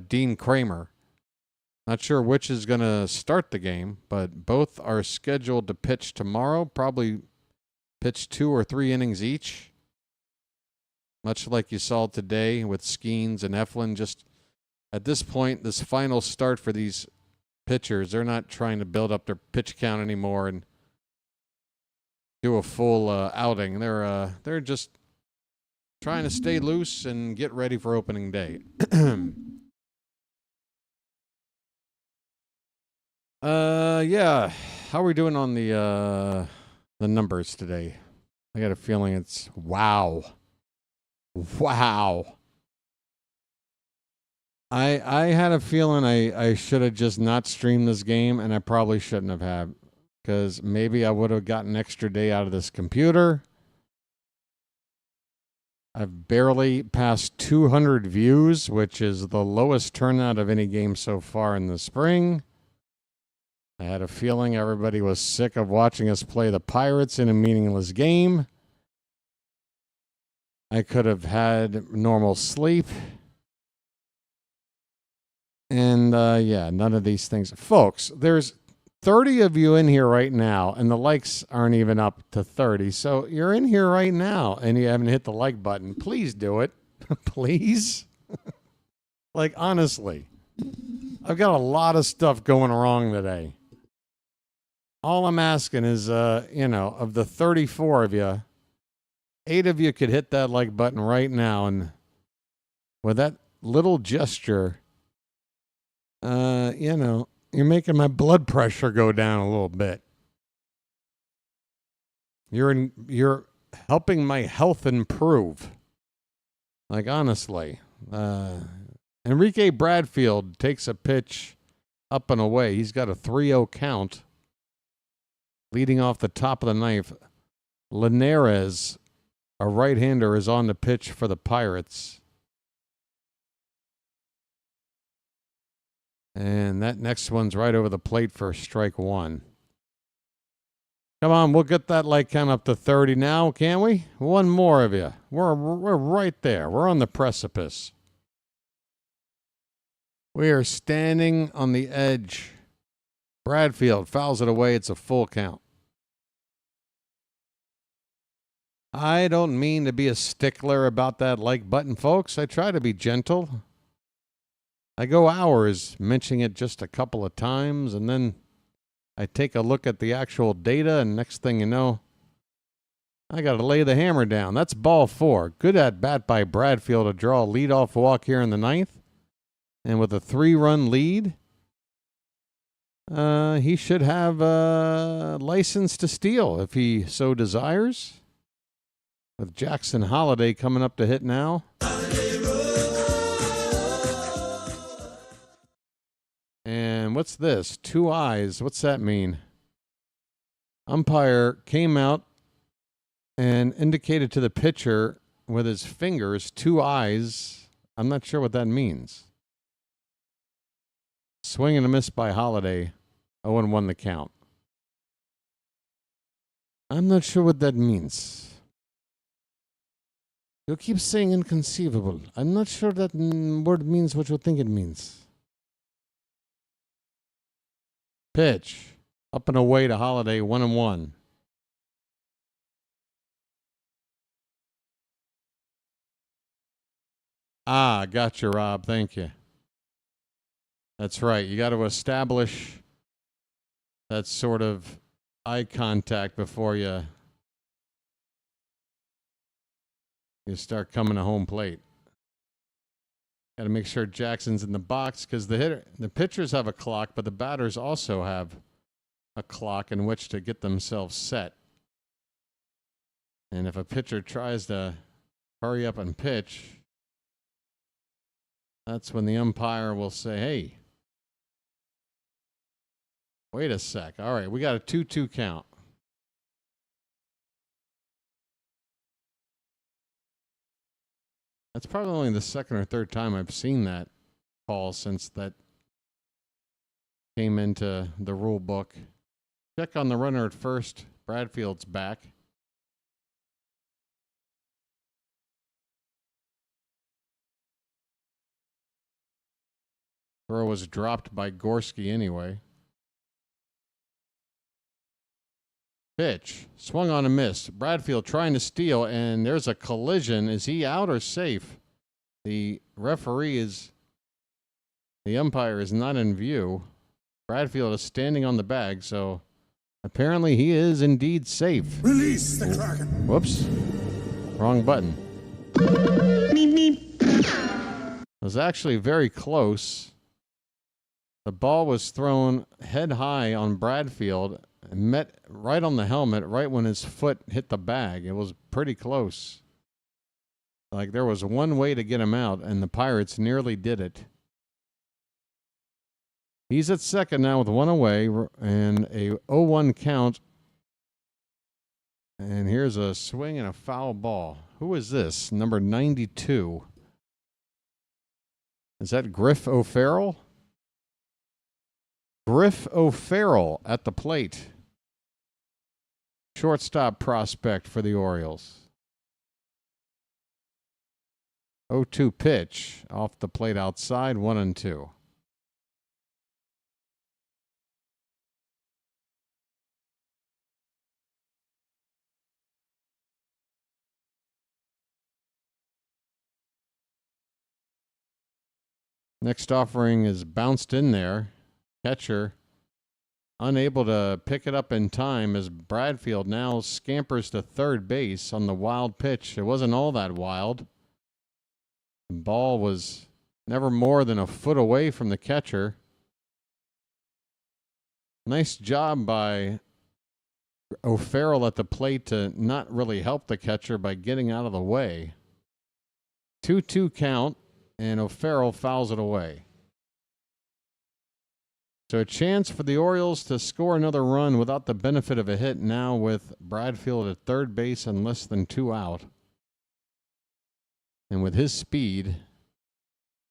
Dean Kramer. Not sure which is going to start the game, but both are scheduled to pitch tomorrow. Probably pitch 2 or 3 innings each. Much like you saw today with Skenes and Eflin. Just at this point, this final start for these pitchers, they're not trying to build up their pitch count anymore and do a full outing. They're just trying to stay loose and get ready for opening day. Yeah. How are we doing on the numbers today? I got a feeling it's wow. Wow. I had a feeling I should have just not streamed this game, and I probably shouldn't have had, because maybe I would have gotten an extra day out of this computer. I've barely passed 200 views, which is the lowest turnout of any game so far in the spring. I had a feeling everybody was sick of watching us play the Pirates in a meaningless game. I could have had normal sleep. And, yeah, none of these things. Folks, there's 30 of you in here right now, and the likes aren't even up to 30. So you're in here right now, and you haven't hit the like button. Please do it. Please. Like, honestly, I've got a lot of stuff going wrong today. All I'm asking is, of the 34 of you, 8 of you could hit that like button right now. And with that little gesture, you're making my blood pressure go down a little bit. You're helping my health improve. Like, honestly. Enrique Bradfield takes a pitch up and away. He's got a 3-0 count. Leading off the top of the ninth, Linares, a right-hander, is on the pitch for the Pirates. And that next one's right over the plate for strike one. Come on, we'll get that like count up to 30 now, can't we? One more of you. We're right there. We're on the precipice. We are standing on the edge. Bradfield fouls it away. It's a full count. I don't mean to be a stickler about that like button, folks. I try to be gentle. I go hours mentioning it just a couple of times, and then I take a look at the actual data, and next thing you know, I got to lay the hammer down. That's ball 4. Good at bat by Bradfield to draw a leadoff walk here in the ninth. And with a 3-run lead, he should have a license to steal if he so desires. With Jackson Holiday coming up to hit now. And what's this? 2 eyes. What's that mean? Umpire came out and indicated to the pitcher with his fingers 2 eyes. I'm not sure what that means. Swing and a miss by Holiday. 0-1 the count. I'm not sure what that means. You keep saying inconceivable. I'm not sure that word means what you think it means. Pitch. Up and away to Holiday. 1-1. Ah, gotcha, Rob. Thank you. That's right. You got to establish that sort of eye contact before you start coming to home plate. Got to make sure Jackson's in the box because the pitchers have a clock, but the batters also have a clock in which to get themselves set. And if a pitcher tries to hurry up and pitch, that's when the umpire will say, hey, wait a sec. All right, we got a 2-2 count. That's probably only the second or third time I've seen that call since that came into the rule book. Check on the runner at first. Bradfield's back. Throw was dropped by Gorski anyway. Pitch. Swung on a miss. Bradfield trying to steal, and there's a collision. Is he out or safe? The umpire is not in view. Bradfield is standing on the bag, so apparently he is indeed safe. Release the Kraken. Whoops. Wrong button. It was actually very close. The ball was thrown head high on Bradfield. Met right on the helmet, right when his foot hit the bag. It was pretty close. Like there was one way to get him out, and the Pirates nearly did it. He's at second now with 1 away and a 0-1 count. And here's a swing and a foul ball. Who is this? Number 92. Is that Griff O'Farrell? Griff O'Farrell at the plate. Shortstop prospect for the Orioles. 0-2 pitch off the plate outside, 1-2. Next offering is bounced in there. Catcher unable to pick it up in time as Bradfield now scampers to third base on the wild pitch. It wasn't all that wild. The ball was never more than a foot away from the catcher. Nice job by O'Farrell at the plate to not really help the catcher by getting out of the way. 2-2 count, and O'Farrell fouls it away. So a chance for the Orioles to score another run without the benefit of a hit now with Bradfield at third base and less than 2 out. And with his speed,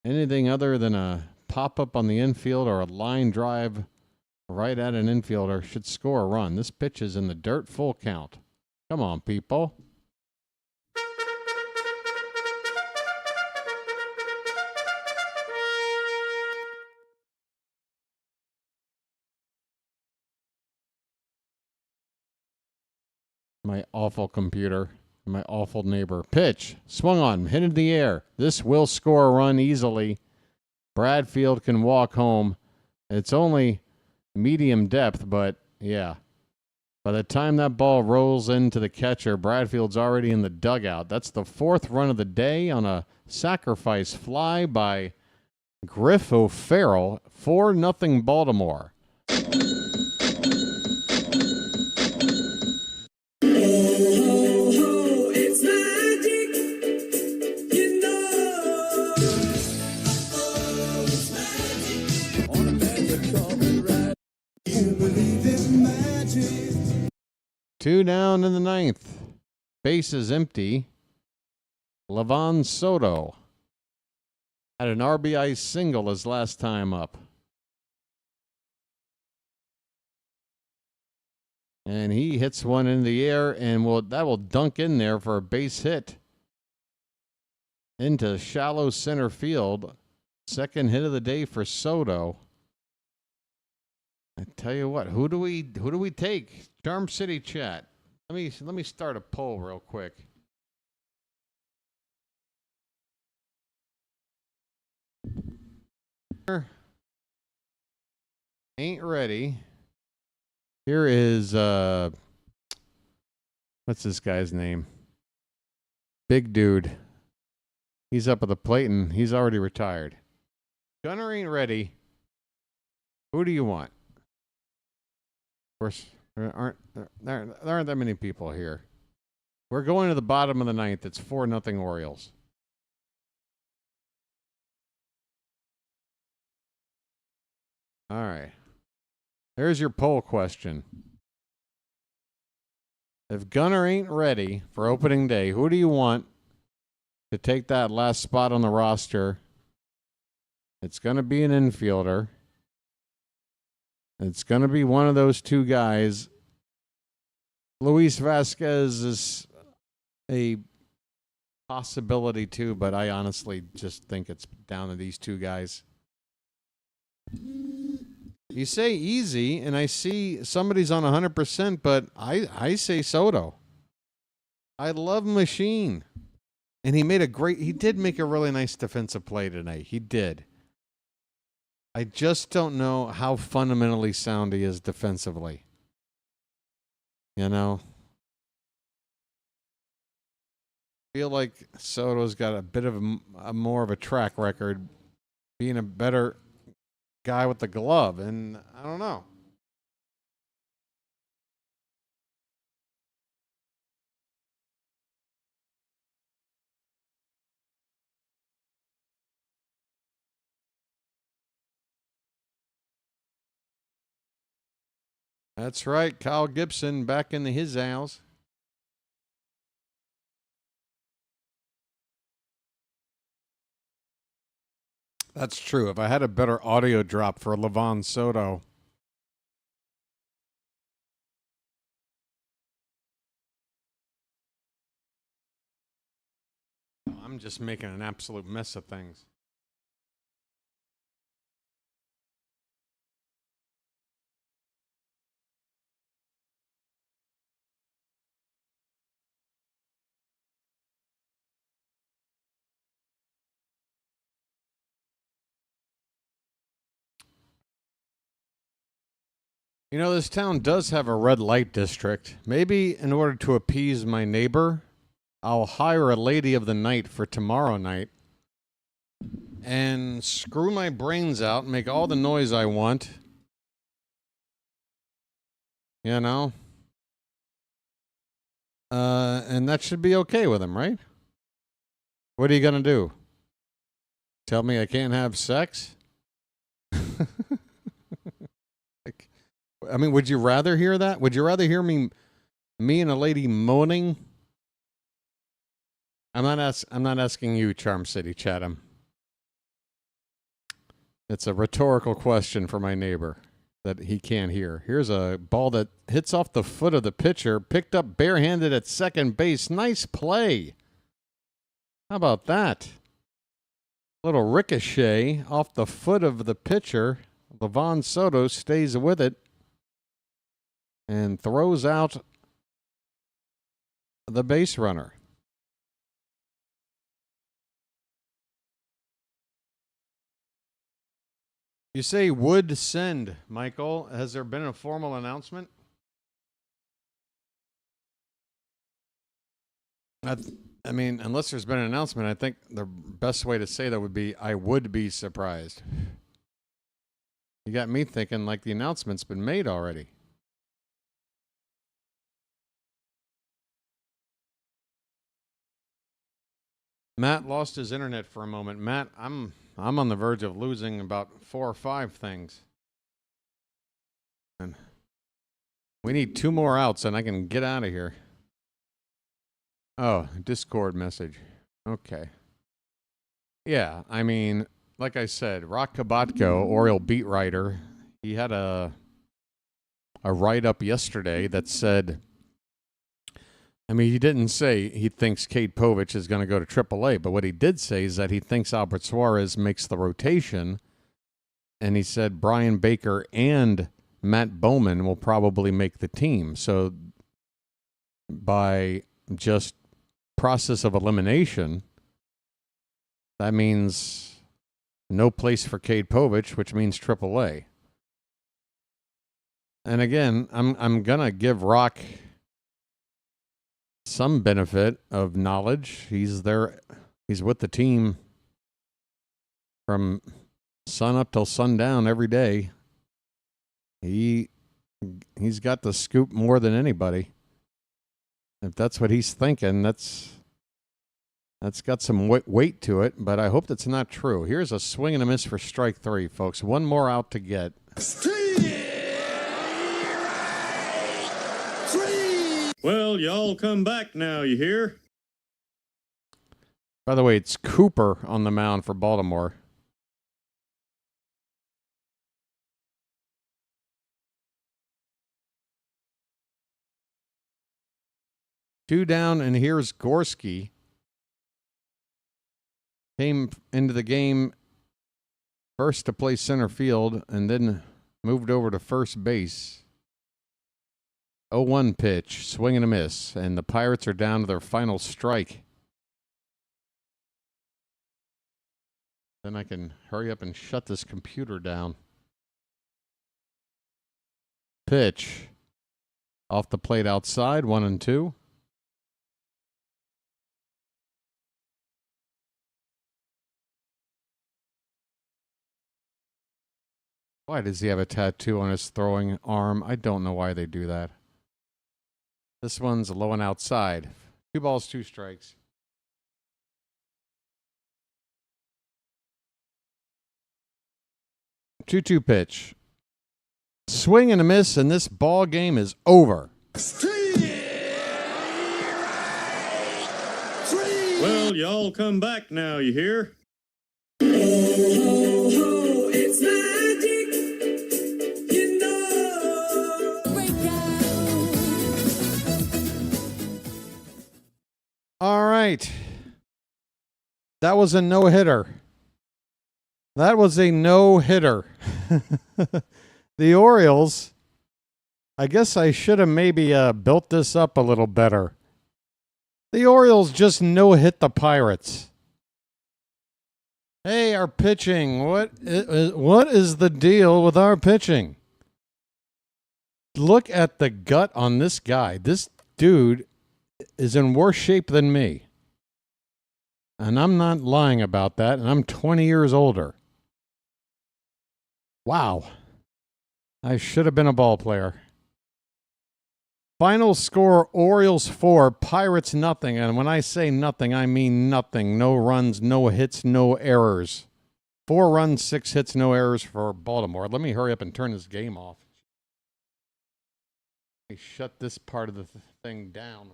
anything other than a pop-up on the infield or a line drive right at an infielder should score a run. This pitch is in the dirt, full count. Come on, people. My awful computer, my awful neighbor. Pitch, swung on, hit into the air. This will score a run easily. Bradfield can walk home. It's only medium depth, but yeah. By the time that ball rolls into the catcher, Bradfield's already in the dugout. That's the 4th run of the day on a sacrifice fly by Griff O'Farrell. 4-0 Baltimore. Two down in the 9th. Base is empty. Livan Soto had an RBI single his last time up. And he hits one in the air, and that will dunk in there for a base hit into shallow center field. Second hit of the day for Soto. I tell you what, who do we take? Charm City chat. Let me start a poll real quick. Ain't ready. Here is what's this guy's name? Big dude. He's up at the plate and he's already retired. Gunnar ain't ready. Who do you want? Of course, there aren't that many people here. We're going to the bottom of the 9th. It's 4-0 Orioles. All right. There's your poll question. If Gunnar ain't ready for opening day, who do you want to take that last spot on the roster? It's going to be an infielder. It's going to be one of those two guys. Luis Vasquez is a possibility too, but I honestly just think it's down to these two guys. You say easy, and I see somebody's on 100%, but I say Soto. I love Machine. And he did make a really nice defensive play tonight. He did. I just don't know how fundamentally sound he is defensively. You know? I feel like Soto's got a bit of a more of a track record being a better guy with the glove, and I don't know. That's right, Kyle Gibson back in his house. That's true. If I had a better audio drop for Livan Soto. I'm just making an absolute mess of things. You know, this town does have a red light district. Maybe in order to appease my neighbor, I'll hire a lady of the night for tomorrow night and screw my brains out and make all the noise I want. You know? And that should be okay with him, right? What are you going to do? Tell me I can't have sex? I mean, would you rather hear that? Would you rather hear me and a lady moaning? I'm not asking you, Charm City Chatham. It's a rhetorical question for my neighbor that he can't hear. Here's a ball that hits off the foot of the pitcher, picked up barehanded at second base. Nice play. How about that? Little ricochet off the foot of the pitcher. Levon Soto stays with it and throws out the base runner. You say would send, Michael. Has there been a formal announcement? I mean, unless there's been an announcement, I think the best way to say that would be, I would be surprised. You got me thinking like the announcement's been made already. Matt lost his internet for a moment. Matt, I'm on the verge of losing about 4 or 5 things. And we need 2 more outs and I can get out of here. Oh, Discord message. Okay. Yeah, I mean, like I said, Rock Kabatko, Oriole beat writer, he had a write-up yesterday that said, I mean, he didn't say he thinks Cade Povich is going to go to AAA, but what he did say is that he thinks Albert Suarez makes the rotation, and he said Brian Baker and Matt Bowman will probably make the team. So by just process of elimination, that means no place for Cade Povich, which means AAA. And again, I'm going to give Rock some benefit of knowledge. He's there. He's with the team from sun up till sundown every day. He's got the scoop more than anybody. If that's what he's thinking, that's got some weight to it, but I hope that's not true. Here's a swing and a miss for strike 3, folks. 1 more out to get. Well, y'all come back now, you hear? By the way, it's Cooper on the mound for Baltimore. Two down, and here's Gorski. Came into the game first to play center field and then moved over to first base. 0-1 pitch, swing and a miss, and the Pirates are down to their final strike. Then I can hurry up and shut this computer down. Pitch. Off the plate outside, 1-2. Why does he have a tattoo on his throwing arm? I don't know why they do that. This one's low and outside. 2 balls, 2 strikes. Two-two pitch. Swing and a miss, and this ball game is over. Well, y'all come back now, you hear? It's magic, you know. All right. That was a no-hitter. That was a no-hitter. The Orioles, I guess I should have maybe built this up a little better. The Orioles just no-hit the Pirates. Hey, our pitching. What is the deal with our pitching? look at the gut on this guy. This dude is in worse shape than me. And I'm not lying about that, and I'm 20 years older. Wow. I should have been a ball player. Final score, Orioles 4, Pirates nothing. And when I say nothing, I mean nothing. No runs, no hits, no errors. 4 runs, 6 hits, no errors for Baltimore. Let me hurry up and turn this game off. Let me shut this part of the thing down.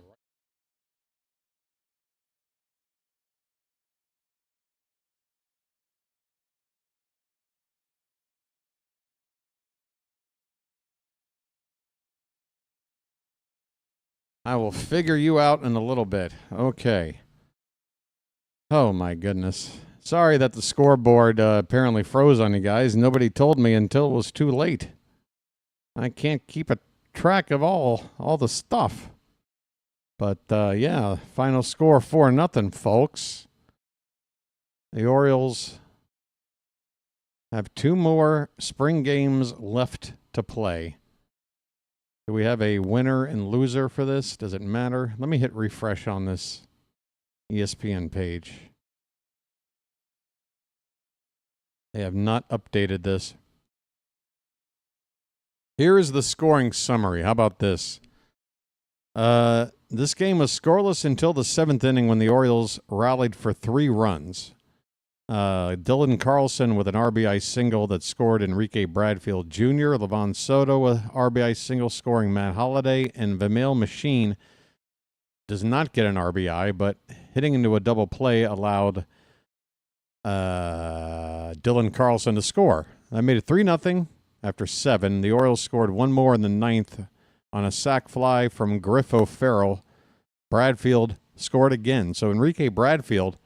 I will figure you out in a little bit. Okay. Oh, my goodness. Sorry that the scoreboard apparently froze on you guys. Nobody told me until it was too late. I can't keep a track of all the stuff. But, yeah, final score 4-0, folks. The Orioles have 2 more spring games left to play. Do we have a winner and loser for this? Does it matter? Let me hit refresh on this ESPN page. They have not updated this. Here is the scoring summary. How about this? This game was scoreless until the 7th inning when the Orioles rallied for 3 runs. Dylan Carlson with an RBI single that scored Enrique Bradfield Jr., Levon Soto with RBI single scoring Matt Holliday, and Vimail Machine does not get an RBI, but hitting into a double play allowed Dylan Carlson to score. That made it 3-0 after 7. The Orioles scored 1 more in the 9th on a sac fly from Griff O'Farrell. Bradfield scored again. So Enrique Bradfield,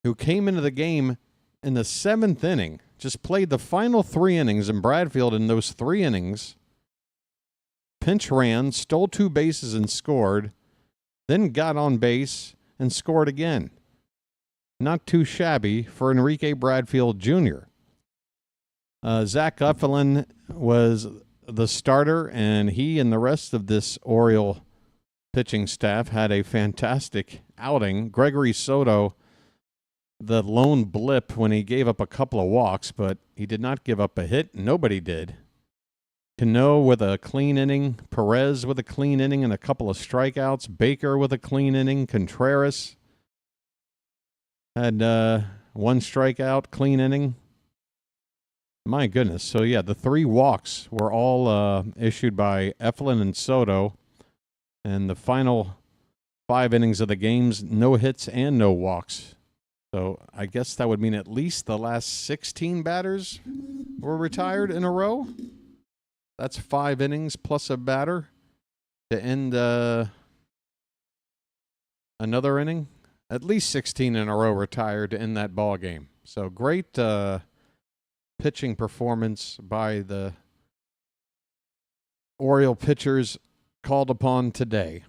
who came into the game in the 7th inning, just played the final 3 innings, and Bradfield in those 3 innings pinch ran, stole 2 bases and scored, then got on base and scored again. Not too shabby for Enrique Bradfield Jr. Zach Eflin was the starter, and he and the rest of this Oriole pitching staff had a fantastic outing. Gregory Soto, the lone blip when he gave up a couple of walks, but he did not give up a hit. Nobody did. Cano with a clean inning. Perez with a clean inning and a couple of strikeouts. Baker with a clean inning. Contreras had 1 strikeout, clean inning. My goodness. So, yeah, the 3 walks were all issued by Eflin and Soto. And the final 5 innings of the games, no hits and no walks. So I guess that would mean at least the last 16 batters were retired in a row. That's 5 innings plus a batter to end another inning. At least 16 in a row retired to end that ball game. So great pitching performance by the Oriole pitchers called upon today.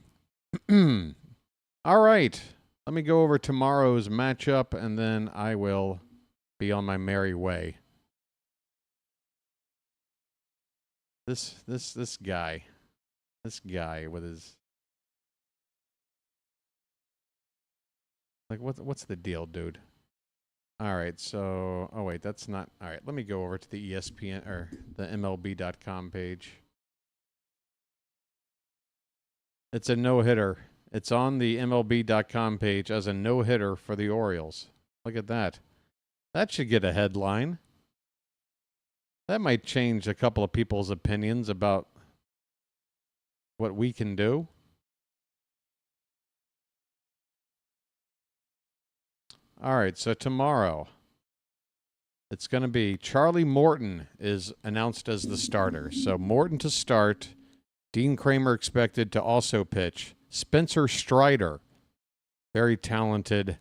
All right. Let me go over tomorrow's matchup, and then I will be on my merry way. This guy with his, like, what's the deal, dude? All right, so wait, that's not all right. Let me go over to the ESPN or the MLB.com page. It's a no-hitter. It's on the MLB.com page as a no-hitter for the Orioles. Look at that. That should get a headline. That might change a couple of people's opinions about what we can do. All right, so tomorrow it's going to be Charlie Morton is announced as the starter. So Morton to start. Dean Kramer expected to also pitch. Spencer Strider, very talented.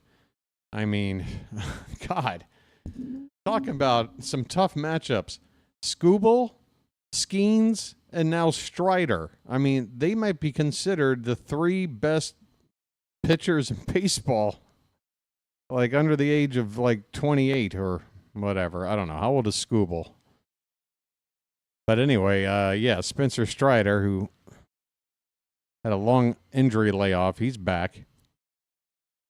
I mean, God, talking about some tough matchups. Skubal, Skenes, and now Strider. I mean, they might be considered the 3 best pitchers in baseball, like under the age of like 28 or whatever. I don't know. How old is Skubal? But anyway, yeah, Spencer Strider, who had a long injury layoff, he's back.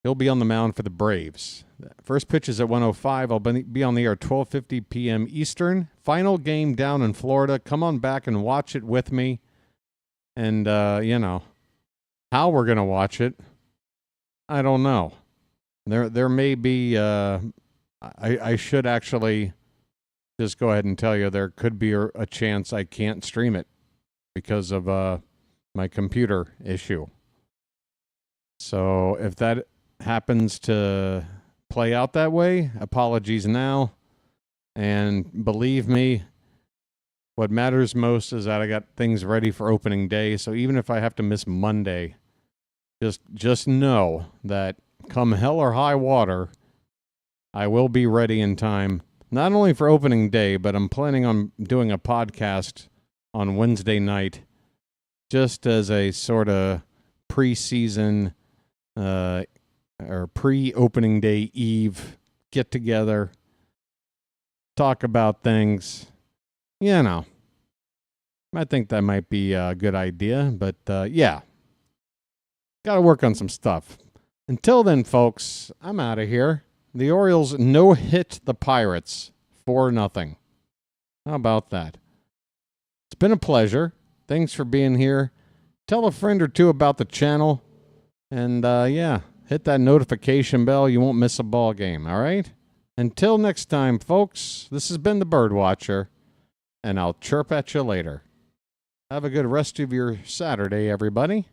He'll be on the mound for the Braves. First pitch is at 1:05. I'll be on the air at 12:50 p.m. Eastern. Final game down in Florida. Come on back and watch it with me. And, you know, how we're going to watch it, I don't know. There may be, I should actually just go ahead and tell you there could be a chance I can't stream it because of my computer issue. So if that happens to play out that way, apologies now. And believe me, what matters most is that I got things ready for opening day. So even if I have to miss Monday, just know that come hell or high water, I will be ready in time, not only for opening day, but I'm planning on doing a podcast on Wednesday night just as a sort of preseason or pre-opening day eve get together, talk about things. You know, I think that might be a good idea, but yeah, got to work on some stuff. Until then, folks, I'm out of here. The Orioles no-hit the Pirates 4-0. How about that? It's been a pleasure. Thanks for being here. Tell a friend or two about the channel. And, yeah, hit that notification bell. You won't miss a ball game, all right? Until next time, folks, this has been the BirdWatcher, and I'll chirp at you later. Have a good rest of your Saturday, everybody.